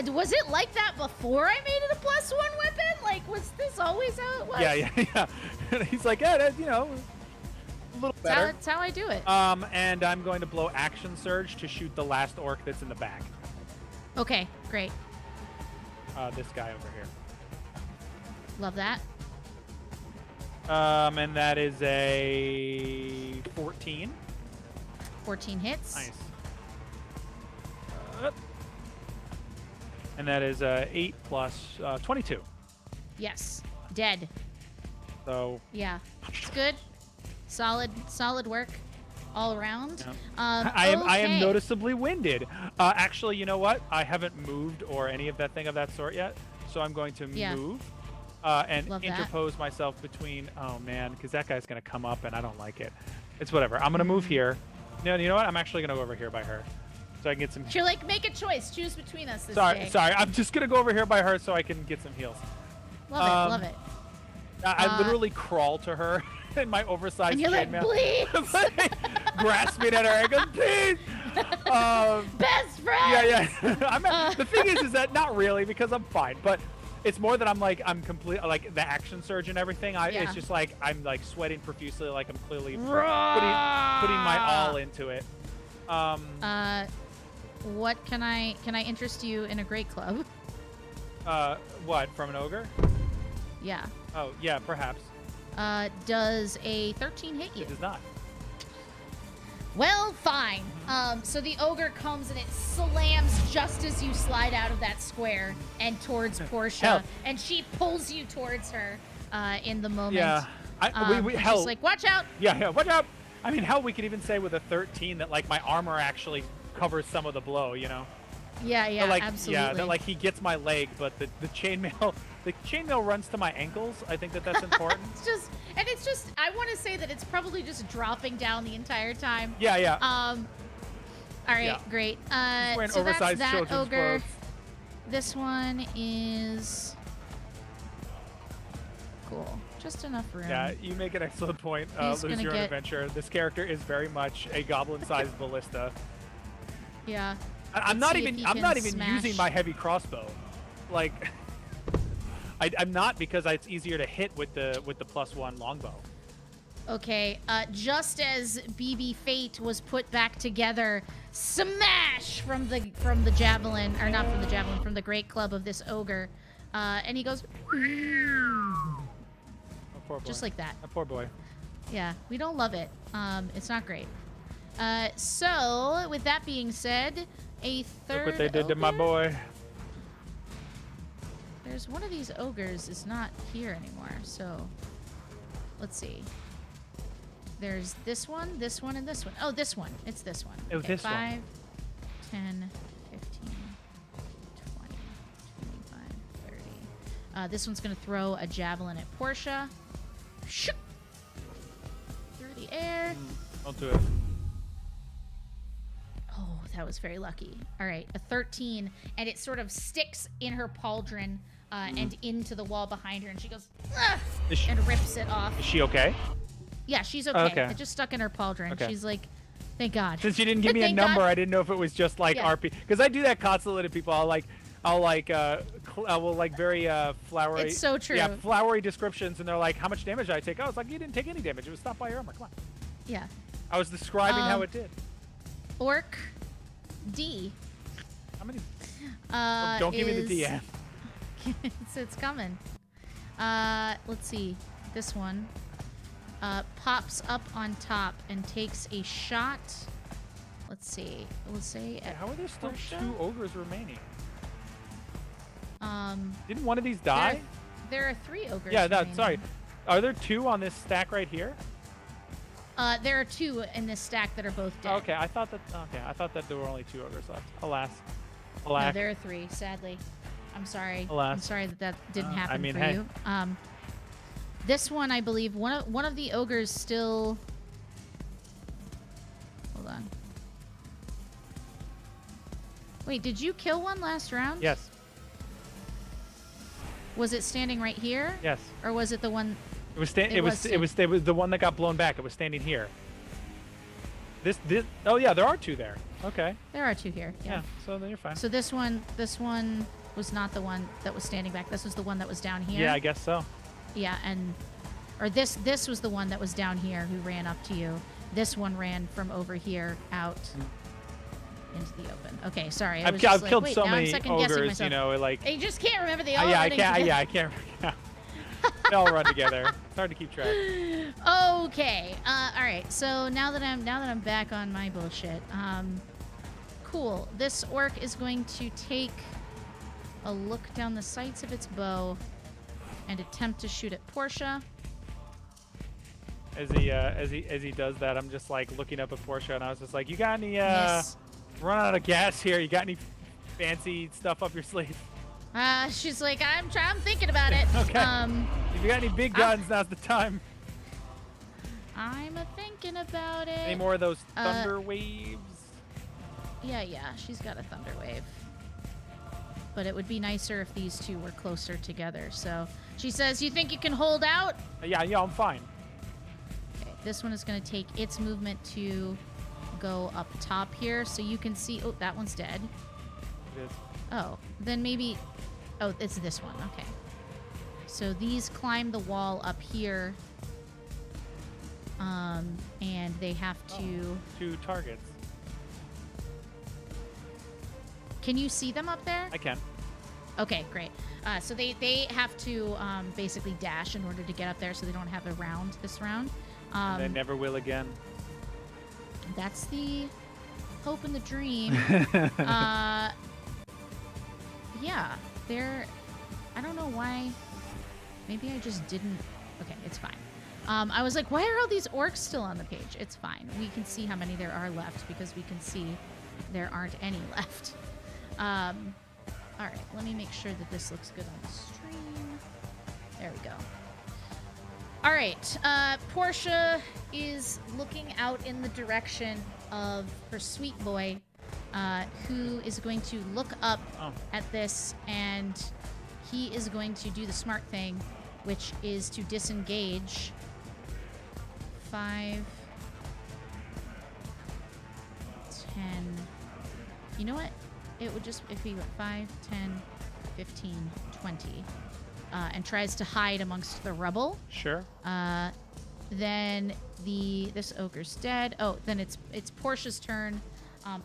was it like that before I made it a +1 weapon? Like, was this always how it was? Yeah. He's like, yeah, that, a little better. That's how I do it. And I'm going to blow action surge to shoot the last orc that's in the back. Okay, great. This guy over here. Love that. And that is a 14. 14 hits. Nice. And that is 8 plus 22. Yes. Dead. So Yeah. It's good. Solid work all around. Yeah. I I am noticeably winded. Actually, you know what? I haven't moved or any of that thing of that sort yet. So I'm going to move and Love that. interpose myself between. Oh man, because that guy's gonna come up and I don't like it. It's whatever. I'm gonna move here. No, you know what? I'm actually gonna go over here by her, so I can get some. You're like, make a choice. Choose between us this Sorry. day. I'm just gonna go over here by her so I can get some heals. Love it. I literally crawl to her in my oversized And you're like, chainmail. please. Grasping at her, I go, please. Best friend. Yeah. The thing is that not really because I'm fine, but it's more that I'm complete like the action surge and everything. It's just like I'm like sweating profusely, like I'm clearly putting my all into it. What can I interest you in a great club? What from an ogre? Yeah. Oh yeah, perhaps. Does a 13 hit you? It does not. Well, fine. So the ogre comes and it slams just as you slide out of that square and towards Portia, Hell. and she pulls you towards her in the moment. Yeah. Hell. Just like, watch out. Yeah, watch out. I mean, hell, we could even say with a 13 that like my armor actually covers some of the blow, you know? Yeah, But, like, absolutely. Yeah, that like he gets my leg, but the chainmail runs to my ankles. I think that's important. it's just I want to say that it's probably just dropping down the entire time. Yeah. All right, Yeah. great. He's wearing So oversized that's that children's ogre. clothes. This one is cool. Just enough room. Yeah, you make an excellent point. He's Lose gonna your own get- adventure. This character is very much a goblin-sized ballista. Yeah. I'm Let's not see if even. he I'm can not even smash. using my heavy crossbow. Like, I'm not because it's easier to hit with the +1 longbow. Okay, just as BB Fate was put back together, smash from the javelin, or not from the javelin, from the great club of this ogre, and he goes, Oh, poor boy. just like that. A poor boy. Yeah, we don't love it. It's not great. So with that being said, a third. Look what they did to my ogre? boy. There's one of these ogres is not here anymore. So let's see. There's this one, and this one. Oh, this one. It's this one. Oh, this one. 5, 10, 15, 20, 25, 30. This one's going to throw a javelin at Portia. Shook! Through the air. Don't do it. Oh, that was very lucky. All right, a 13, and it sort of sticks in her pauldron and into the wall behind her, and she goes, "Ugh," Is she, and rips it off. is she okay? Yeah, she's okay. Okay. It just stuck in her pauldron. Okay. She's like, thank God. Since you didn't give me a Thank number, God. I didn't know if it was just like Yeah. RP. Because I do that constantly to people. I will like very flowery. It's so true. Yeah, flowery descriptions, and they're like, "How much damage did I take?" I was like, "You didn't take any damage. It was stopped by your armor. Come on." Yeah. I was describing how it did. Orc D. How many? Don't give me the DM. it's coming. Let's see. This one pops up on top and takes a shot. Let's see. We'll say at How are there still Portia? 2 ogres remaining? Um, Didn't one of these die? there are 3 ogres. Yeah, remaining. sorry. Are there 2 on this stack right here? There are 2 in this stack that are both dead. Okay, I thought that there were only 2 ogres left. Alas. No, Alack. there are 3. Sadly, I'm sorry. Alas. I'm sorry that didn't happen I mean, for hey. you. This one, I believe, one of the ogres still. Hold on. Wait, did you kill one last round? Yes. Was it standing right here? Yes. Or was it the one? It was the one that got blown back. It was standing here. This oh yeah, there are 2 there. Okay. There are 2 here. Yeah. Yeah. So then you're fine. So this one was not the one that was standing back. This was the one that was down here. Yeah, I guess so. Yeah, or this was the one that was down here who ran up to you. This one ran from over here out into the open. Okay, sorry. I've killed so many ogres, myself. you know, like I just can't remember the all I running can't. together. Yeah, I can't. Yeah. They all run together. It's hard to keep track. Okay. All right. So now that I'm back on my bullshit, cool. This orc is going to take a look down the sights of its bow and attempt to shoot at Portia. As he does that, I'm just like looking up at Portia, and I was just like, "You got any Miss. run out of gas here? You got any fancy stuff up your sleeve? She's like, I'm thinking about it. Okay. If you got any big guns, now's the time. I'm thinking about it. Any more of those thunder waves? Yeah, she's got a thunder wave. But it would be nicer if these 2 were closer together. So she says, "You think you can hold out?" Yeah, I'm fine. Okay, this one is going to take its movement to go up top here, so you can see. Oh, that one's dead. It is. Oh, then maybe. Oh, it's this one. Okay. So these climb the wall up here. And they have to. 2 targets. Can you see them up there? I can. Okay, great. So they have to basically dash in order to get up there, so they don't have a round this round. They never will again. That's the hope and the dream. Yeah, they're... I don't know why. Maybe I just didn't... Okay, it's fine. I was like, why are all these orcs still on the page? It's fine. We can see how many there are left because we can see there aren't any left. All right, let me make sure that this looks good on the stream. There we go. All right, Portia is looking out in the direction of her sweet boy, who is going to look up at this, and he is going to do the smart thing, which is to disengage. 5, 10. You know what? It would just, if he went 5, 10, 15, 20, and tries to hide amongst the rubble. Sure. Then this ogre's dead. Oh, then it's Portia's turn.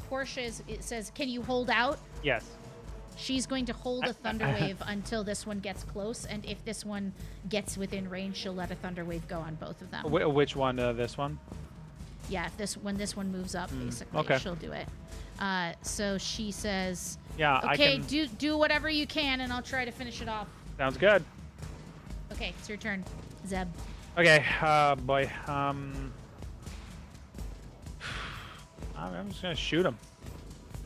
Portia it says, can you hold out? Yes. She's going to hold a thunder wave until this one gets close, and if this one gets within range, she'll let a thunder wave go on both of them. Which one? This one? Yeah, when this one moves up, basically, okay. She'll do it. So she says, "Yeah, okay, I can... do whatever you can, and I'll try to finish it off." Sounds good. Okay, it's your turn, Zeb. Okay, boy. I'm just gonna shoot him.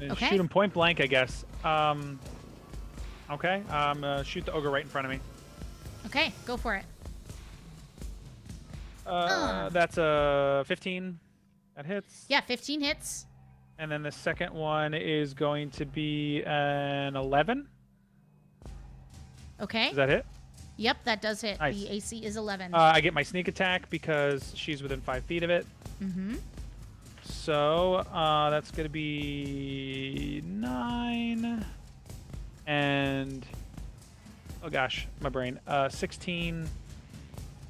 Okay. Shoot him point blank, I guess. Okay. Shoot the ogre right in front of me. Okay, go for it. That's a 15. That hits. Yeah, 15 hits. And then the second one is going to be an 11. Okay. Does that hit? Yep, that does hit. Nice. The AC is 11. I get my sneak attack because she's within 5 feet of it. Mm-hmm. So that's going to be 9. And, oh gosh, my brain. 16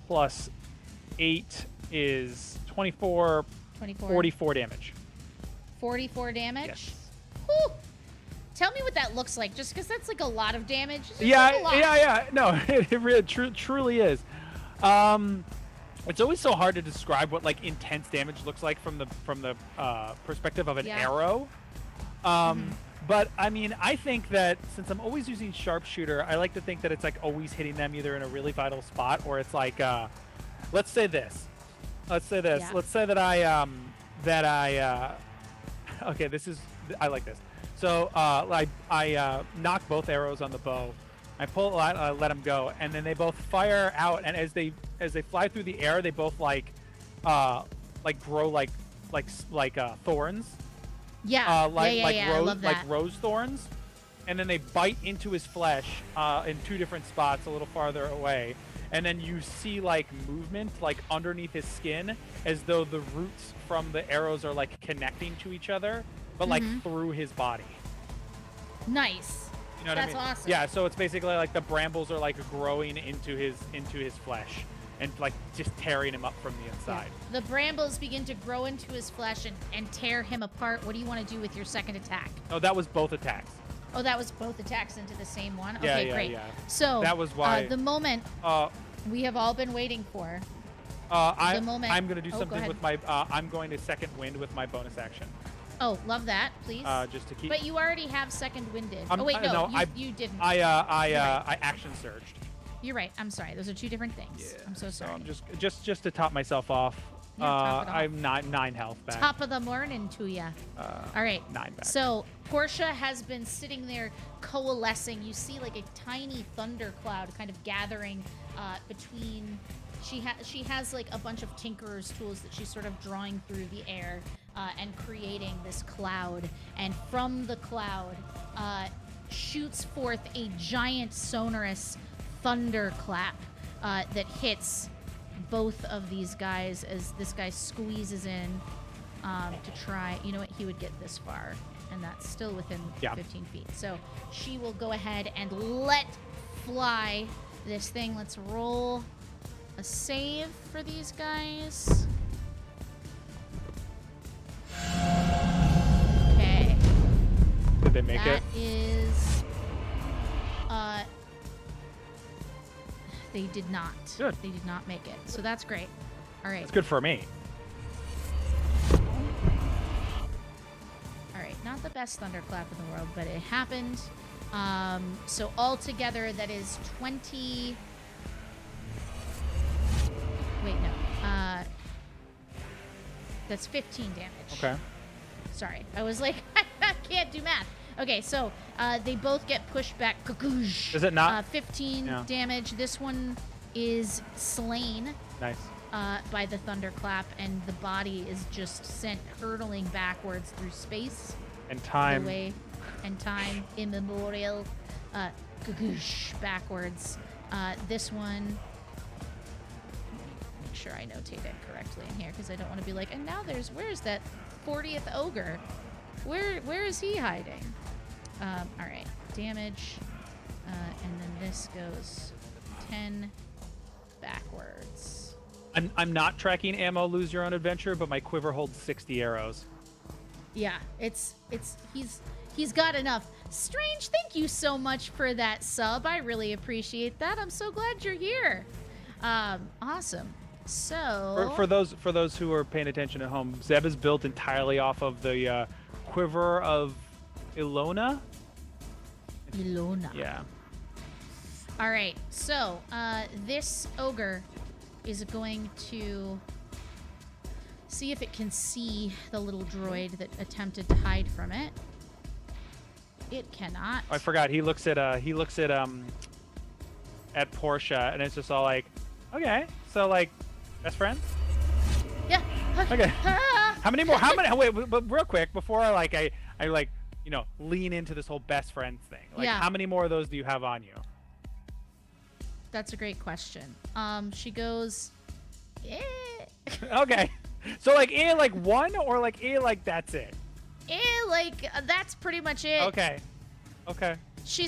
plus 8 is 24, 44 damage. 44 damage? Yes. Whew. Tell me what that looks like, just because that's like a lot of damage. Yeah. No, it really, truly is. It's always so hard to describe what like intense damage looks like from the perspective of an arrow. But I mean, I think that since I'm always using sharpshooter, I like to think that it's like always hitting them either in a really vital spot or it's like, let's say this. Yeah. Let's say that okay, I like this. So I knock both arrows on the bow. I pull out, let them go, and then they both fire out. And as they fly through the air, they both grow like thorns. Yeah. Rose, love that. like rose thorns, and then they bite into his flesh in 2 different spots, a little farther away. And then you see like movement like underneath his skin, as though the roots from the arrows are like connecting to each other, but like through his body. Nice. You know what That's I mean? awesome. Yeah, so it's basically like the brambles are like growing into his flesh and like just tearing him up from the inside. Yeah. The brambles begin to grow into his flesh and tear him apart. What do you want to do with your second attack? Oh, that was both attacks. Oh, that was both attacks into the same one? Yeah, okay, great. Yeah. So that was why the moment we have all been waiting for. I'm going to do go something ahead. with my I'm going to second wind with my bonus action. Oh, love that, please. Just to keep. But you already have second winded. Oh wait, no, you didn't. I action surged. You're right. I'm sorry. Those are 2 different things. Yeah. I'm so sorry. So I'm just to top myself off. Yeah, top it off. I'm 9 health back. Top of the morning to ya. All right. 9 back. So Portia has been sitting there coalescing. You see like a tiny thundercloud kind of gathering between. She has like a bunch of tinkerer's tools that she's sort of drawing through the air and creating this cloud. And from the cloud shoots forth a giant sonorous thunderclap that hits both of these guys as this guy squeezes in to try. You know what? He would get this far, and that's still within 15 feet. So she will go ahead and let fly this thing. Let's roll a save for these guys. Okay. Did they make it? That is... they did not. Good. They did not make it. So that's great. All right. It's good for me. Not the best thunderclap in the world, but it happened. So altogether, that is 20. Wait, no. That's 15 damage. Okay. Sorry, I was like, I can't do math. Okay, so they both get pushed back. Is it not? 15 damage. This one is slain. Nice. By the thunderclap, and the body is just sent hurtling backwards through space. And time. Away, and time immemorial. Backwards. This one. Make sure I notate it correctly in here because I don't want to be like, and now where's that 40th ogre? Where is he hiding? All right, damage, and then this goes 10 backwards. I'm not tracking ammo. Lose your own adventure, but my quiver holds 60 arrows. Yeah, he's got enough. Strange, thank you so much for that sub. I really appreciate that. I'm so glad you're here. Awesome. So for those who are paying attention at home, Zeb is built entirely off of the quiver of Ilona. Yeah. All right. So this ogre is going to see if it can see the little droid that attempted to hide from it. It cannot. I forgot. He looks at Portia, and it's just all like, okay, so like, best friends. Yeah. Okay. How many more? Wait, but real quick before I like lean into this whole best friends thing. Like, how many more of those do you have on you? That's a great question. She goes, eh. Okay. So like like one, or like like that's it. That's pretty much it. Okay. She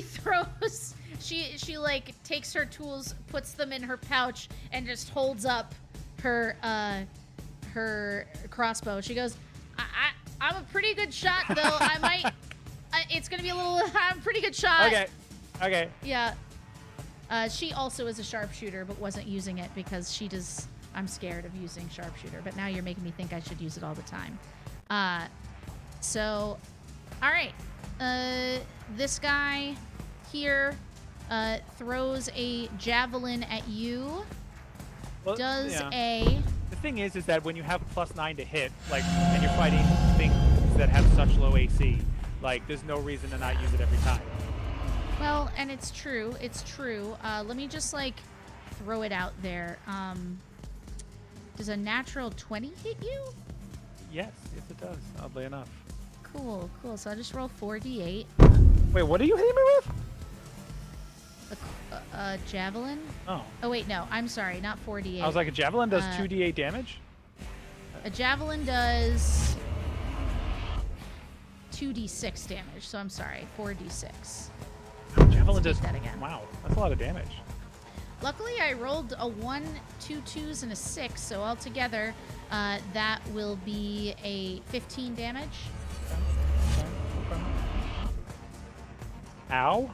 throws. She like takes her tools, puts them in her pouch, and just holds up her crossbow. She goes, I'm a pretty good shot though. I might. It's gonna be a little. I'm a pretty good shot. Okay. Yeah. She also is a sharpshooter, but wasn't using it because she does. I'm scared of using sharpshooter, but now you're making me think I should use it all the time. So, all right. This guy here throws a javelin at you. Well, The thing is that when you have +9 to hit, like, and you're fighting things that have such low AC, like, there's no reason to not use it every time. Well, and it's true. Let me just like throw it out there. Does a natural 20 hit you? Yes, it does. Oddly enough. Cool. So I'll just roll 4d8. Wait, what are you hitting me with? A javelin? Oh, wait, no. I'm sorry. Not 4d8. I was like, a javelin does 2d8 damage? A javelin does 2d6 damage. So I'm sorry. 4d6. Javelin does that again. Wow, that's a lot of damage. Luckily, I rolled a 1, 2 2s, and a 6. So altogether, that will be a 15 damage. Okay. Ow.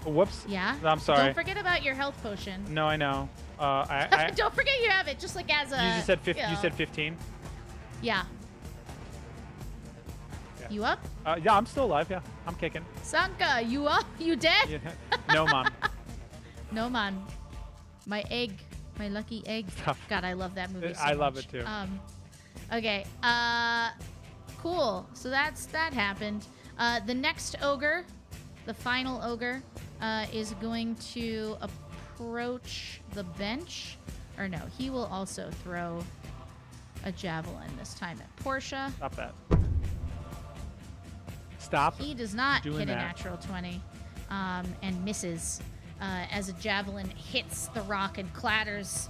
Whoops. Yeah. I'm sorry. Don't forget about your health potion. No, I know. Don't forget you have it, just like as a. You just said 15. You said 15. Yeah. You up? Yeah, I'm still alive. Yeah, I'm kicking. Sanka, you up? You dead? Yeah. No, Mom. No, man. My egg. My lucky egg. Tough. God, I love that movie so I much. love it too. Okay. Cool. So that happened. The next ogre, the final ogre, is going to approach the bench. Or no, he will also throw a javelin, this time at Portia. Stop that. Stop. He does not hit that. a natural 20 and misses as a javelin hits the rock and clatters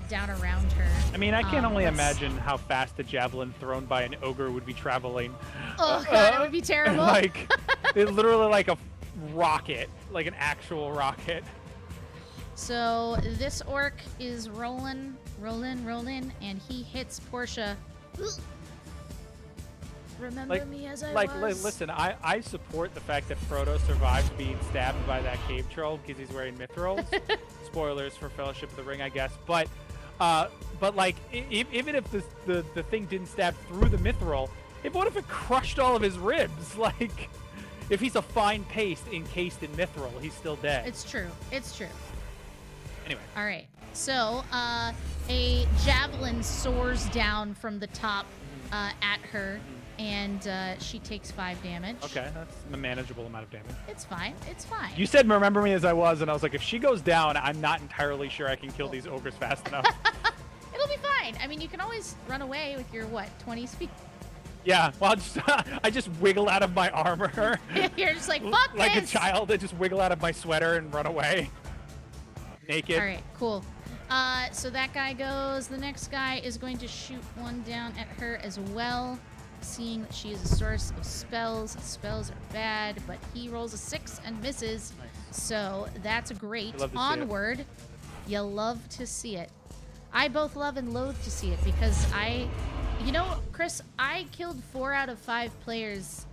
down around her. I mean, I can only imagine how fast a javelin thrown by an ogre would be traveling. Oh, God, it would be terrible. Like, it's literally like a rocket, like an actual rocket. So this orc is rolling, and he hits Portia. Remember me as I was. Listen, I support the fact that Frodo survived being stabbed by that cave troll because he's wearing mithrils. Spoilers for Fellowship of the Ring, I guess. But like, even if the thing didn't stab through the mithril, what if it crushed all of his ribs? Like, if he's a fine paste encased in mithril, he's still dead. It's true. It's true. Anyway. All right. So, a javelin soars down from the top at her, and she takes 5 damage. Okay, that's a manageable amount of damage. It's fine. It's fine. You said remember me as I was, and I was like, if she goes down, I'm not entirely sure I can kill these ogres fast enough. It'll be fine. I mean, you can always run away with your, 20 speed? Yeah, well, I just wiggle out of my armor. You're just like, fuck like this! a child, I just wiggle out of my sweater and run away. Naked. All right, cool. So that guy goes. The next guy is going to shoot one down at her as well, seeing that she is a source of spells. Spells are bad, but he rolls a 6 and misses. Nice. So that's great. Love to see Onward. You love to see it. I both love and loathe to see it because you know, Chris, I killed 4 out of 5 players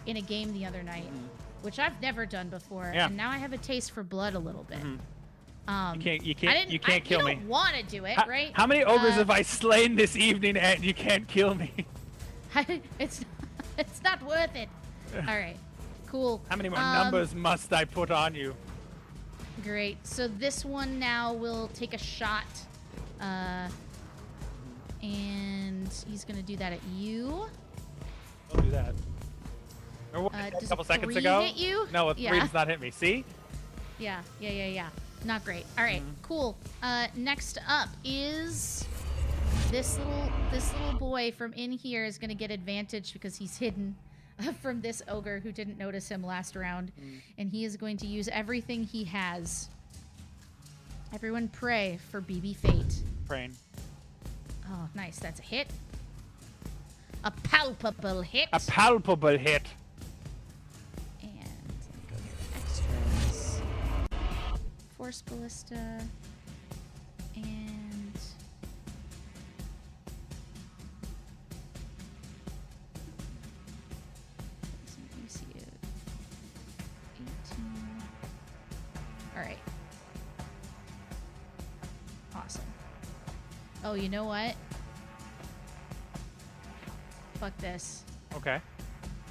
in a game the other night, which I've never done before, and now I have a taste for blood a little bit. You can't kill me. You don't want to do it, right? How many ogres have I slain this evening, and you can't kill me? it's not worth it. All right, cool. How many more numbers must I put on you? Great. So this one now will take a shot, and he's gonna do that at you. Don't do that. Or a couple seconds ago. Hit you? No, a 3 does not hit me. See? Yeah. Not great. All right, cool. Next up is this little boy from in here is gonna get advantage because he's hidden from this ogre who didn't notice him last round, and he is going to use everything he has. Everyone pray for BB Fate. Praying. Oh, nice. That's a hit. A palpable hit. A palpable hit. And let me go get the extras. Force Ballista. And... let me see it. 18. Alright. Awesome. Oh, you know what? Fuck this. Okay.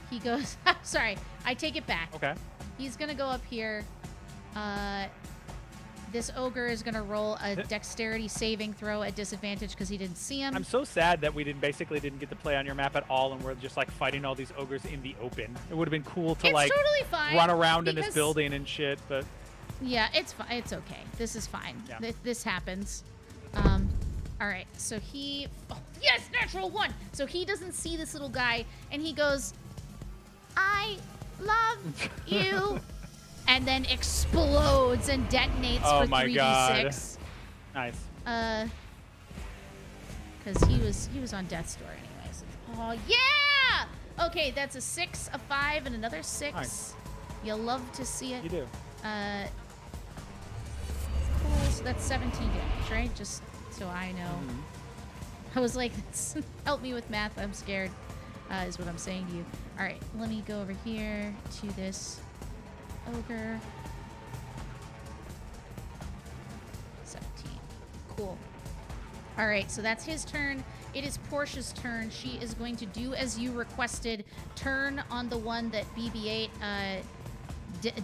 He goes... sorry. I take it back. Okay. He's going to go up here. This ogre is going to roll a dexterity saving throw at disadvantage because he didn't see him. I'm so sad that we basically didn't get to play on your map at all, and we're just like fighting all these ogres in the open. It would have been cool to It's totally fine run around in this building and shit, but... Yeah, it's fine. It's okay. This is fine. Yeah. This happens. All right, so he... oh, yes, natural 1! So he doesn't see this little guy, and he goes, I love you, and then explodes and detonates for 3d6. God. Nice. Because he was on death's door anyways. Oh, yeah! Okay, that's a 6, a 5, and another 6. Nice. You'll love to see it. You do. Cool, so that's 17 damage, right? Just... so I know. I was like, help me with math. I'm scared, is what I'm saying to you. All right, let me go over here to this ogre. 17. Cool. All right, so that's his turn. It is Portia's turn. She is going to do as you requested. Turn on the one that BB-8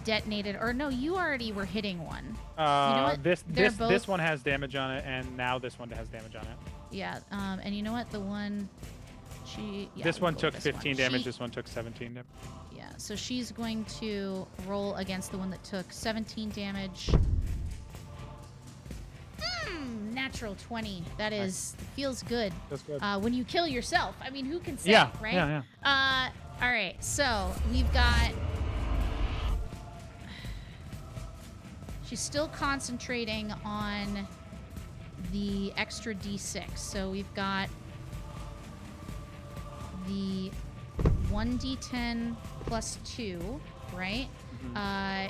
detonated. Or no, you already were hitting one. You know what? This one has damage on it, and now this one has damage on it. Yeah, and you know what? The one this one took 15 damage. This one took 17 damage. Yeah, so she's going to roll against the one that took 17 damage. Natural 20. That is feels good. That's good. When you kill yourself. I mean, who can say, right? Yeah. All right, so we've got... she's still concentrating on the extra d6. So we've got the 1d10 plus 2, right?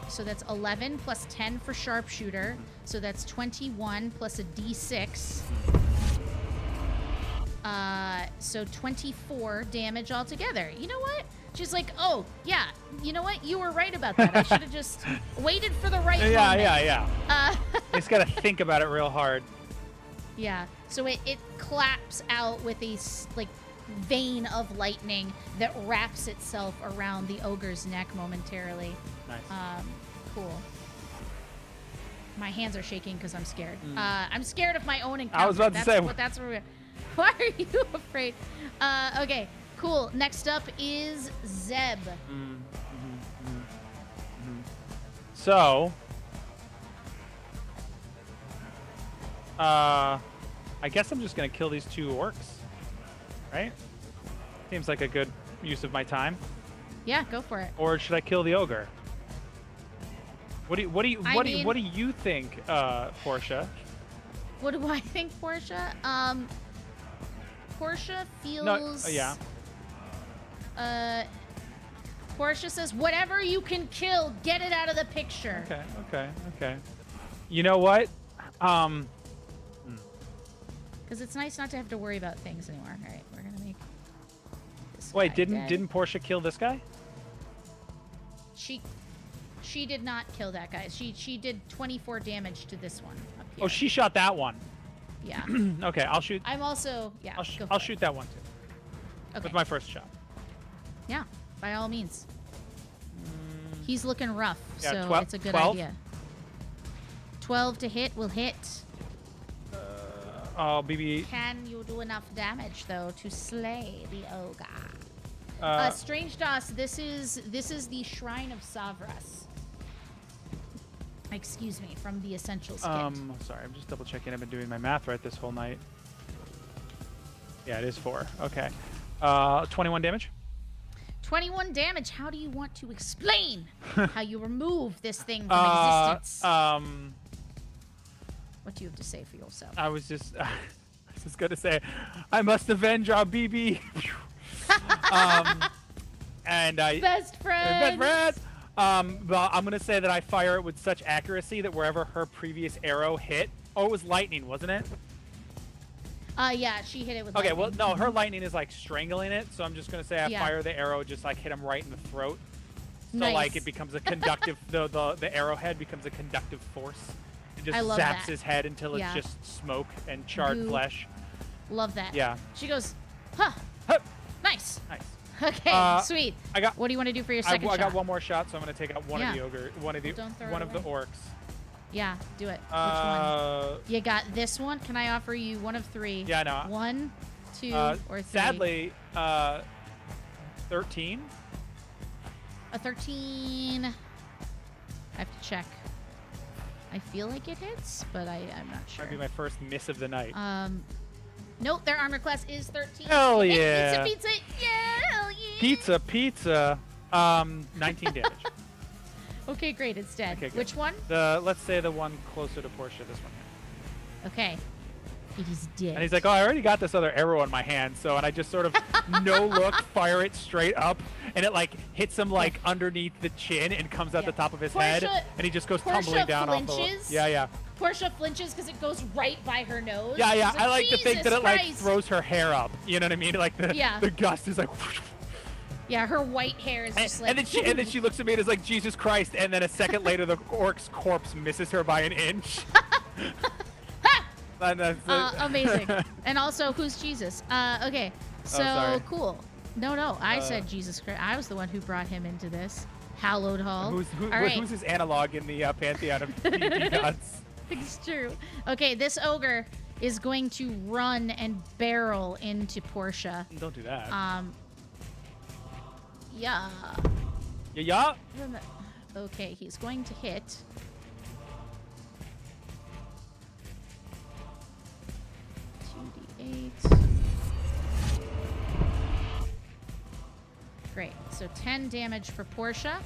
So that's 11 plus 10 for sharpshooter. So that's 21 plus a d6. So 24 damage altogether. You know what? She's like, oh, yeah, you know what? You were right about that. I should have just waited for the right moment. Yeah. It's got to think about it real hard. Yeah. So it claps out with a, like, vein of lightning that wraps itself around the ogre's neck momentarily. Nice. Cool. My hands are shaking because I'm scared. I'm scared of my own encounter. I was about to say. That's where we're. Why are you afraid? Okay, cool. Next up is Zeb. So, I guess I'm just gonna kill these 2 orcs, right? Seems like a good use of my time. Yeah, go for it. Or should I kill the ogre? What do you think, Portia? What do I think, Portia? Portia feels. No, yeah. Portia says, "Whatever you can kill, get it out of the picture." Okay. You know what? Because it's nice not to have to worry about things anymore. All right, we're gonna make. This Wait, guy dead. didn't Portia kill this guy? She did not kill that guy. She did 24 damage to this one up here. Oh, she shot that one. Yeah. Okay, I'll shoot. I'm also I'll shoot that one too. Okay. With my first shot. Yeah, by all means. He's looking rough, Yeah, so it's a good 12? idea. 12 to hit will hit. Oh, BB. Can you do enough damage though to slay the ogre? Strange Dos, this is the Shrine of Savras. Excuse me, from the Essentials kit. Sorry, I'm just double checking. I've been doing my math right this whole night. Yeah, it is 4. Okay. 21 damage. 21 damage. How do you want to explain how you remove this thing from existence? What do you have to say for yourself? I was just gonna say, I must avenge our BB. And I Best friend. Best friend. But I'm gonna say that I fire it with such accuracy that wherever her previous arrow hit, oh, it was lightning, wasn't it? Yeah, she hit it with Okay, lightning. well, no, her lightning is like strangling it, so I'm just gonna say I Yeah. fire the arrow, just like hit him right in the throat. So Nice. like it becomes a conductive, the arrowhead becomes a conductive force. It just I love zaps that. his head until it's Yeah. just smoke and charred Goo. flesh. Love that. Yeah. She goes, huh, Hup. nice. Nice. Okay, sweet. I got. What do you want to do for your I second shot? got one more shot, so I'm gonna take out one Yeah. of the ogre, one of the Don't throw one it of the away. orcs. Yeah, do it. Which one? Uh, You got this one. Can I offer you one of 3? Yeah, no. 1, 2, or 3. Sadly, 13. A 13. I have to check. I feel like it hits, but I'm not sure. Might be my first miss of the night. Nope, their armor class is 13. Hell Hey, yeah. Pizza, pizza. Yeah, hell yeah. Pizza. 19 damage. Okay, great. It's dead. Okay, good. Which one? Let's say the one closer to Portia. This one here. Okay. It is dead. And he's like, oh, I already got this other arrow in my hand, so and I just sort of no look fire it straight up, and it like hits him like underneath the chin and comes out the top of his head, and he just goes tumbling down off flinches. the. Yeah. Portia flinches because it goes right by her nose. Yeah. She's I like to think that it like Christ. throws her hair up. You know what I mean? Like the gust is like. Yeah, her white hair is just like. And then she looks at me and is like, Jesus Christ! And then a second later, the orc's corpse misses her by an inch. Amazing. And also, who's Jesus? Okay, so sorry. cool. No, I said Jesus Christ. I was the one who brought him into this hallowed hall. Who's his analog in the pantheon of D&D gods? It's true. Okay, this ogre is going to run and barrel into Portia. Don't do that. Yeah. Yeah. Okay, he's going to hit. Great. So 10 damage for Portia.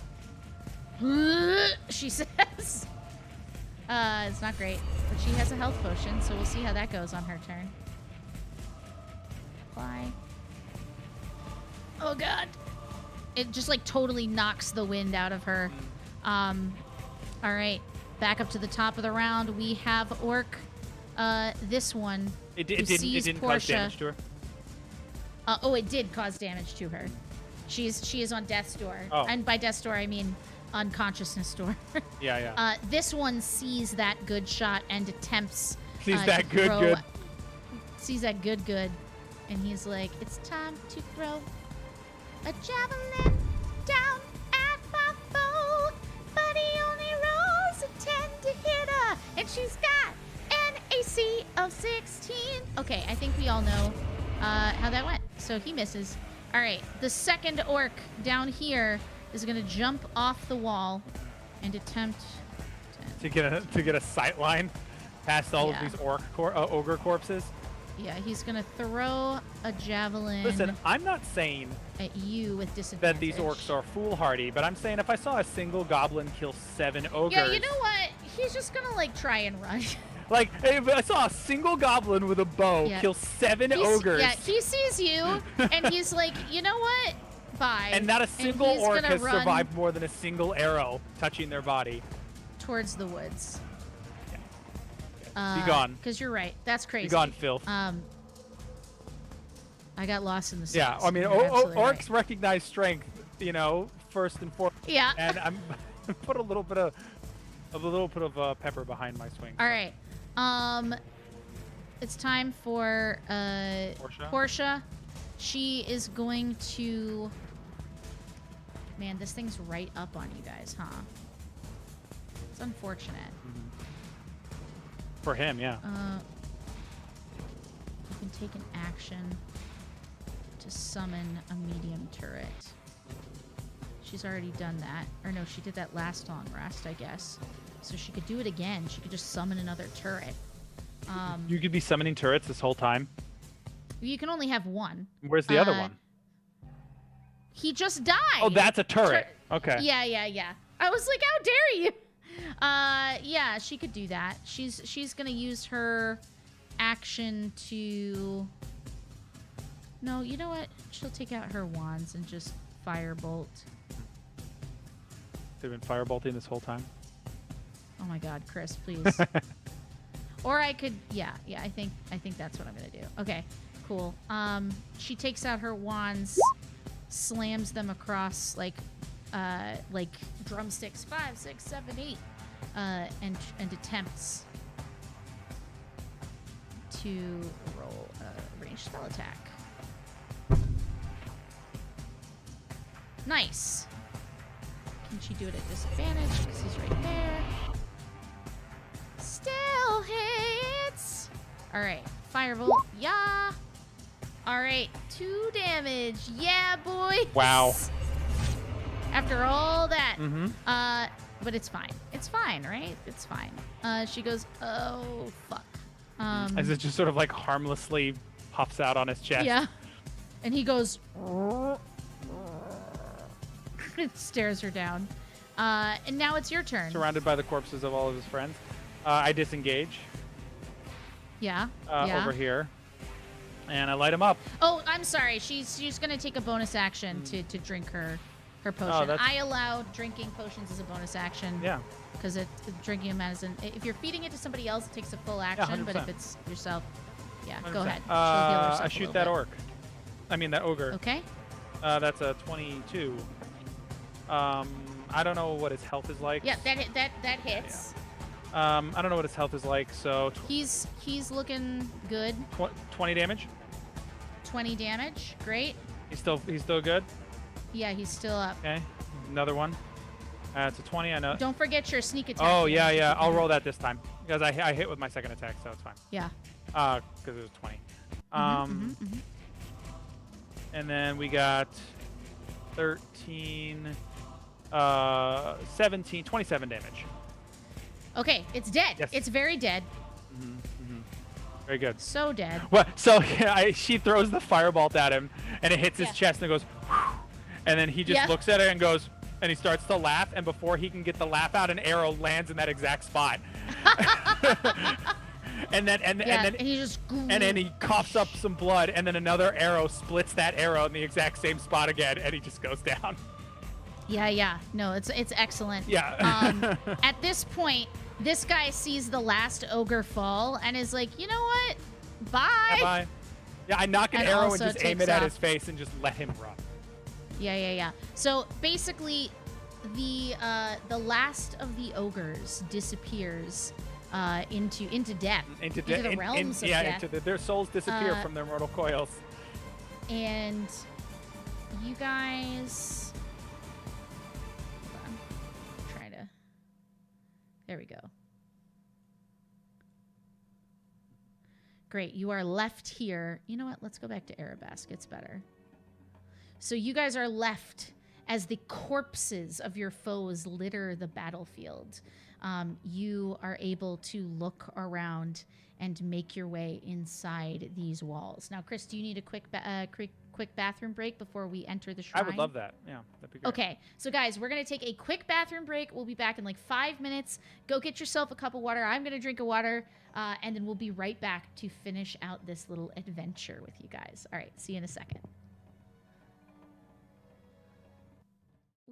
She says. It's not great, but she has a health potion, so we'll see how that goes on her turn. Apply. Oh god. It just like totally knocks the wind out of her. All right. Back up to the top of the round. We have Orc. This one. It didn't cause damage to her. Oh, it did cause damage to her. She is on death's door. Oh. And by death's door, I mean unconsciousness door. Yeah. This one sees that good shot and attempts. Sees that good. Sees that good. and he's like, it's time to throw a javelin down at my foe, but he only rolls a 10 to hit her, and she's got an AC of 16. Okay, I think we all know how that went. So he misses. All right, the second orc down here is going to jump off the wall and attempt to get a sight line past all of these ogre corpses. Yeah, he's going to throw a javelin. Listen, I'm not saying at you with disadvantage. That these orcs are foolhardy, but I'm saying if I saw a single goblin kill 7 ogres. Yeah, you know what? He's just going to like try and run. Like, if I saw a single goblin with a bow kill 7 ogres. Yeah, he sees you, and he's like, you know what? Bye. And not a single orc has survived more than a single arrow touching their body. Towards the woods. Yeah. Be gone. Because you're right. That's crazy. Be gone, filth. I got lost in the sauce. Yeah, I mean, orcs recognize strength, you know, first and foremost. Yeah. And I'm put a little bit of pepper behind my swing. All right. It's time for Portia. She is going to. Man, this thing's right up on you guys, huh? It's unfortunate. Mm-hmm. For him, yeah. You can take an action to summon a medium turret. She's already done that. Or no, she did that last long rest, I guess. So she could do it again. She could just summon another turret. You could be summoning turrets this whole time. You can only have one. Where's the other one? He just died. Oh, that's a turret. Okay. Yeah. I was like, how dare you? Yeah, she could do that. She's gonna use her action to. No, you know what? She'll take out her wands and just firebolt. They've been firebolting this whole time. Oh my God, Chris, please. Or I could, yeah. I think that's what I'm gonna do. Okay, cool. She takes out her wands, slams them across like drumsticks, 5, 6, 7, 8, and attempts to roll a ranged spell attack. Nice. Can she do it at disadvantage? Because he's right there. Still hits. All right, firebolt. Yeah. All right, 2 damage. Yeah, boy. Wow. After all that. Mm-hmm. But it's fine. It's fine, right? It's fine. She goes, oh, fuck. As it just sort of like harmlessly puffs out on his chest. Yeah. And he goes, stares her down. And now it's your turn. Surrounded by the corpses of all of his friends. I disengage. Yeah. Over here. And I light him up. Oh, I'm sorry. She's going to take a bonus action to drink her potion. Oh, I allow drinking potions as a bonus action. Yeah. Because drinking them as if you're feeding it to somebody else, it takes a full action. But if it's yourself, yeah, 100%. Go ahead. I shoot that orc. I mean that ogre. Okay. That's a 22. I don't know what his health is like. Yeah, that hits. Yeah. I don't know what his health is like, so he's looking good. 20 damage. 20 damage. Great. He's still good. Yeah, he's still up. Okay, another one. It's a 20. I know. Don't forget your sneak attack. Oh yeah. I'll roll that this time because I hit with my second attack, so it's fine. Yeah. Because it was 20. And then we got 13, 17, 27 damage. Okay, it's dead. Yes. It's very dead. Very good. So dead. What? So she throws the firebolt at him, and it hits his chest, and it goes, whew, and then he just looks at it and goes, and he starts to laugh, and before he can get the laugh out, an arrow lands in that exact spot. and then he coughs up some blood, and then another arrow splits that arrow in the exact same spot again, and he just goes down. Yeah. No, it's excellent. Yeah. At this point, this guy sees the last ogre fall and is like, you know what? Bye. Yeah, bye. Yeah, I knock an arrow and just aim it at his face and just let him run. Yeah. So basically, the last of the ogres disappears into death. Into the realms of death. Their souls disappear from their mortal coils. And you guys... Hold on. Try to... There we go. Great. You are left here. You know what? Let's go back to Arabesque. It's better. So you guys are left as the corpses of your foes litter the battlefield. You are able to look around and make your way inside these walls. Now, Chris, do you need a quick bathroom break before we enter the shrine? I would love that. Yeah, that'd be great. Okay, so guys, we're going to take a quick bathroom break. We'll be back in like 5 minutes. Go get yourself a cup of water. I'm going to drink a water, and then we'll be right back to finish out this little adventure with you guys. All right, see you in a second.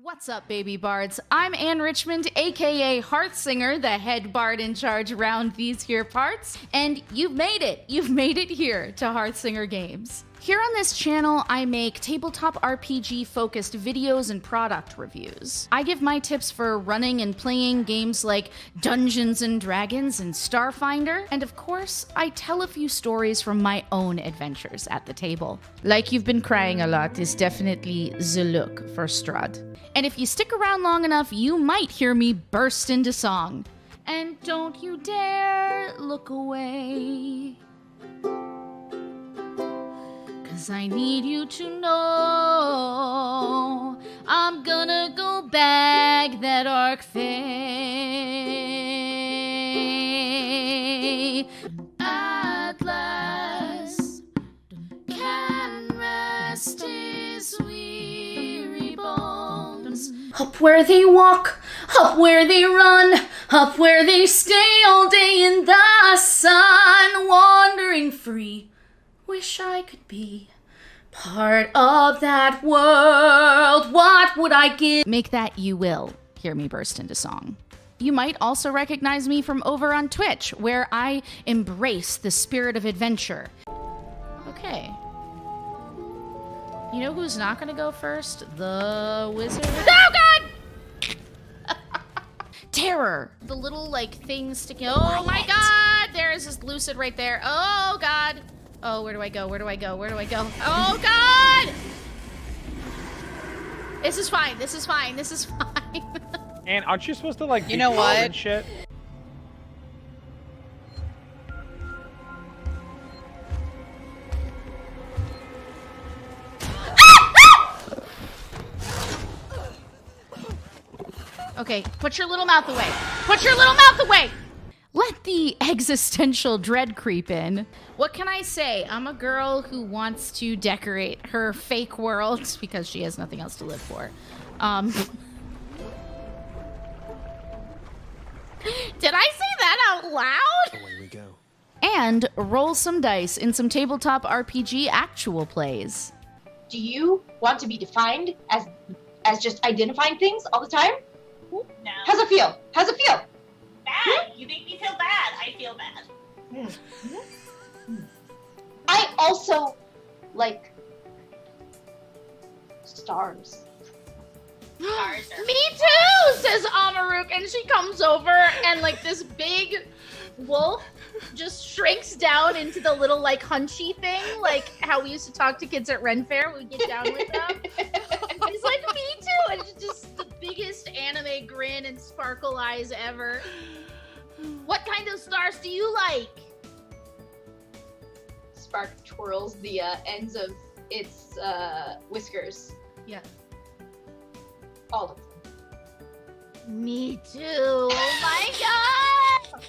What's up, baby bards? I'm Ann Richmond, aka Hearthsinger, the head bard in charge around these here parts, and you've made it. You've made it here to Hearthsinger Games. Here on this channel, I make tabletop RPG-focused videos and product reviews. I give my tips for running and playing games like Dungeons & Dragons and Starfinder, and of course, I tell a few stories from my own adventures at the table. Like you've been crying a lot is definitely the look for Strahd. And if you stick around long enough, you might hear me burst into song. And don't you dare look away. 'Cause I need you to know I'm gonna go bag that Arc Fae. Atlas can rest his weary bones. Up where they walk, up where they run, up where they stay all day in the sun, wandering free. Wish I could be part of that world. What would I give? Make that you will hear me burst into song. You might also recognize me from over on Twitch, where I embrace the spirit of adventure. Okay. You know who's not gonna go first? The wizard. Oh God! Terror. The little like thing sticking. Oh my God! There is this lucid right there. Oh God. Oh, where do I go? Where do I go? Where do I go? Oh, God! This is fine. This is fine. This is fine. And aren't you supposed to, like, you know what? And shit? Okay, put your little mouth away. Put your little mouth away! Let the existential dread creep in. What can I say? I'm a girl who wants to decorate her fake world because she has nothing else to live for. Did I say that out loud? Away we go. And roll some dice in some tabletop RPG actual plays. Do you want to be defined as just identifying things all the time? No. How's it feel? How's it feel? Bad. You make me feel bad. I feel bad. I also like stars. Stars are Me too, says Amaruk, and she comes over and like this big wolf just shrinks down into the little like hunchy thing, like how we used to talk to kids at Ren Fair when we get down with them. He's like, me too, and it's just the biggest anime grin and sparkle eyes ever. What kind of stars do you like? Spark twirls the ends of its whiskers. Yeah. All of them. Me too. Oh my god!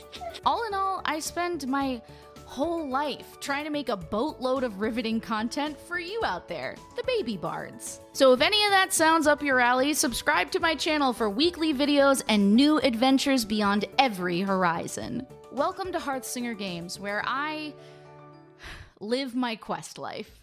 All in all, I spend my whole life trying to make a boatload of riveting content for you out there, the baby bards. So if any of that sounds up your alley, subscribe to my channel for weekly videos and new adventures beyond every horizon. Welcome to Hearthsinger Games, where I live my quest life.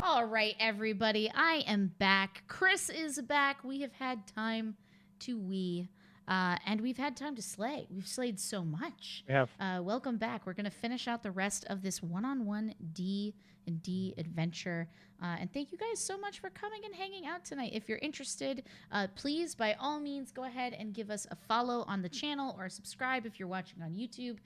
All right, everybody, I am back. Chris is back. We have had time to wee. And we've had time to slay. We've slayed so much. We have. Welcome back. We're going to finish out the rest of this one-on-one D&D adventure. And thank you guys so much for coming and hanging out tonight. If you're interested, please, by all means, go ahead and give us a follow on the channel or subscribe if you're watching on YouTube.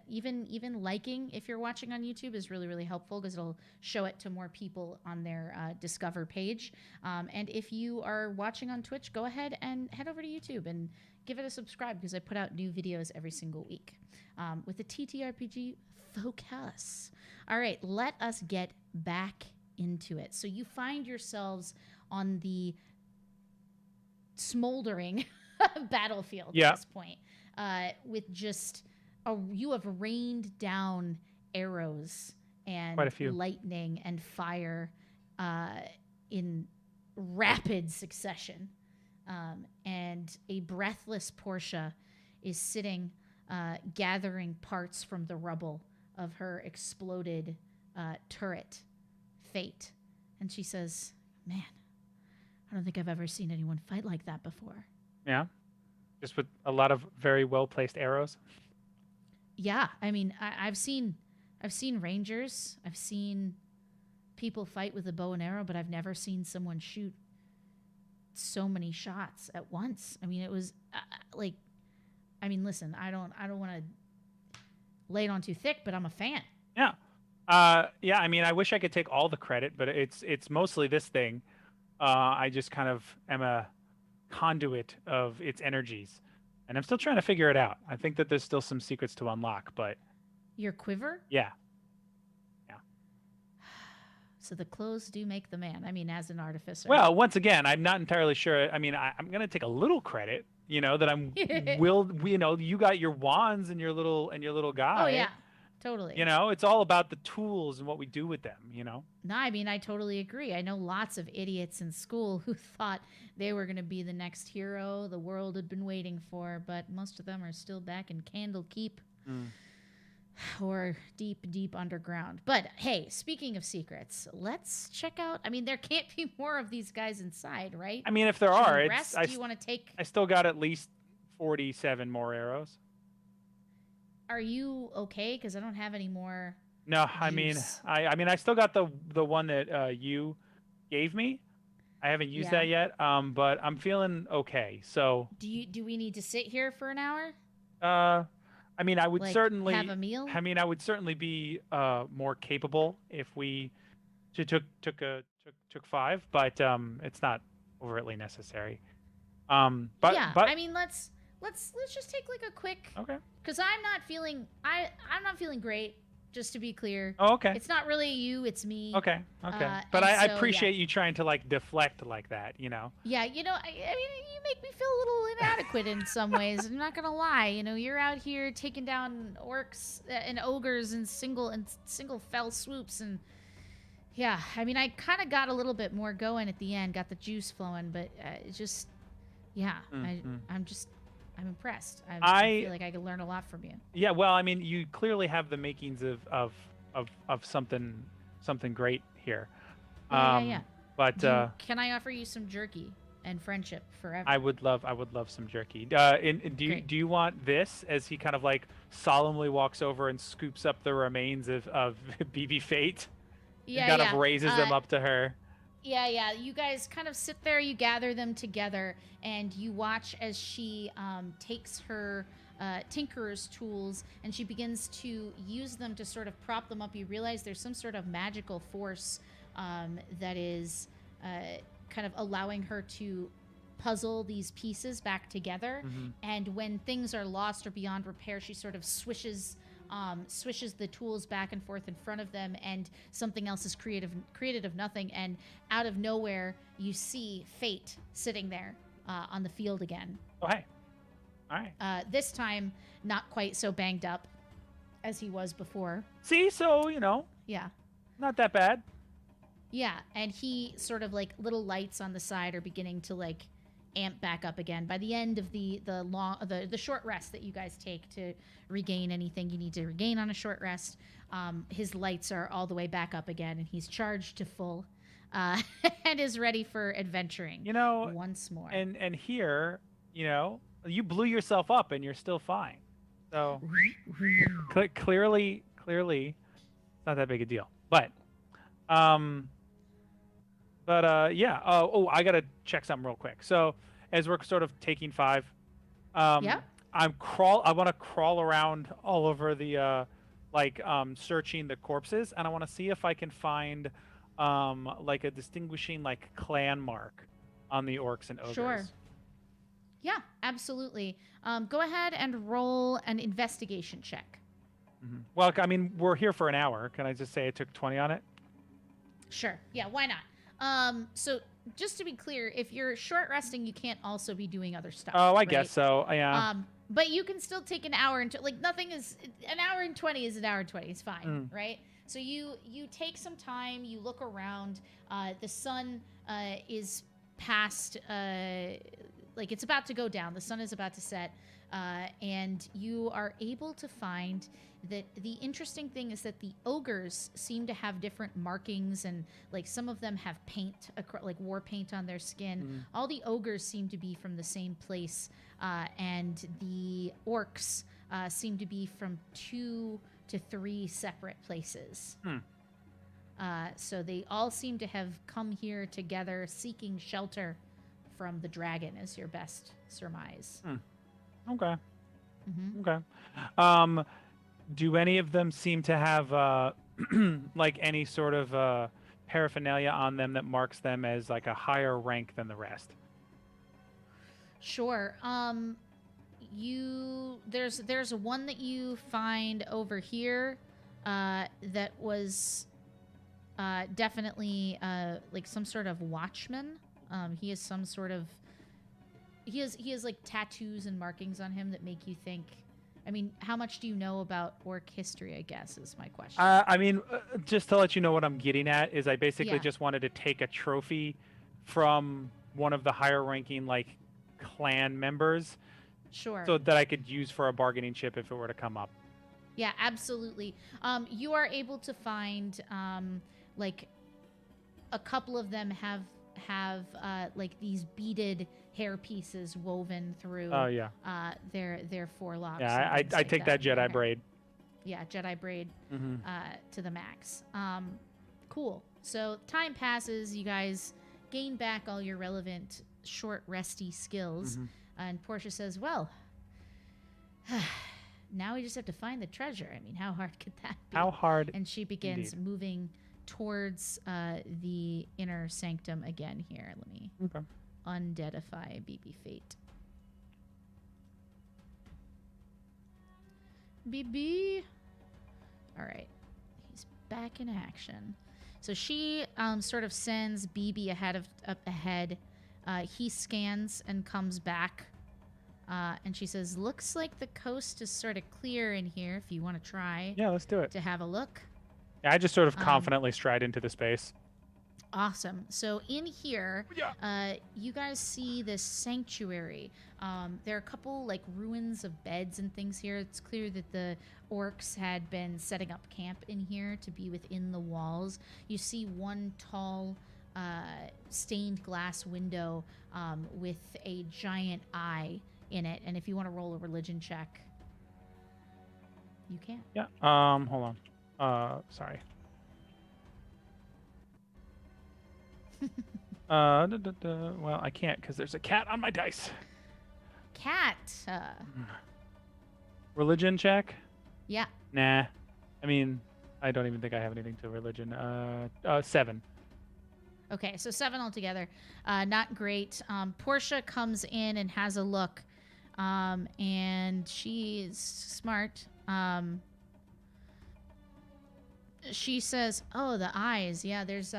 Even liking if you're watching on YouTube is really, really helpful because it'll show it to more people on their Discover page. And if you are watching on Twitch, go ahead and head over to YouTube and give it a subscribe because I put out new videos every single week with the TTRPG focus. All right, let us get back into it. So you find yourselves on the smoldering battlefield at this point with just you have rained down arrows and Quite a few. lightning and fire in rapid succession. And a breathless Portia is sitting gathering parts from the rubble of her exploded turret Fate. And she says, man, I don't think I've ever seen anyone fight like that before. Yeah. Just with a lot of very well-placed arrows. Yeah, I mean, I've seen rangers. I've seen people fight with a bow and arrow, but I've never seen someone shoot so many shots at once. I mean, it was listen, I don't want to lay it on too thick, but I'm a fan. Yeah. Yeah, I mean, I wish I could take all the credit, but it's mostly this thing. I just kind of am a conduit of its energies, and I'm still trying to figure it out. I think that there's still some secrets to unlock, but Your quiver? yeah. So the clothes do make the man. I mean, as an artificer. Well, once again, I'm not entirely sure. I mean, I'm going to take a little credit, that I'm you got your wands and your little guy. Oh yeah. Totally. It's all about the tools and what we do with them, No, I mean, I totally agree. I know lots of idiots in school who thought they were going to be the next hero the world had been waiting for, but most of them are still back in Candlekeep or deep, deep underground. But hey, speaking of secrets, let's check out. I mean, there can't be more of these guys inside, right? I mean, if there Should are, we rest? Do you want to take? I still got at least 47 more arrows. Are you okay? Because I don't have any more. No, I mean, I still got the one that you gave me. I haven't used that yet. But I'm feeling okay. So do we need to sit here for an hour? I mean, I would certainly have a meal. I mean, I would certainly be more capable if we took 5, but it's not overtly necessary. But yeah, but I mean, let's just take like a quick. Okay. Because I'm not feeling great. Just to be clear. Oh, okay. It's not really you, it's me. Okay. But I appreciate you trying to like deflect like that, Yeah, I mean, you make me feel a little inadequate in some ways. I'm not gonna lie. You're out here taking down orcs and ogres in single fell swoops, and yeah, I mean, I kind of got a little bit more going at the end, got the juice flowing, but it's just, yeah, I'm impressed. I feel like I could learn a lot from you. Yeah, well, I mean, you clearly have the makings of something great here. Yeah. But can I offer you some jerky and friendship forever? I would love some jerky. Do you want this as he kind of like solemnly walks over and scoops up the remains of BB Fate? Yeah, kind of raises them up to her. Yeah. You guys kind of sit there, you gather them together, and you watch as she takes her tinkerer's tools and she begins to use them to sort of prop them up. You realize there's some sort of magical force that is kind of allowing her to puzzle these pieces back together. And when things are lost or beyond repair, she sort of swishes the tools back and forth in front of them, and something else is created of nothing, and out of nowhere you see Fate sitting there on the field again. Oh, hey. All right. This time not quite so banged up as he was before. See, so Yeah. not that bad. Yeah, and he sort of like little lights on the side are beginning to like amp back up again. By the end of the short rest that you guys take to regain anything you need to regain on a short rest, his lights are all the way back up again, and he's charged to full, and is ready for adventuring. Once more. And here, You blew yourself up and you're still fine. So clearly, it's not that big a deal. But, yeah. Oh, I gotta check something real quick. So as we're sort of taking 5, Yeah. I want to crawl around all over the, searching the corpses, and I want to see if I can find, like a distinguishing like clan mark on the orcs and ogres. Sure. Yeah, absolutely. Go ahead and roll an investigation check. Well, I mean, we're here for an hour. Can I just say I took 20 on it? Sure. Yeah, why not? So just to be clear, if you're short resting, you can't also be doing other stuff. Oh, I right? guess so. Yeah. But you can still take an hour and like nothing is an hour and 20 is an hour and 20. It's fine, right? So you take some time, you look around. The sun is past, like it's about to go down. The sun is about to set, and you are able to find that the interesting thing is that the ogres seem to have different markings, and like some of them have paint, like war paint on their skin. All the ogres seem to be from the same place, and the orcs seem to be from 2 to 3 separate places. So they all seem to have come here together seeking shelter from the dragon, is your best surmise. Okay. Okay. Do any of them seem to have like any sort of paraphernalia on them that marks them as like a higher rank than the rest? Sure. There's one that you find over here that was definitely like some sort of watchman. He has some sort of he has like tattoos and markings on him that make you think. I mean, how much do you know about orc history, I guess, is my question. I mean, just to let you know what I'm getting at is I basically just wanted to take a trophy from one of the higher ranking like clan members. Sure. So that I could use for a bargaining chip if it were to come up. Yeah, absolutely. You are able to find like a couple of them have like these beaded hair pieces woven through their forelocks. Yeah, I take that Jedi braid. Yeah, Jedi braid to the max. Cool. So time passes, you guys gain back all your relevant short resty skills, and Portia says, well, now we just have to find the treasure. I mean, how hard could that be? How hard? And she begins moving towards the inner sanctum again here. Let me undeadify BB Fate. BB. All right. He's back in action. So she sort of sends BB ahead. He scans and comes back. And she says, looks like the coast is sort of clear in here if you want to try. Yeah, let's do it. To have a look. Yeah, I just sort of confidently stride into the space. Awesome. So in here, you guys see this sanctuary. There are a couple like ruins of beds and things here. It's clear that the orcs had been setting up camp in here to be within the walls. You see one tall stained glass window with a giant eye in it. And if you want to roll a religion check, you can. Yeah. Hold on. Sorry. Well, I can't because there's a cat on my dice. Cat. Religion check? Yeah. Nah. I mean, I don't even think I have anything to religion. 7. Okay, so 7 altogether. Not great. Portia comes in and has a look, and she's smart. She says, "Oh, the eyes. Yeah, there's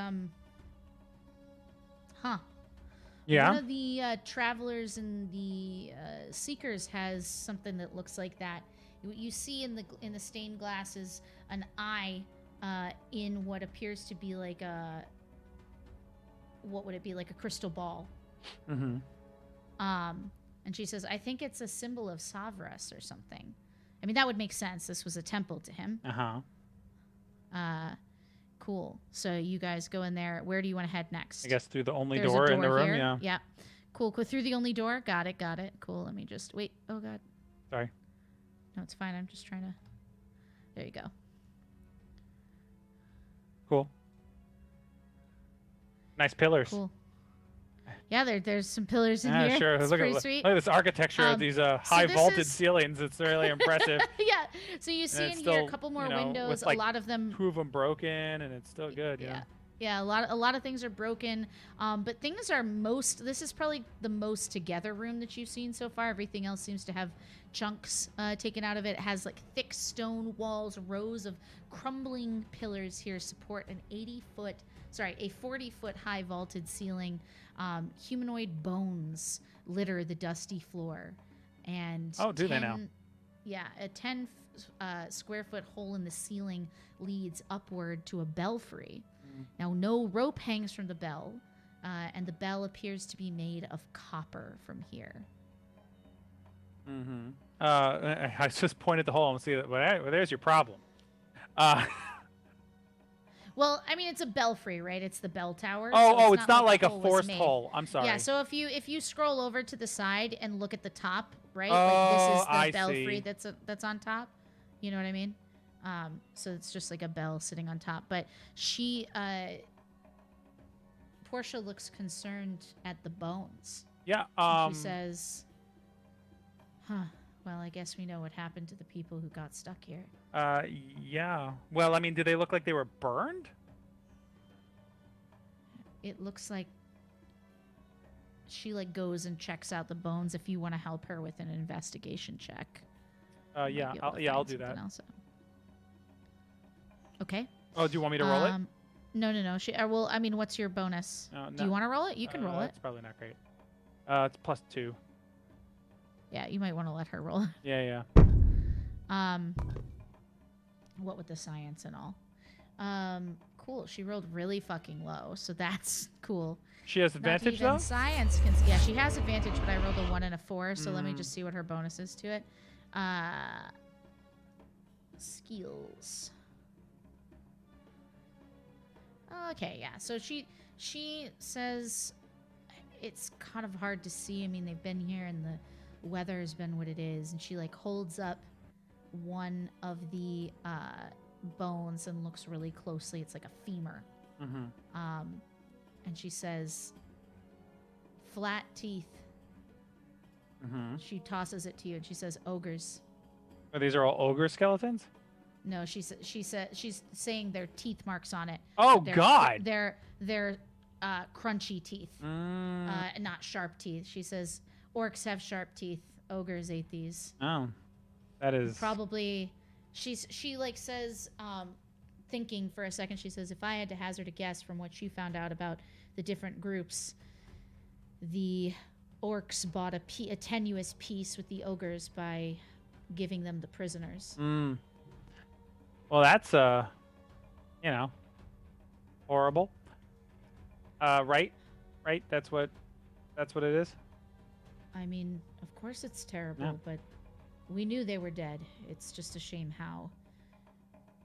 Yeah. One of the travelers and the seekers has something that looks like that. What you see in the stained glass is an eye in what appears to be like a. What would it be, like a crystal ball? Mm-hmm. And she says, I think it's a symbol of Savras or something. I mean, that would make sense. This was a temple to him. Cool. So you guys go in there. Where do you want to head next? I guess through the only There's door a in the room. here. Yeah. Yeah. Cool. Go through the only door. Got it. Got it. Cool. Let me just wait. Oh God. Sorry. No, it's fine. I'm just trying to. There you go. Cool. Nice pillars. Cool. Yeah, there's some pillars in Yeah, here. sure. It's Look pretty at sweet. this architecture of these high this vaulted is- ceilings. It's really impressive. Yeah. So you see in it's here a still, couple more you know, windows. with, like, a lot of them. 2 of them broken, and it's still good. Yeah. Yeah. Yeah, a lot of things are broken, but things are this is probably the most together room that you've seen so far. Everything else seems to have chunks taken out of it. It has like thick stone walls, rows of crumbling pillars here support an 40-foot high vaulted ceiling. Humanoid bones litter the dusty floor, and Oh, do they now? Yeah, a 10 square foot hole in the ceiling leads upward to a belfry. Now, no rope hangs from the bell, and the bell appears to be made of copper from here. Mm-hmm. I just pointed the hole and see that. Well, there's your problem. Well, I mean, it's a belfry, right? It's the bell tower. Oh, it's not like the a hole was forced made. hole. I'm sorry. Yeah, so if you scroll over to the side and look at the top, right? Oh, like this is the I belfry see. that's on top. You know what I mean? So it's just like a bell sitting on top. But Portia looks concerned at the bones. Yeah. And she says, "Huh. Well, I guess we know what happened to the people who got stuck here." Yeah. Well, I mean, do they look like they were burned? It looks like she like goes and checks out the bones. If you want to help her with an investigation check. You Yeah. might be able to I'll find do that. something else. Okay. Oh, do you want me to roll it? No. Well, I mean, what's your bonus? Do you want to roll it? You can roll it. It's probably not great. It's +2. Yeah, you might want to let her roll it. Yeah. What with the science and all. Cool. She rolled really fucking low, so that's cool. She has Not advantage even though. Science can. Yeah, she has advantage, but I rolled a 1 and a 4, so let me just see what her bonus is to it. Skills. Okay, yeah. So she says it's kind of hard to see. I mean, they've been here and the weather's been what it is, and she like holds up one of the bones and looks really closely. It's like a femur. Mm-hmm. And she says, "Flat teeth." Mm-hmm. She tosses it to you and she says, "Ogres." Oh, these are all ogre skeletons. No, she's saying there are teeth marks on it. Oh They're- God. They're crunchy teeth, Mm. not sharp teeth. She says orcs have sharp teeth. Ogres ate these. Oh, that is Probably. She like says, thinking for a second. She says, "If I had to hazard a guess from what she found out about the different groups, the orcs bought a tenuous peace with the ogres by giving them the prisoners." Mm. Well, that's horrible. Right. That's what it is. I mean, of course it's terrible, Yeah. but we knew they were dead. It's just a shame how.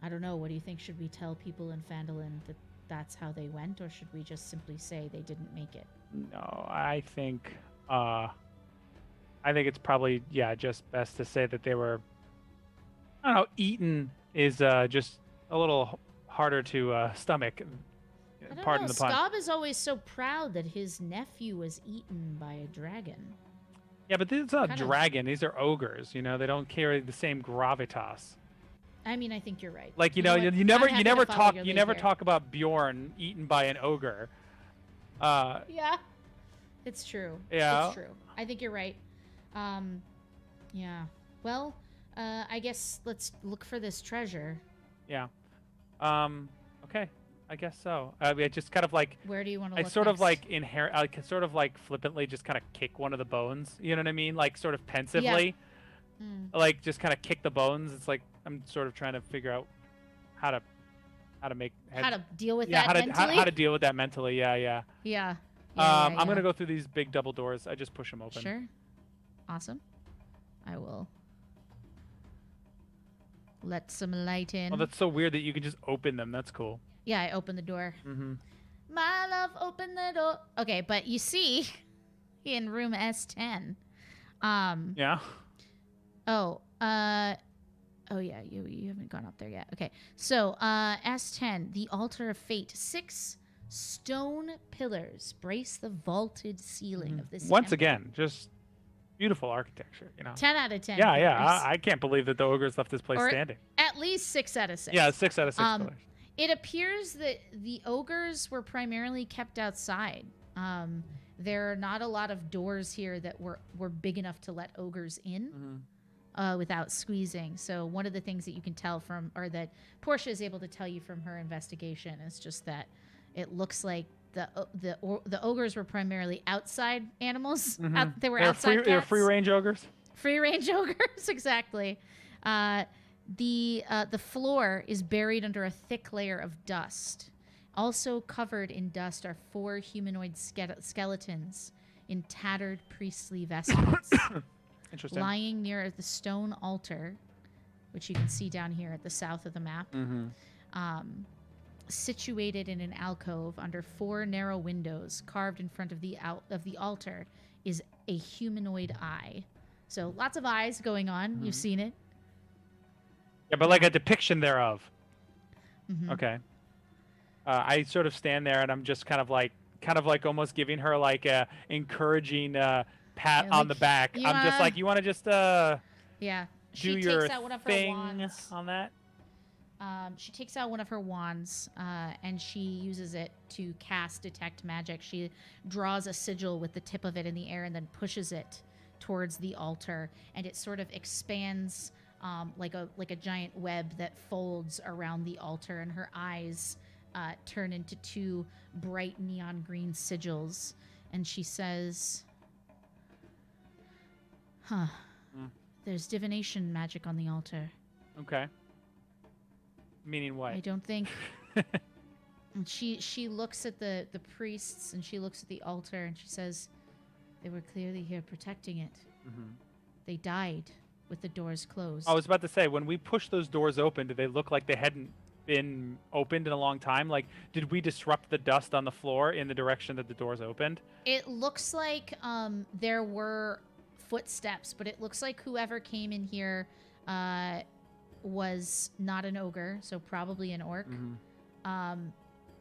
I don't know. What do you think? Should we tell people in Phandalin that that's how they went, or should we just simply say they didn't make it? No, I think it's probably just best to say that they were. I don't know. Eaten is just a little harder to stomach. I don't Pardon know. the pun. Scob is always so proud that his nephew was eaten by a dragon. Yeah, but this is not a Kind of- dragon. These are ogres. You know, they don't carry the same gravitas. I mean, I think you're right. Like you know know, what? you I'm never happy to follow your lead here. talk about Bjorn eaten by an ogre. Yeah, it's true. Yeah. It's true. I think you're right. Yeah. Well, I guess let's look for this treasure. Yeah. Okay. I guess so. I mean, I just kind of like Where do you want to I look sort of next? like inherit. I could sort of like flippantly just kind of kick one of the bones. You know what I mean? Like sort of pensively, like just kind of kick the bones. It's like I'm sort of trying to figure out how to make how to deal with yeah that mentally? how to deal with that mentally. Yeah. Yeah. I'm gonna go through these big double doors. I just push them open. Sure. Awesome. I will let some light in. Oh, that's so weird that you can just open them. That's cool. Yeah, I open the door. Mm-hmm. My love, open the door. Okay, but you see, in room S10. Yeah. Oh, oh yeah, you haven't gone up there yet. Okay, so S10, the altar of fate. 6 stone pillars brace the vaulted ceiling of this. Once temple. again, just beautiful architecture. 10 out of 10. Yeah, yeah. pillars. I can't believe that the ogres left this place Or standing. At least 6 out of 6. Yeah, 6 out of 6 pillars. It appears that the ogres were primarily kept outside. There are not a lot of doors here that were big enough to let ogres in without squeezing. So one of the things that you can tell from, or that Portia is able to tell you from her investigation, is just that it looks like the ogres were primarily outside animals. They were outside cats. They're free range ogres. Free range ogres, exactly. The floor is buried under a thick layer of dust. Also covered in dust are 4 humanoid skeletons in tattered priestly vestments. Interesting. Lying near the stone altar, which you can see down here at the south of the map. Situated in an alcove under 4 narrow windows carved in front of the altar is a humanoid eye. So lots of eyes going on. You've seen it. Yeah, but like a depiction thereof. Okay. I sort of stand there and I'm just kind of like almost giving her like a encouraging pat on the back. I'm just like, you want to just yeah. do your thing on that? She takes out one of her wands and she uses it to cast detect magic. She draws a sigil with the tip of it in the air and then pushes it towards the altar, and it sort of expands like a giant web that folds around the altar, and her eyes turn into 2 bright neon green sigils, and she says, there's divination magic on the altar. Okay. Meaning what? I don't think. And she looks at the priests and she looks at the altar and she says, they were clearly here protecting it. They died with the doors closed. I was about to say, when we pushed those doors open, did they look like they hadn't been opened in a long time? Like, did we disrupt the dust on the floor in the direction that the doors opened? It looks like there were footsteps, but it looks like whoever came in here was not an ogre, so probably an orc.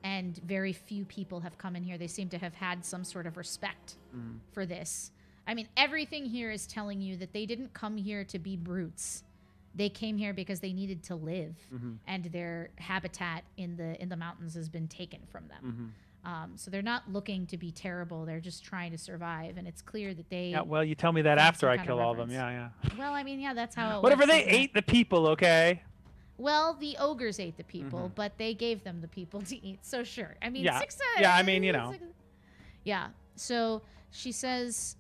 And very few people have come in here. They seem to have had some sort of respect for this. I mean, everything here is telling you that they didn't come here to be brutes. They came here because they needed to live, and their habitat in the mountains has been taken from them. So they're not looking to be terrible. They're just trying to survive, and it's clear that they. Yeah, well, you tell me that after I kill all of them. Yeah. Well, I mean, yeah, that's how it Whatever, works, they isn't it? ate the people, okay? Well, the ogres ate the people, but they gave them the people to eat. So sure. I mean, Yeah. 6 Yeah, I mean, you know. Yeah. So she says,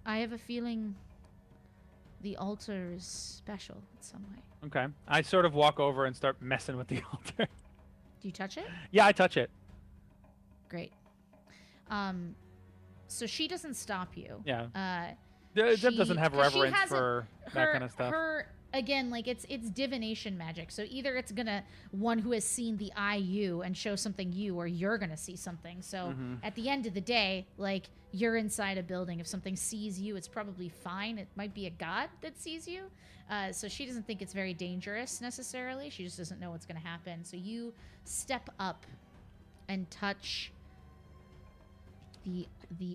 I have a feeling the altar is special in some way. Okay. I sort of walk over and start messing with the altar. Do you touch it? Yeah, I touch it. Great. So she doesn't stop you. Yeah. Zeb doesn't have 'cause she reverence hasn't- for that kind of stuff. Again, like it's divination magic. So either it's gonna one who has seen the eye you and show something you, or you're gonna see something. So at the end of the day, like you're inside a building. If something sees you, it's probably fine. It might be a god that sees you. So she doesn't think it's very dangerous necessarily. She just doesn't know what's gonna happen. So you step up and touch the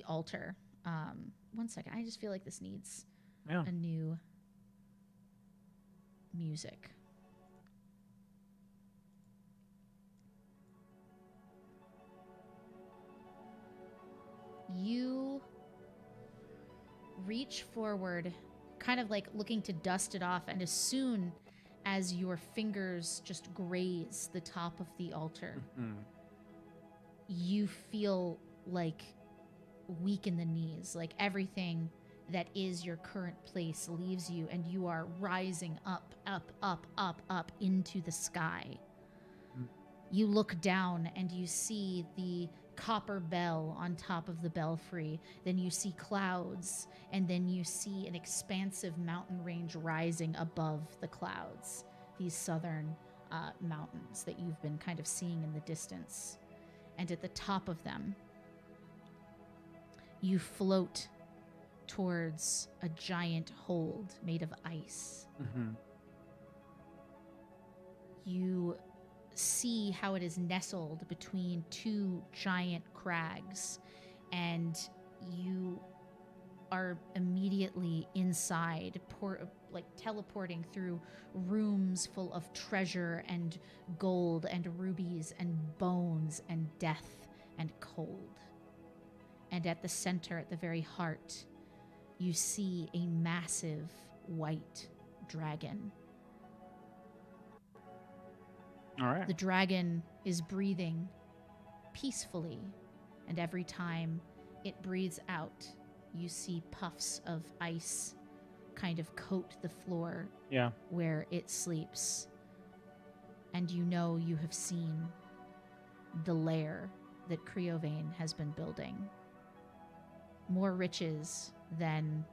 altar. One second. I just feel like this needs a new music. You reach forward, kind of like looking to dust it off, and as soon as your fingers just graze the top of the altar, you feel like weak in the knees, like everything that is your current place leaves you, and you are rising up, up, up, up, up into the sky. You look down and you see the copper bell on top of the belfry. Then you see clouds, and then you see an expansive mountain range rising above the clouds. These southern mountains that you've been kind of seeing in the distance. And at the top of them, you float towards a giant hold made of ice. Mm-hmm. You see how it is nestled between two giant crags, and you are immediately inside, teleporting through rooms full of treasure and gold and rubies and bones and death and cold. And at the center, at the very heart, you see a massive white dragon. All right. The dragon is breathing peacefully, and every time it breathes out, you see puffs of ice kind of coat the floor Yeah. where it sleeps. And you know you have seen the lair that Creovane has been building. More riches and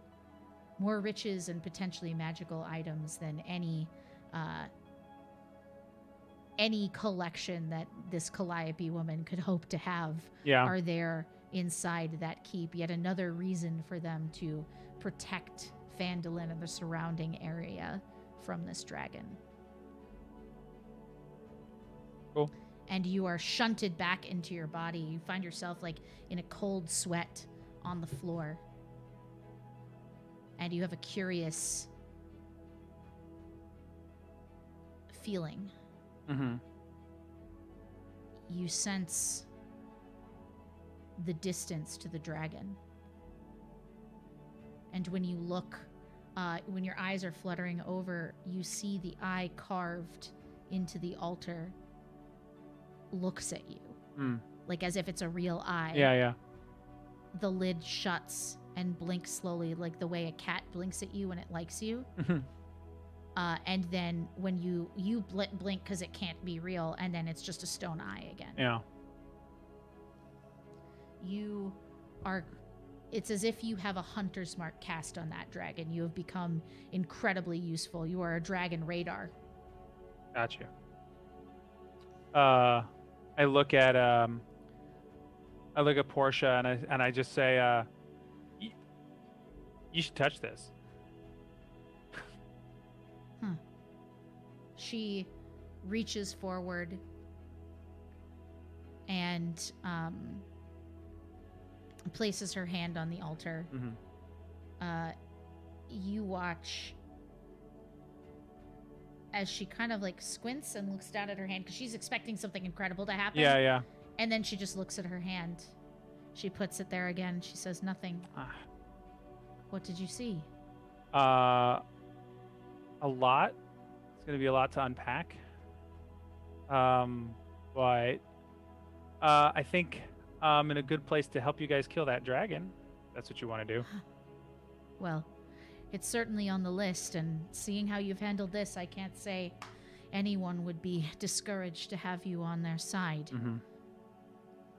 potentially magical items than any collection that this Calliope woman could hope to have are there inside that keep. Yet another reason for them to protect Phandalin and the surrounding area from this dragon. Cool. And you are shunted back into your body. You find yourself like in a cold sweat on the floor. And you have a curious feeling. Mm-hmm. You sense the distance to the dragon. And when you look, when your eyes are fluttering over, you see the eye carved into the altar looks at you. Like as if it's a real eye. Yeah. The lid shuts and blinks slowly, like the way a cat blinks at you when it likes you. And then when you blink because it can't be real, and then it's just a stone eye again. Yeah. It's as if you have a hunter's mark cast on that dragon. You have become incredibly useful. You are a dragon radar. Gotcha. I look at Portia and I just say, you should touch this. She reaches forward and places her hand on the altar. Mm-hmm. You watch as she kind of like squints and looks down at her hand because she's expecting something incredible to happen. Yeah. And then she just looks at her hand. She puts it there again. She says nothing. What did you see? A lot. It's going to be a lot to unpack. But I think I'm in a good place to help you guys kill that dragon. That's what you want to do. Well, it's certainly on the list, and seeing how you've handled this, I can't say anyone would be discouraged to have you on their side. Mm-hmm.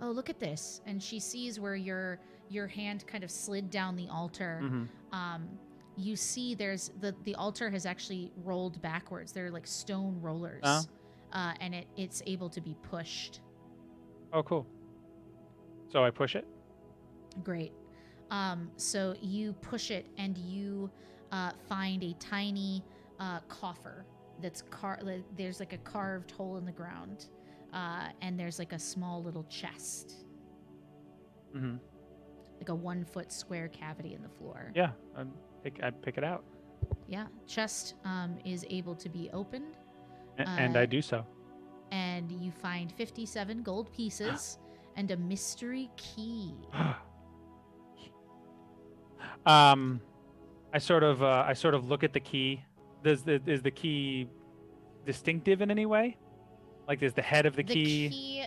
Oh, look at this. And she sees where your hand kind of slid down the altar. Mm-hmm. You see there's the altar has actually rolled backwards. They're like stone rollers. And it's able to be pushed. Oh, cool. So I push it? Great. So you push it and you find a tiny coffer that's there's like a carved hole in the ground. And there's like a small little chest. Mm-hmm. Like a 1 foot square cavity in the floor. Yeah, I pick it out. Yeah, chest is able to be opened. And I do so. And you find 57 gold pieces and a mystery key. I sort of look at the key. Is the key distinctive in any way? Like, there's the head of the key.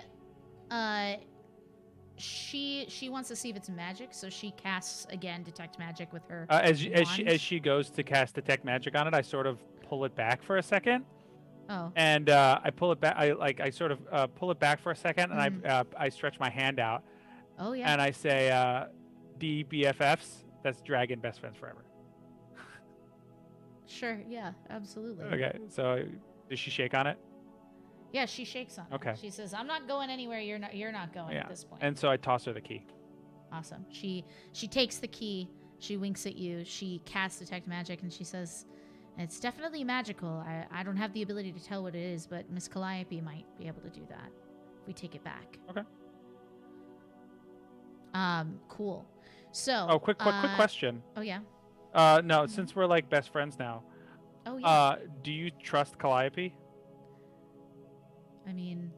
The key, she wants to see if it's magic, so she casts again detect magic with her. As she goes to cast detect magic on it, I sort of pull it back for a second. Oh. And I pull it back. I sort of pull it back for a second, and I stretch my hand out. Oh yeah. And I say, DBFFs. That's Dragon Best Friends Forever. Sure. Yeah. Absolutely. Okay. So does she shake on it? Yeah, she shakes on it. Okay. She says, "I'm not going anywhere. You're not going at this point." And so I toss her the key. Awesome. She takes the key. She winks at you. She casts detect magic, and she says, "It's definitely magical. I don't have the ability to tell what it is, but Miss Calliope might be able to do that if we take it back." Okay. Cool. So. Oh, quick question. Oh yeah. No, since we're like best friends now, Oh yeah. do you trust Calliope? I mean.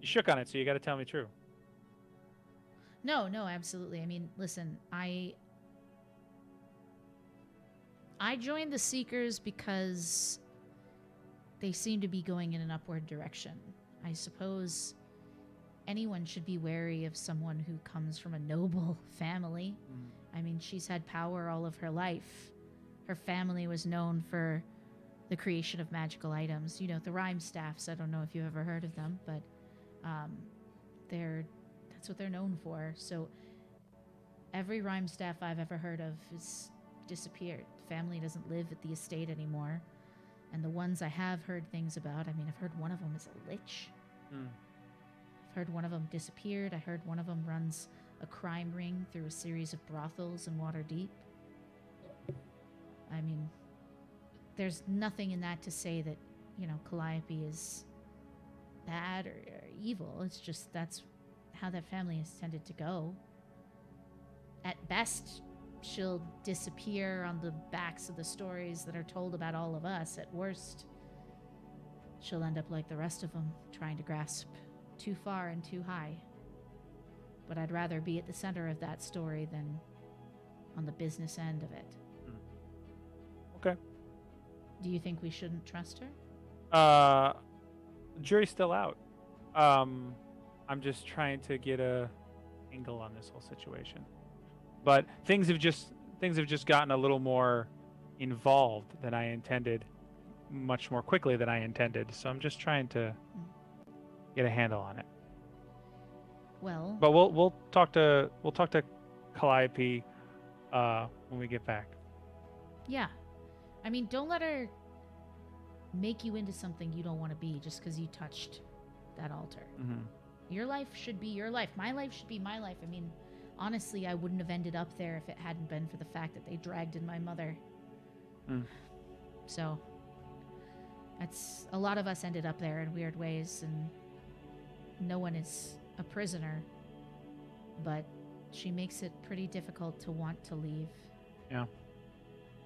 You shook on it, so you got to tell me true. No, absolutely. I mean, listen, I joined the Seekers because they seem to be going in an upward direction. I suppose anyone should be wary of someone who comes from a noble family. I mean, she's had power all of her life. Her family was known for the creation of magical items. You know, the rhyme staffs. I don't know if you've ever heard of them, but that's what they're known for. So every rhyme staff I've ever heard of is disappeared. The family doesn't live at the estate anymore. And the ones I have heard things about, I mean, I've heard one of them is a lich. I've heard one of them disappeared. I heard one of them runs a crime ring through a series of brothels in Waterdeep. I mean, there's nothing in that to say that, you know, Calliope is bad or evil. It's just that's how that family has tended to go. At best, she'll disappear on the backs of the stories that are told about all of us. At worst, she'll end up like the rest of them, trying to grasp too far and too high. But I'd rather be at the center of that story than on the business end of it. Okay. Do you think we shouldn't trust her? Jury's still out. I'm just trying to get a angle on this whole situation. But things have just gotten a little more involved than I intended, much more quickly than I intended. So I'm just trying to get a handle on it. Well, but we'll talk to Calliope when we get back. Yeah. I mean, don't let her make you into something you don't want to be just because you touched that altar. Mm-hmm. Your life should be your life. My life should be my life. I mean, honestly, I wouldn't have ended up there if it hadn't been for the fact that they dragged in my mother. So, that's a lot of us ended up there in weird ways, and no one is a prisoner, but she makes it pretty difficult to want to leave. Yeah.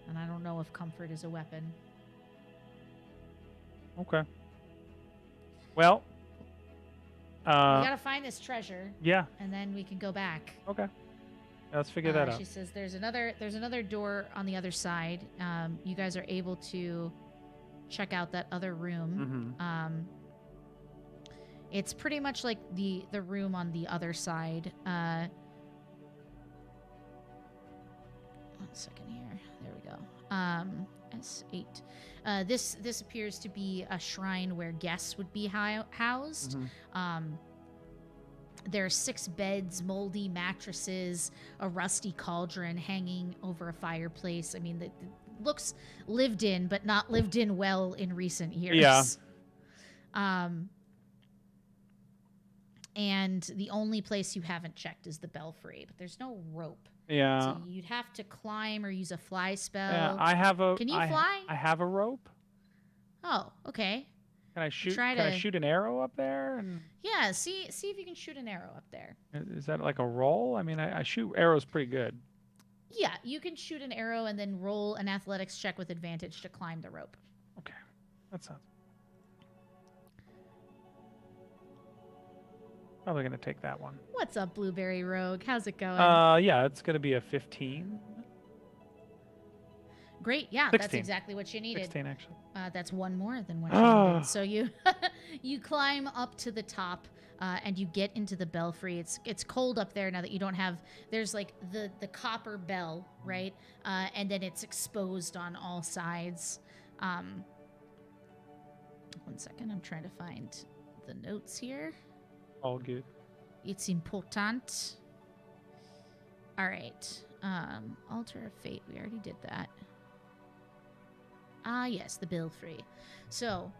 And I don't know if comfort is a weapon. Okay. Well, we gotta find this treasure. Yeah. And then we can go back. Okay. Let's figure that out. She says there's another door on the other side. You guys are able to check out that other room. Mm-hmm. It's pretty much like the room on the other side. 1 second here. There we go. S8. This appears to be a shrine where guests would be housed. Mm-hmm. There are 6 beds, moldy mattresses, a rusty cauldron hanging over a fireplace. I mean, it looks lived in, but not lived in well in recent years. Yeah. And the only place you haven't checked is the belfry, but there's no rope. Yeah. So you'd have to climb or use a fly spell. Yeah, I have a. Can you fly? I have a rope. Oh, okay. Can I shoot? Try Can I to- shoot an arrow up there? And Yeah, see if you can shoot an arrow up there. is that like a roll? I mean, I shoot arrows pretty good. Yeah, you can shoot an arrow and then roll an athletics check with advantage to climb the rope. Okay, that sounds. Probably gonna take that one. What's up, Blueberry Rogue? How's it going? Yeah, it's gonna be a 15. Great, yeah, 16. that's exactly what you needed. 16 actually. That's one more than what you needed. So you you climb up to the top and you get into the belfry. It's cold up there now that you don't have. There's like the copper bell, right? And then it's exposed on all sides. 1 second, I'm trying to find the notes here. All good. It's important. All right. Altar of Fate. We already did that. Ah, yes, the belfry. So,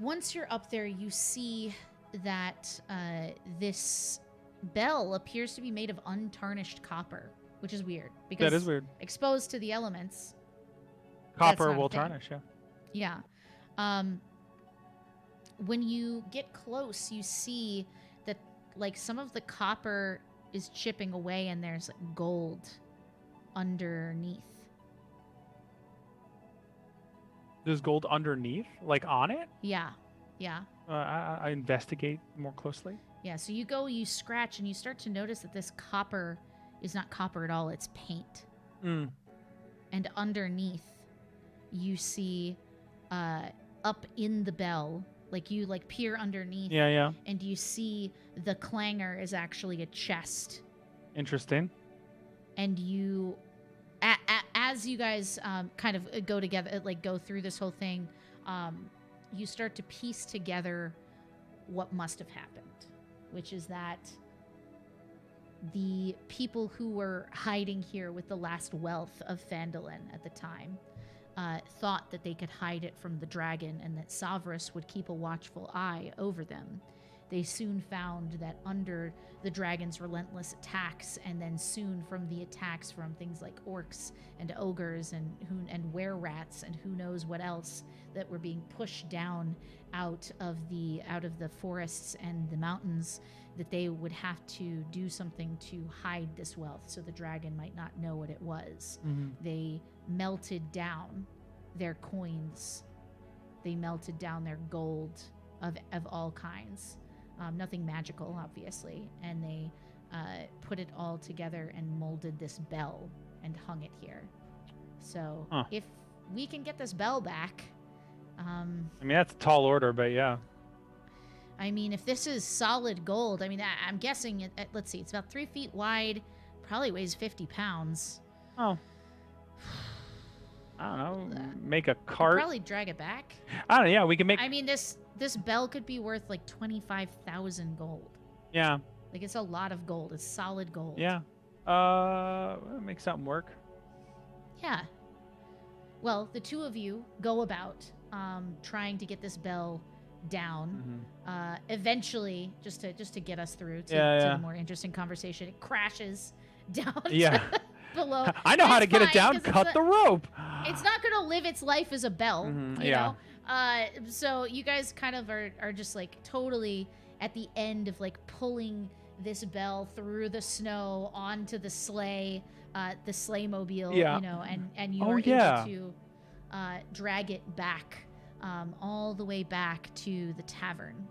once you're up there, you see that this bell appears to be made of untarnished copper, which is weird because That is weird. exposed to the elements. Copper not a will thing. tarnish, yeah. Yeah. When you get close, you see that like some of the copper is chipping away and there's like gold underneath. There's gold underneath, like on it? Yeah. Yeah. I investigate more closely. Yeah, so you go, you scratch, and you start to notice that this copper is not copper at all, it's paint. Mm. And underneath, you see up in the bell, like you like peer underneath, Yeah. and you see the clanger is actually a chest. Interesting. And you, as you guys kind of go together, like go through this whole thing, you start to piece together what must have happened, which is that the people who were hiding here with the last wealth of Phandalin at the time thought that they could hide it from the dragon and that Savrus would keep a watchful eye over them. They soon found that under the dragon's relentless attacks, and then soon from the attacks from things like orcs and ogres and were-rats and who knows what else that were being pushed down out of the forests and the mountains, that they would have to do something to hide this wealth so the dragon might not know what it was. Mm-hmm. They melted down their coins. They melted down their gold of all kinds. Nothing magical, obviously. And they put it all together and molded this bell and hung it here. So if we can get this bell back... I mean, that's a tall order, but yeah. I mean, if this is solid gold, I mean, I'm guessing, let's see, it's about 3 feet wide, probably weighs 50 pounds. Oh. I don't know. Make a We'll cart. probably drag it back. I don't know. Yeah, we can make. I mean, this bell could be worth like 25,000 gold. Yeah. Like, it's a lot of gold. It's solid gold. Yeah. Make something work. Yeah. Well, the two of you go about trying to get this bell down. Mm-hmm. Eventually, just to get us through to the more interesting conversation, it crashes down Yeah. below. I know how to It's get it fine, down. 'cause Cut the rope. It's not going to live its life as a bell, you Yeah. know? So you guys kind of are just like totally at the end of like pulling this bell through the snow onto the sleigh mobile, Yeah. you know, and you Oh, are yeah. able to drag it back all the way back to the tavern.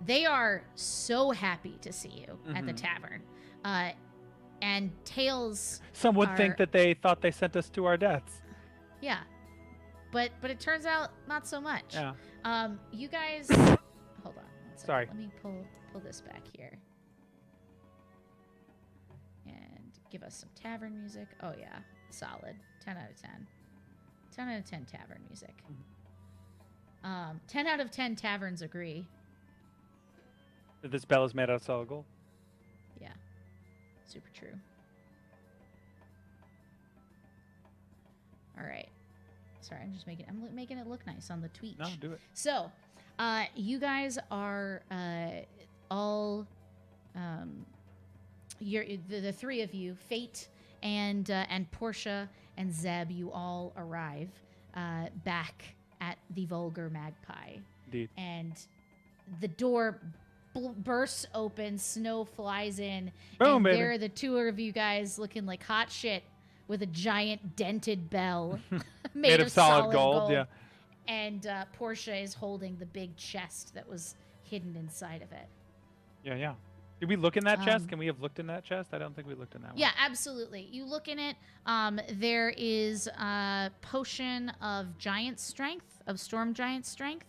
They are so happy to see you at the Mhm. tavern. And Tails, Some would think that they thought they sent us to our deaths. yeah, but it turns out not so much. Yeah. You guys, hold on. One second. Sorry. Let me pull this back here, and give us some tavern music. Oh yeah, solid. 10 out of 10. 10 out of 10 tavern music. 10 out of 10 taverns agree. That this bell is made out of solid gold. Yeah, super true. All right. Sorry, I'm making it look nice on the tweet. No, do it. So, you guys are all the three of you, Fate and Portia and Zeb. You all arrive back at the Vulgar Magpie, Indeed. and the door bursts open. Snow flies in, Boom, and baby. there are the two of you guys looking like hot shit with a giant dented bell made of solid gold. Yeah. And Portia is holding the big chest that was hidden inside of it. Yeah. Did we look in that chest? Can we have looked in that chest? I don't think we looked in that one. Yeah, absolutely. You look in it. There is a potion of giant strength, of storm giant strength.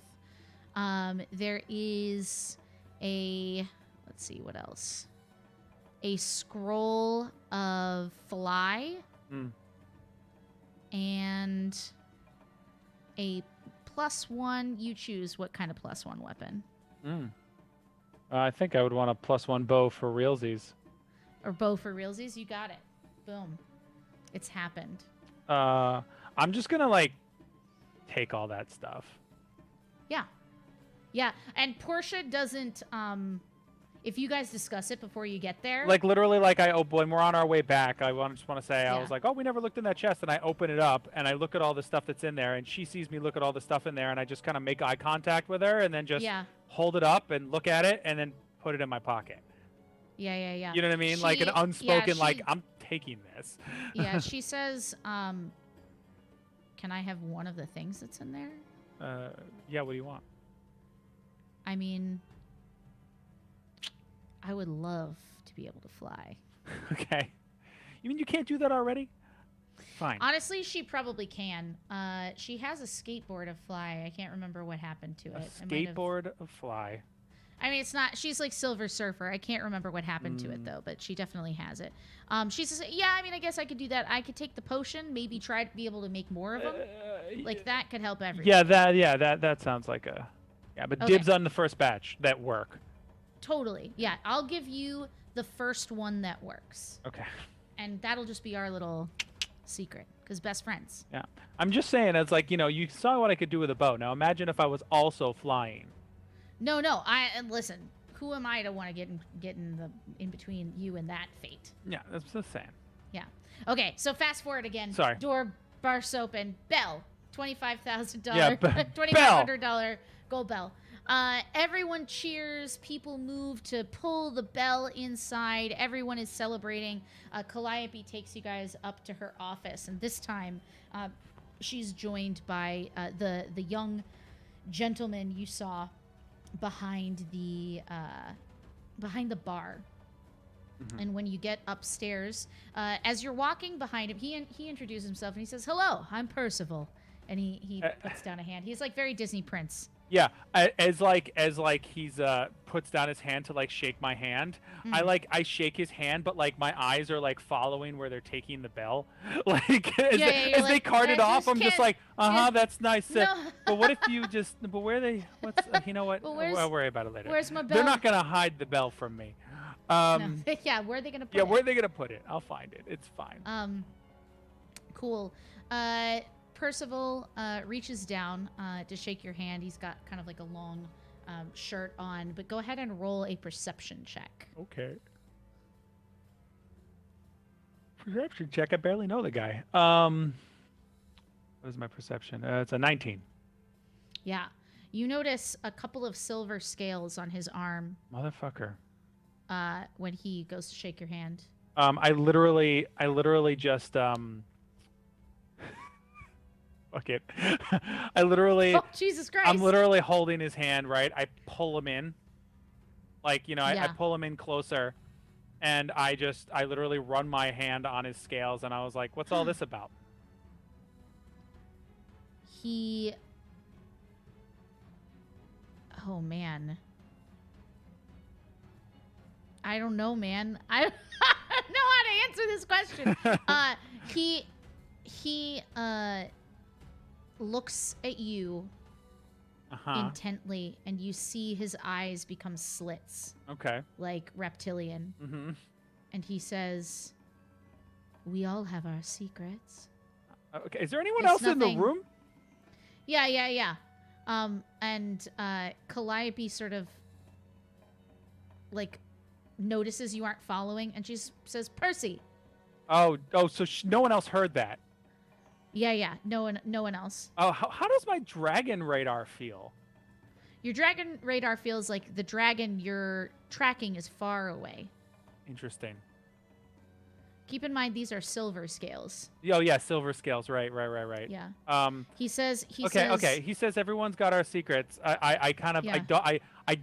There is let's see, what else? A scroll of fly. And a +1. You choose what kind of +1 weapon. I think I would want a +1 bow for realsies. Or bow for realsies. You got it. Boom. It's happened. I'm just gonna like take all that stuff. Yeah. Yeah. And Portia doesn't, if you guys discuss it before you get there. Like literally, like when we're on our way back, just want to say I Yeah. was like, oh, we never looked in that chest, and I open it up and I look at all the stuff that's in there, and she sees me look at all the stuff in there, and I just kind of make eye contact with her, and then just hold it up and look at it, and then put it in my pocket. Yeah. You know what I mean? Like an unspoken, like I'm taking this. Yeah. She says, can I have one of the things that's in there? Yeah. What do you want? I mean, I would love to be able to fly. Okay. You mean you can't do that already? Fine. Honestly, she probably can. She has a skateboard of fly. I can't remember what happened to it. A skateboard of fly. I mean, it's not. She's like Silver Surfer. I can't remember what happened to it though, but she definitely has it. She says, "Yeah, I mean, I guess I could do that. I could take the potion, maybe try to be able to make more of them. Like that could help everyone." Yeah, that sounds like a. Yeah, but dibs on the first batch that work. Totally. Yeah, I'll give you the first one that works. Okay. And that'll just be our little secret, because best friends. Yeah. I'm just saying, it's like, you saw what I could do with a bow. Now imagine if I was also flying. No. And listen, who am I to want to get in between you and that fate? Yeah, that's the same. Yeah. Okay, so fast forward again. Sorry. Door bursts open. Bell. $25,000. Yeah, $2,500 gold bell. Everyone cheers. People move to pull the bell inside. Everyone is celebrating. Calliope takes you guys up to her office, and this time she's joined by the young gentleman you saw behind the bar. Mm-hmm. And when you get upstairs, as you're walking behind him, he introduces himself and he says, "Hello, I'm Percival," and he puts down a hand. He's like very Disney Prince. Yeah, as he's puts down his hand to like shake my hand. Mm-hmm. I shake his hand, but like my eyes are like following where they're taking the bell. Like as they cart it off, I'm just like, that's nice. No. But what if you just? But where they? What's you know what? We'll worry about it later. Where's my bell? They're not gonna hide the bell from me. No. Yeah, where are they gonna put it? Yeah, where are they gonna put it? I'll find it. It's fine. Cool. Percival reaches down to shake your hand. He's got kind of like a long shirt on, but go ahead and roll a perception check. Okay. Perception check. I barely know the guy. What is my perception? It's a 19. Yeah. You notice a couple of silver scales on his arm. Motherfucker. When he goes to shake your hand. I literally just fuck it. I literally. Oh, Jesus Christ! I'm literally holding his hand, right? I pull him in, like I pull him in closer, and I literally run my hand on his scales, and I was like, "What's all this about?" Oh man. I don't know, man. I don't know how to answer this question. He looks at you intently, and you see his eyes become slits. Okay. Like reptilian. Mm-hmm. And he says, "We all have our secrets." Okay. Is there anyone else in the room? Yeah. And Calliope sort of like notices you aren't following, and she says, "Percy." Oh, so no one else heard that. Yeah. No one else. Oh, how does my dragon radar feel? Your dragon radar feels like the dragon you're tracking is far away. Interesting. Keep in mind these are silver scales. Oh yeah, silver scales. Right. Yeah. He says. Okay. He says everyone's got our secrets. I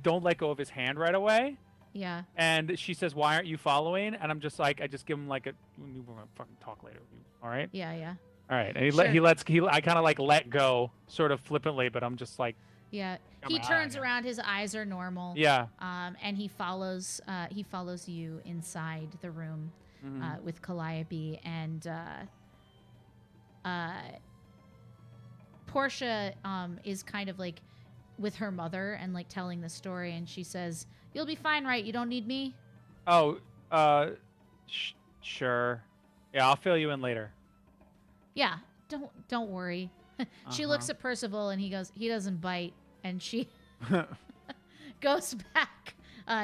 don't let go of his hand right away. Yeah. And she says, "Why aren't you following?" And I'm just like, I just give him like we're gonna fucking talk later. All right. Yeah. All right. And I kind of like let go, sort of flippantly, but I'm just like. Yeah. He turns around. His eyes are normal. Yeah. And he follows you inside the room, with Calliope, and Portia is kind of like with her mother and like telling the story, and she says, "You'll be fine, right? You don't need me?" Oh, sure. Yeah, I'll fill you in later. Yeah, don't worry. She looks at Percival, and he goes, "He doesn't bite." and she goes back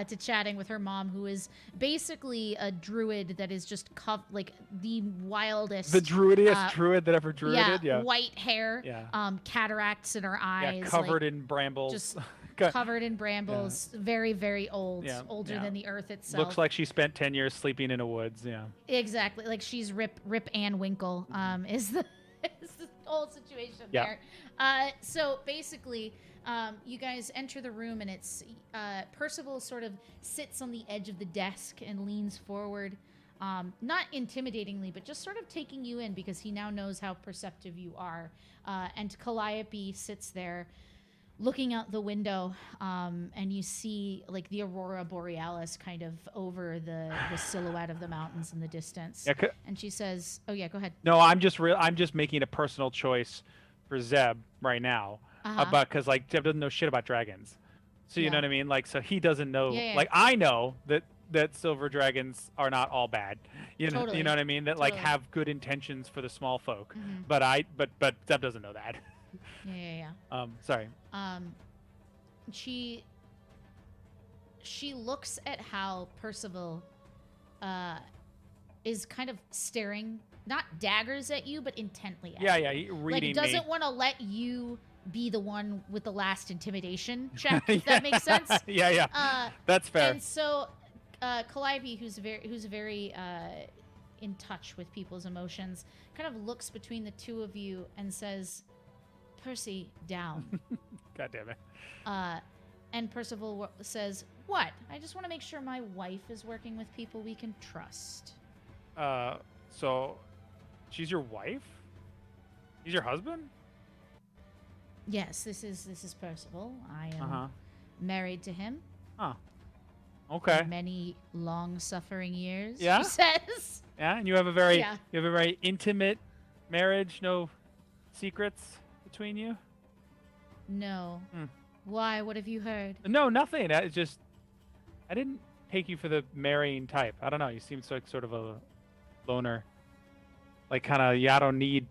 to chatting with her mom, who is basically a druid that is just like the wildest. The druidiest druid that ever druided. Yeah. White hair. Yeah. Cataracts in her eyes. Yeah, covered in brambles. Just covered in brambles. Yeah. Very, very old. Yeah. Older than the earth itself. Looks like she spent 10 years sleeping in a woods. Yeah. Exactly. Like she's Rip Ann Winkle. Is the whole situation there. So basically. You guys enter the room, and it's Percival sort of sits on the edge of the desk and leans forward, not intimidatingly, but just sort of taking you in because he now knows how perceptive you are. And Calliope sits there looking out the window, and you see like the aurora borealis kind of over the silhouette of the mountains in the distance. Yeah, and she says, "Oh yeah, go ahead." No, I'm just making a personal choice for Zeb right now. Because like Zeb doesn't know shit about dragons, so you know what I mean. Like, so he doesn't know. Like, I know that silver dragons are not all bad. You know, you know what I mean. That like have good intentions for the small folk. But Zeb doesn't know that. Yeah. Sorry. She looks at how Percival is kind of staring, not daggers at you, but intently at you. Yeah, reading like doesn't want to let you be the one with the last intimidation check, if that makes sense. Yeah. That's fair. And so Calliope, who's very in touch with people's emotions, kind of looks between the two of you and says, "Percy, down." God damn it. And Percival says, "What? I just want to make sure my wife is working with people we can trust." So she's your wife? He's your husband? Yes, this is Percival. I am married to him. Huh. Okay. For many long-suffering years. Yeah. She says. Yeah, and you have a very intimate marriage. No secrets between you. No. Why? What have you heard? No, nothing. I didn't take you for the marrying type. I don't know. You seem like sort of a loner. Like kind of, I don't need,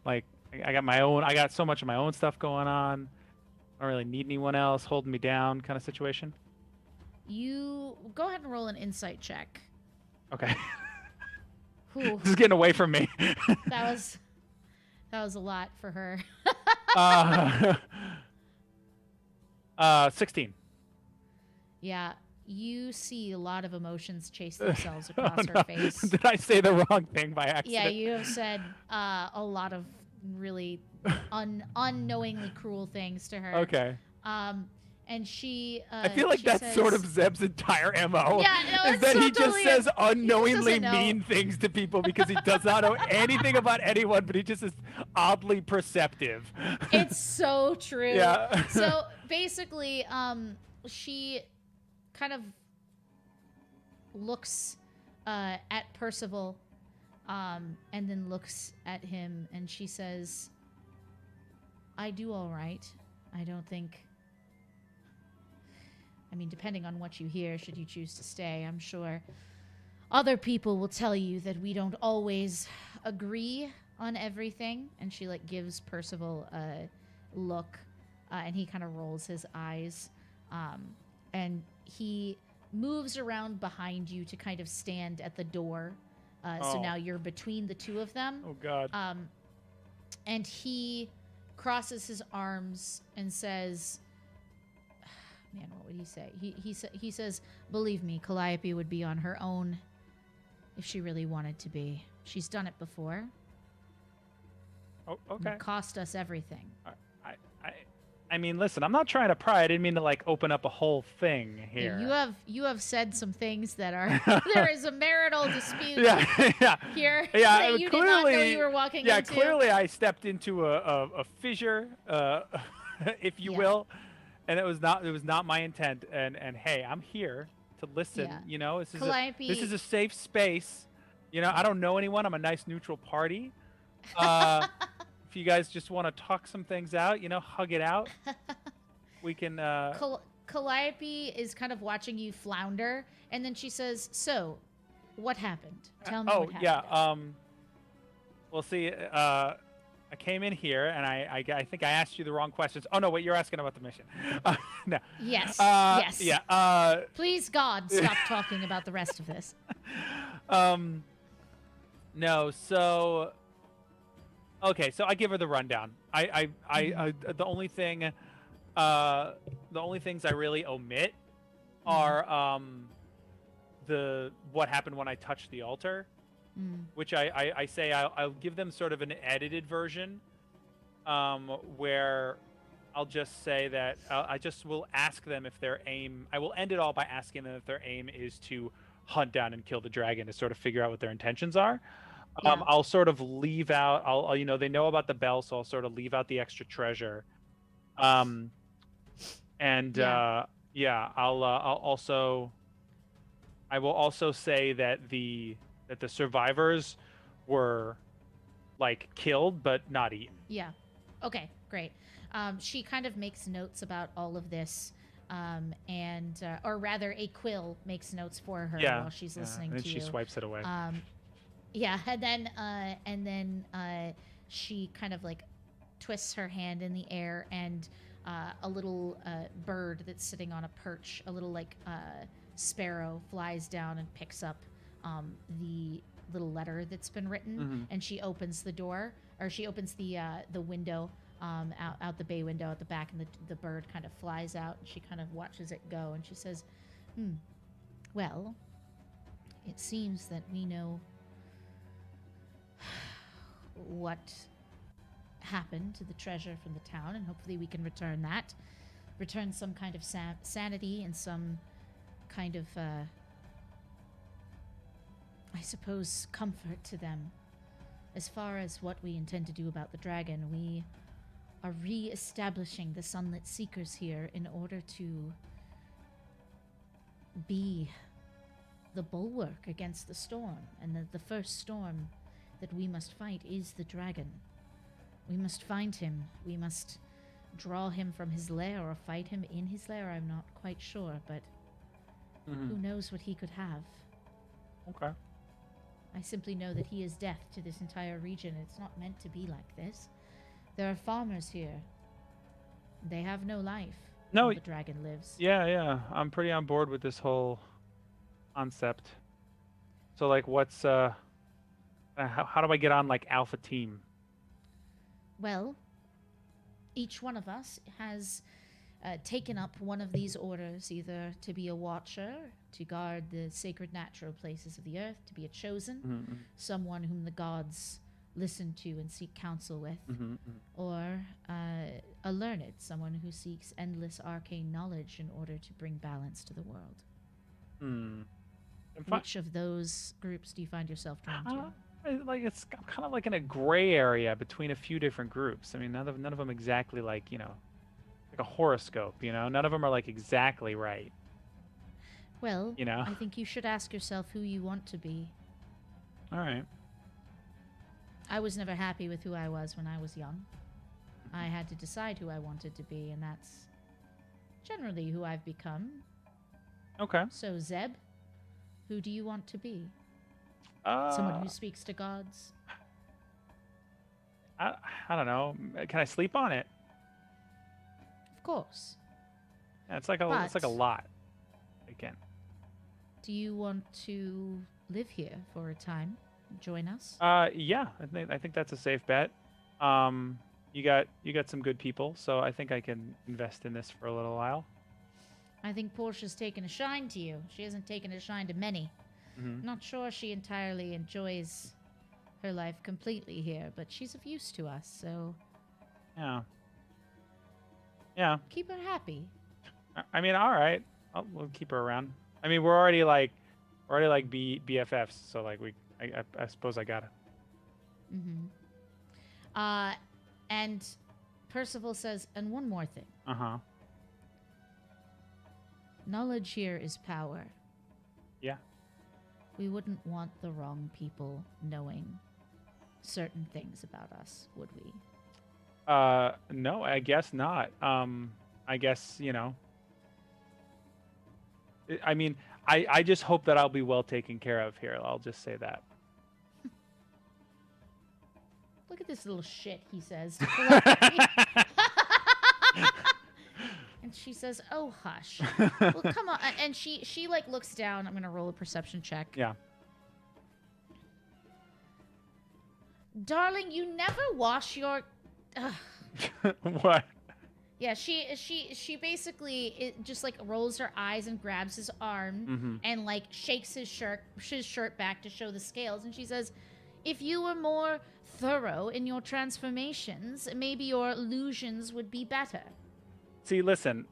like. I got so much of my own stuff going on. I don't really need anyone else holding me down kind of situation. You go ahead and roll an insight check. Okay. This is getting away from me. That was a lot for her. 16. Yeah, you see a lot of emotions chase themselves across her face. Did I say the wrong thing by accident? Yeah, you have said a lot of really unknowingly cruel things to her. Okay. And she I feel like that's sort of Zeb's entire MO. Yeah, no, is that he just says unknowingly mean things to people because he does not know anything about anyone, but he just is oddly perceptive. It's so true. Yeah. So basically, she kind of looks at Percival and then looks at him, and she says, "I do all right. I don't think... I mean, depending on what you hear, should you choose to stay, I'm sure other people will tell you that we don't always agree on everything." And she, like, gives Percival a look, and he kind of rolls his eyes. And he moves around behind you to kind of stand at the door. So now you're between the two of them. Oh, God. And he crosses his arms and says, man, what would he say? He says, "Believe me, Calliope would be on her own if she really wanted to be. She's done it before. Oh, okay. It cost us everything." I mean, listen, I'm not trying to pry. I didn't mean to like open up a whole thing here. You have said some things that are there is a marital dispute here that you did not know you were walking into. Yeah, clearly I stepped into a fissure, if you will, and it was not my intent. And hey, I'm here to listen. Yeah. This is a safe space. I don't know anyone. I'm a nice neutral party. If you guys just want to talk some things out, hug it out, we can... Calliope is kind of watching you flounder, and then she says, "So, what happened? Tell me what happened." Yeah. Well, see, I came in here and I think I asked you the wrong questions. Oh no, wait, you're asking about the mission. No. Yes. Yes. Yeah. Please, God, stop talking about the rest of this. No. So. Okay, so I give her the rundown. The only thing, the only things I really omit are the what happened when I touched the altar. Which I say I'll give them sort of an edited version, where I'll just say that I just will ask them if their aim. I will end it all by asking them if their aim is to hunt down and kill the dragon to sort of figure out what their intentions are. Yeah. I'll sort of leave out. I'll they know about the bell, so I'll sort of leave out the extra treasure. And I'll also. I will also say that the survivors were like killed but not eaten. Yeah. Okay, great. She kind of makes notes about all of this, and or rather, a quill makes notes for her while she's listening and to she you. swipes it away. Yeah, and then she kind of like twists her hand in the air, and a little bird that's sitting on a perch, a little like sparrow, flies down and picks up the little letter that's been written, and she opens the door, or she opens the window, out the bay window at the back, and the bird kind of flies out, and she kind of watches it go, and she says, well, it seems that we know what happened to the treasure from the town, and hopefully we can return some kind of sanity and some kind of I suppose comfort to them. As far as what we intend to do about the dragon, we are re-establishing the Sunlit Seekers here in order to be the bulwark against the storm, and the first storm that we must fight is the dragon. We must find him. We must draw him from his lair or fight him in his lair. I'm not quite sure, but who knows what he could have. Okay. I simply know that he is death to this entire region. It's not meant to be like this. There are farmers here. They have no life. No, while the dragon lives. Yeah. I'm pretty on board with this whole concept. So, like, what's how do I get on like Alpha Team? Well, each one of us has taken up one of these orders, either to be a watcher, to guard the sacred natural places of the earth, to be a chosen, someone whom the gods listen to and seek counsel with, or a learned, someone who seeks endless arcane knowledge in order to bring balance to the world. Which of those groups do you find yourself drawn to? Like, it's kind of like in a gray area between a few different groups. I mean, none of them exactly like like a horoscope. None of them are like exactly right. Well, I think you should ask yourself who you want to be. All right. I was never happy with who I was when I was young. I had to decide who I wanted to be, and that's generally who I've become. Okay. So, Zeb, who do you want to be? Someone who speaks to gods? I don't know. Can I sleep on it? Of course. Yeah, it's like a lot. Again. Do you want to live here for a time? Join us? Yeah. I think that's a safe bet. You got some good people, so I think I can invest in this for a little while. I think Portia's taken a shine to you. She hasn't taken a shine to many. I'm not sure she entirely enjoys her life completely here, but she's of use to us, so... Yeah. Keep her happy. I mean, all right. We'll keep her around. I mean, we're already like BFFs, so like I suppose I gotta. And Percival says, and one more thing. Knowledge here is power. Yeah. We wouldn't want the wrong people knowing certain things about us, would we? No, I guess not. I guess, I mean, I just hope that I'll be well taken care of here. I'll just say that. Look at this little shit, he says. To Calliope. And she says, "Oh, hush. Well, come on." And she like looks down. I'm gonna roll a perception check. Yeah. Darling, you never wash your. Ugh. What? Yeah, she basically just like rolls her eyes and grabs his arm Mm-hmm. and like shakes his shirt back to show the scales, and she says, "If you were more thorough in your transformations, maybe your illusions would be better." See, listen,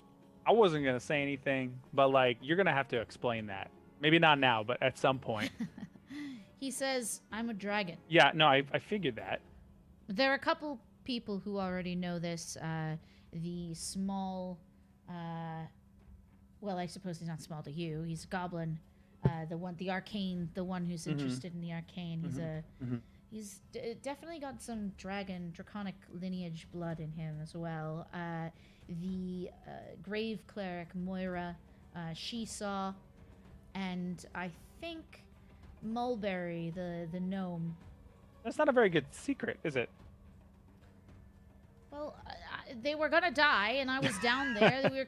I wasn't gonna say anything, but like you're gonna have to explain that. Maybe not now, but at some point. He says, "I'm a dragon." Yeah, no, I figured that. There are a couple people who already know this. The small, well, I suppose he's not small to you. He's a goblin. The arcane, the one who's interested in the arcane. He's he's definitely got some draconic lineage blood in him as well. The grave cleric Moira, she saw, and I think Mulberry, the gnome. That's not a very good secret, is it? Well, they were gonna die, and I was down there. We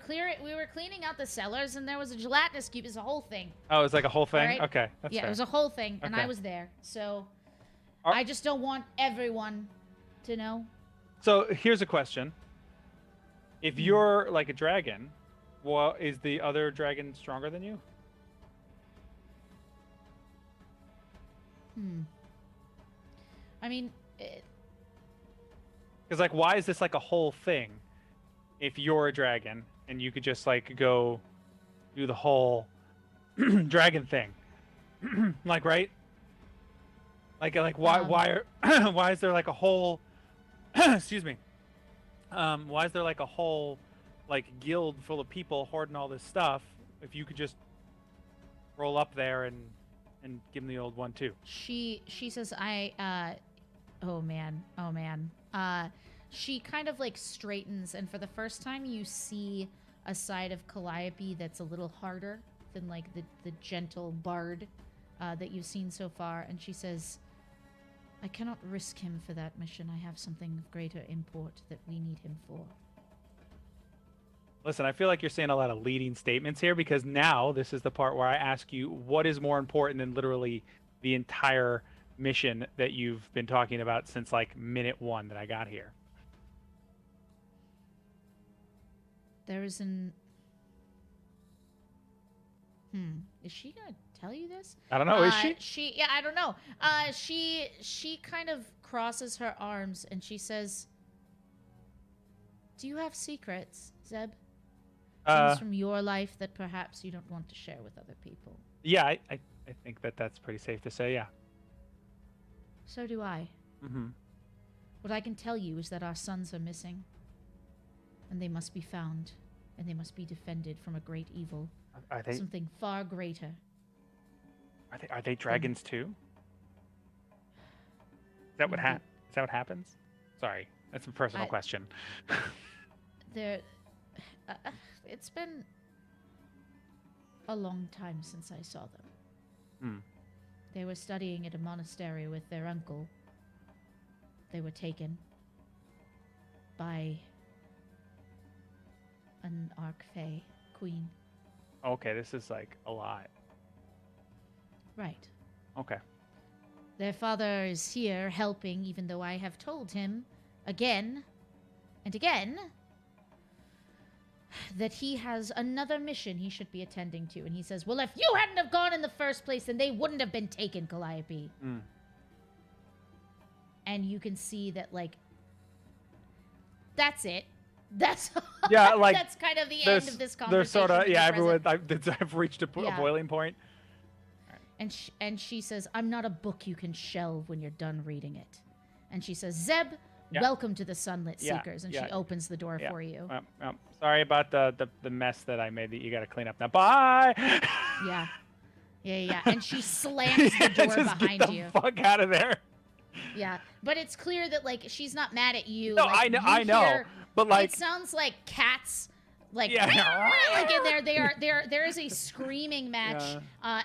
were cleaning out the cellars, and there was a gelatinous cube. It's a whole thing. Oh, it's like a whole thing. Right? Okay, that's Yeah, fair. it was a whole thing, and I Okay. was there. So Are- I just don't want everyone to know. So here's a question: if you're like a dragon, well, is the other dragon stronger than you? I mean, Because like, why is this like a whole thing? If you're a dragon and you could just like go do the whole dragon thing, like right? Like why why is there like a whole excuse me? Why is there like a whole like guild full of people hoarding all this stuff if you could just roll up there and give them the old one too? she says, oh man. She kind of like straightens, and for the first time you see a side of Calliope that's a little harder than like the gentle bard that you've seen so far. And she says, "I cannot risk him for that mission. I have something of greater import that we need him for." Listen, I feel like you're saying a lot of leading statements here, because now this is the part where I ask you what is more important than literally the entire mission that you've been talking about since like minute 1 that I got here. There is an... Is she gonna tell you this? I don't know, is she? Yeah, I don't know. She kind of crosses her arms and she says, "Do you have secrets, Zeb? Things from your life that perhaps you don't want to share with other people?" Yeah, I think that's pretty safe to say, yeah. So do I. Mm-hmm. What I can tell you is that our sons are missing, and they must be found, and they must be defended from a great evil, Are they something far greater. are they dragons too? Is that what happens? Sorry, that's a personal question. There, it's been a long time since I saw them. They were studying at a monastery with their uncle. They were taken by an Archfey queen. Okay, this is like a lot. Right. Okay. Their father is here helping, even though I have told him again and again that he has another mission he should be attending to. And he says, "Well, if you hadn't have gone in the first place, then they wouldn't have been taken, Calliope." And you can see that, like, that's it. Yeah, like, that's kind of the end of this conversation. They're sort of, in the yeah, present. everyone, I've reached a Yeah. boiling point. And she says, "I'm not a book you can shelve when you're done reading it." And she says, "Zeb, Yeah. welcome to the Sunlit Yeah, Seekers." And yeah. she opens the door for you. Sorry about the mess that I made that you got to clean up now. Bye. Yeah. And she slams the door Just behind get the you. fuck out of there. Yeah. But it's clear that, like, she's not mad at you. No, Like, I know, you hear- but like, it sounds like cats like Yeah. like in there is a screaming match,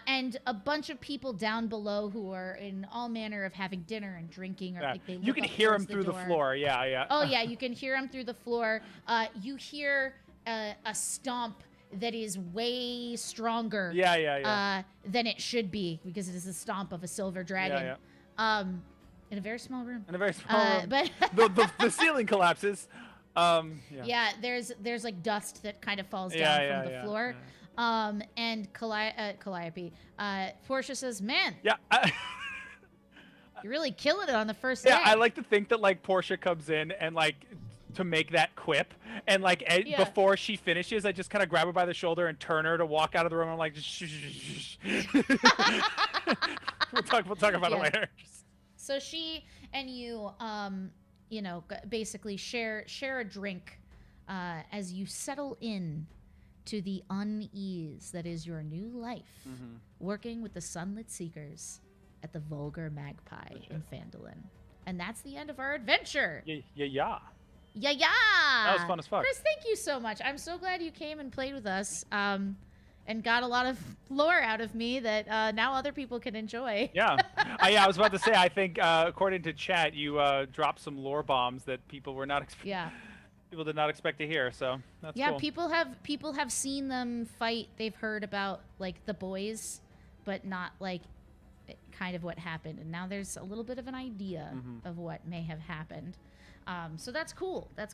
and a bunch of people down below who are in all manner of having dinner and drinking, or like they You look can up hear towards him through the door. floor. Yeah. Oh yeah, you can hear him through the floor. You hear a stomp that is way stronger than it should be, because it is the stomp of a silver dragon. In a very small room. In a very small room. But the ceiling collapses. yeah, there's like dust that kind of falls down from the floor. And Calliope, Portia says, "Man, Yeah. you're really killing it on the first day." Yeah, I like to think that like Portia comes in and like to make that quip, and like before she finishes, I just kind of grab her by the shoulder and turn her to walk out of the room. I'm like, shh. We'll talk about it later. So she and you, basically share a drink as you settle in to the unease that is your new life, working with the Sunlit Seekers at the Vulgar Magpie in Phandalin. And that's the end of our adventure. Yeah. That was fun as fuck. Chris, thank you so much. I'm so glad you came and played with us. And got a lot of lore out of me that now other people can enjoy. Yeah. I was about to say, I think according to chat, you dropped some lore bombs that people were not people did not expect to hear. So that's cool. people have seen them fight. They've heard about like the boys, but not like kind of what happened. And now there's a little bit of an idea of what may have happened. So that's cool. That's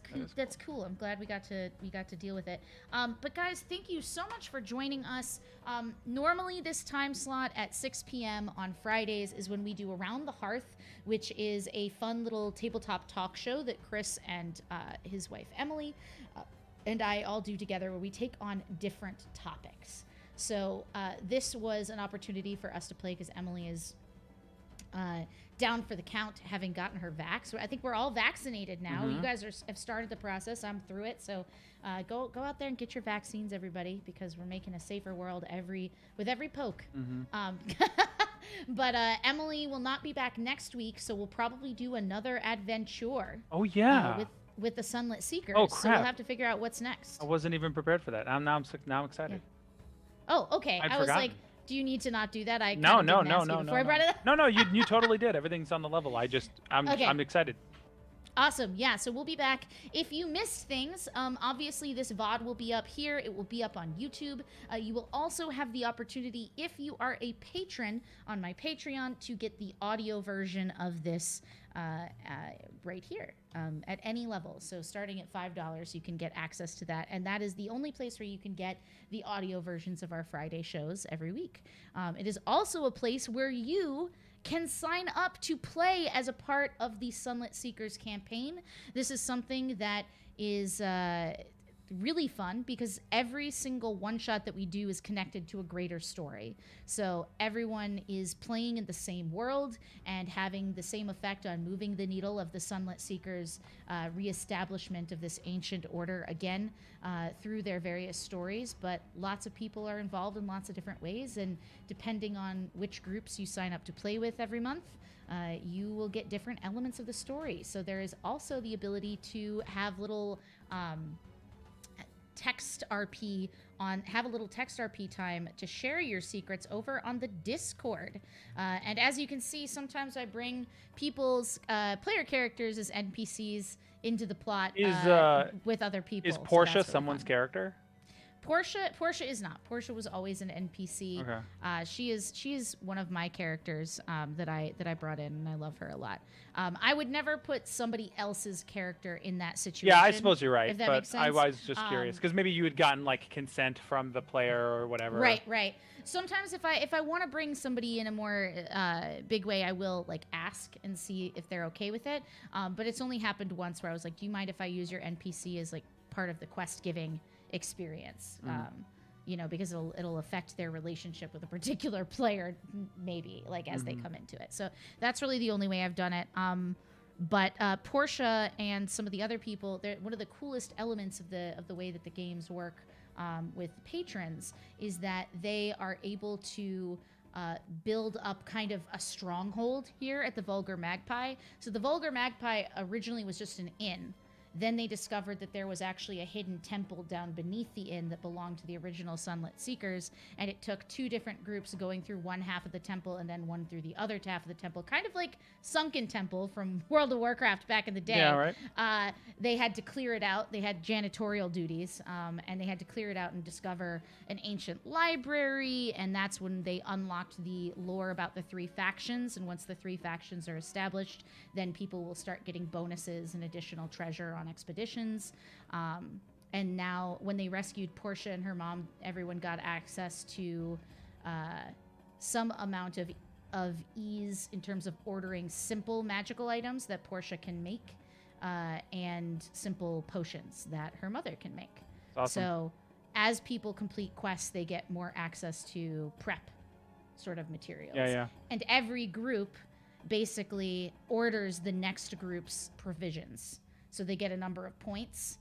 cool. I'm glad we got to deal with it. But guys, thank you so much for joining us. Normally this time slot at 6 p.m. on Fridays is when we do Around the Hearth, which is a fun little tabletop talk show that Chris and his wife Emily and I all do together, where we take on different topics. So this was an opportunity for us to play because Emily is down for the count, having gotten her vax. I think we're all vaccinated now. You guys have started the process. I'm through it. So go out there and get your vaccines, everybody, because we're making a safer world with every poke. But Emily will not be back next week, so we'll probably do another adventure. Oh yeah. With the Sunlit Seekers. Oh crap. So we'll have to figure out what's next. I wasn't even prepared for that. Now I'm excited. Yeah. Oh, okay. I'd I was forgotten. like, do you need to not do that? No. Before I brought it up. No, you totally did. Everything's on the level. I'm excited. Awesome. Yeah, so we'll be back. If you missed things, obviously this VOD will be up here. It will be up on YouTube. You will also have the opportunity, if you are a patron on my Patreon, to get the audio version of this right here at any level. So starting at $5, you can get access to that. And that is the only place where you can get the audio versions of our Friday shows every week. It is also a place where you can sign up to play as a part of the Sunlit Seekers campaign. This is something that is really fun because every single one-shot that we do is connected to a greater story. So everyone is playing in the same world and having the same effect on moving the needle of the Sunlit Seekers' reestablishment of this ancient order again through their various stories. But lots of people are involved in lots of different ways, and depending on which groups you sign up to play with every month, you will get different elements of the story. So there is also the ability to have little have a little text RP time to share your secrets over on the Discord. And as you can see, sometimes I bring people's player characters as NPCs into the plot with other people. Is Portia someone's character? Portia is not. Portia was always an NPC. Okay. She is one of my characters that I brought in, and I love her a lot. I would never put somebody else's character in that situation. Yeah, I suppose you're right. If that but makes sense. I was just curious because maybe you had gotten like consent from the player or whatever. Right. Sometimes if I want to bring somebody in a more big way, I will like ask and see if they're okay with it. But it's only happened once where I was like, "Do you mind if I use your NPC as like part of the quest giving experience?" Because it'll affect their relationship with a particular player, maybe like as they come into it. So that's really the only way I've done it. But Portia and some of the other people, one of the coolest elements of the way that the games work with patrons is that they are able to build up kind of a stronghold here at the Vulgar Magpie. So the Vulgar Magpie originally was just an inn. Then they discovered that there was actually a hidden temple down beneath the inn that belonged to the original Sunlit Seekers, and it took 2 different groups going through one half of the temple and then one through the other half of the temple, kind of like Sunken Temple from World of Warcraft back in the day. Yeah, right. They had to clear it out. They had janitorial duties, and they had to clear it out and discover an ancient library, and that's when they unlocked the lore about the 3 factions. And once the 3 factions are established, then people will start getting bonuses and additional treasure on expeditions. And now when they rescued Portia and her mom, everyone got access to some amount of ease in terms of ordering simple magical items that Portia can make, and simple potions that her mother can make. Awesome. So as people complete quests, they get more access to prep sort of materials. Yeah. And every group basically orders the next group's provisions. So they get a number of points.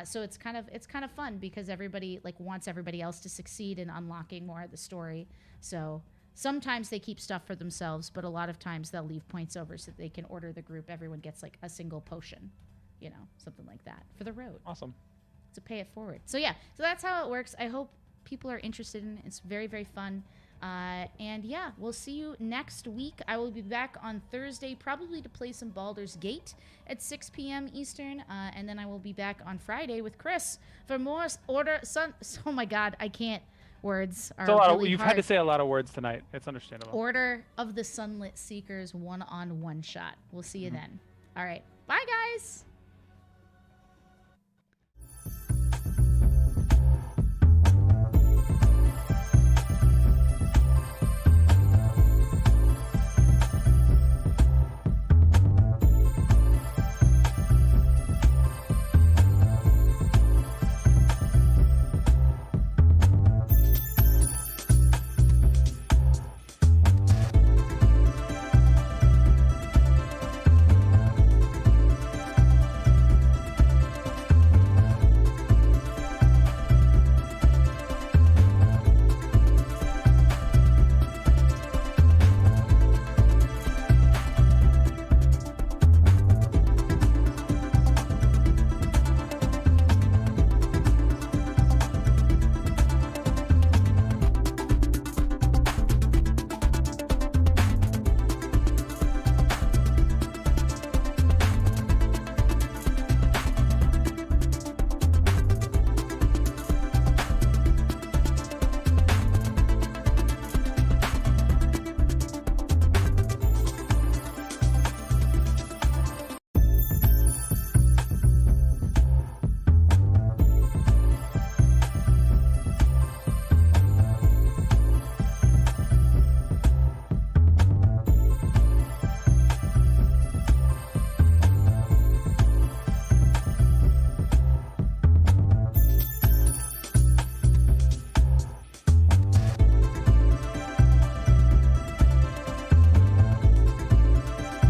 So it's kind of fun because everybody like wants everybody else to succeed in unlocking more of the story. So sometimes they keep stuff for themselves, but a lot of times they'll leave points over so that they can order the group. Everyone gets like a single potion, something like that for the road. Awesome. To pay it forward. So yeah, so that's how it works. I hope people are interested in it. It's very, very fun. And yeah, we'll see you next week. I will be back on Thursday, probably to play some Baldur's Gate at 6 p.m. Eastern. And then I will be back on Friday with Chris for more Oh my God, I can't. Words are really you've hard. had to say a lot of words tonight. It's understandable. Order of the Sunlit Seekers one-on-one shot. We'll see you then. All right. Bye, guys.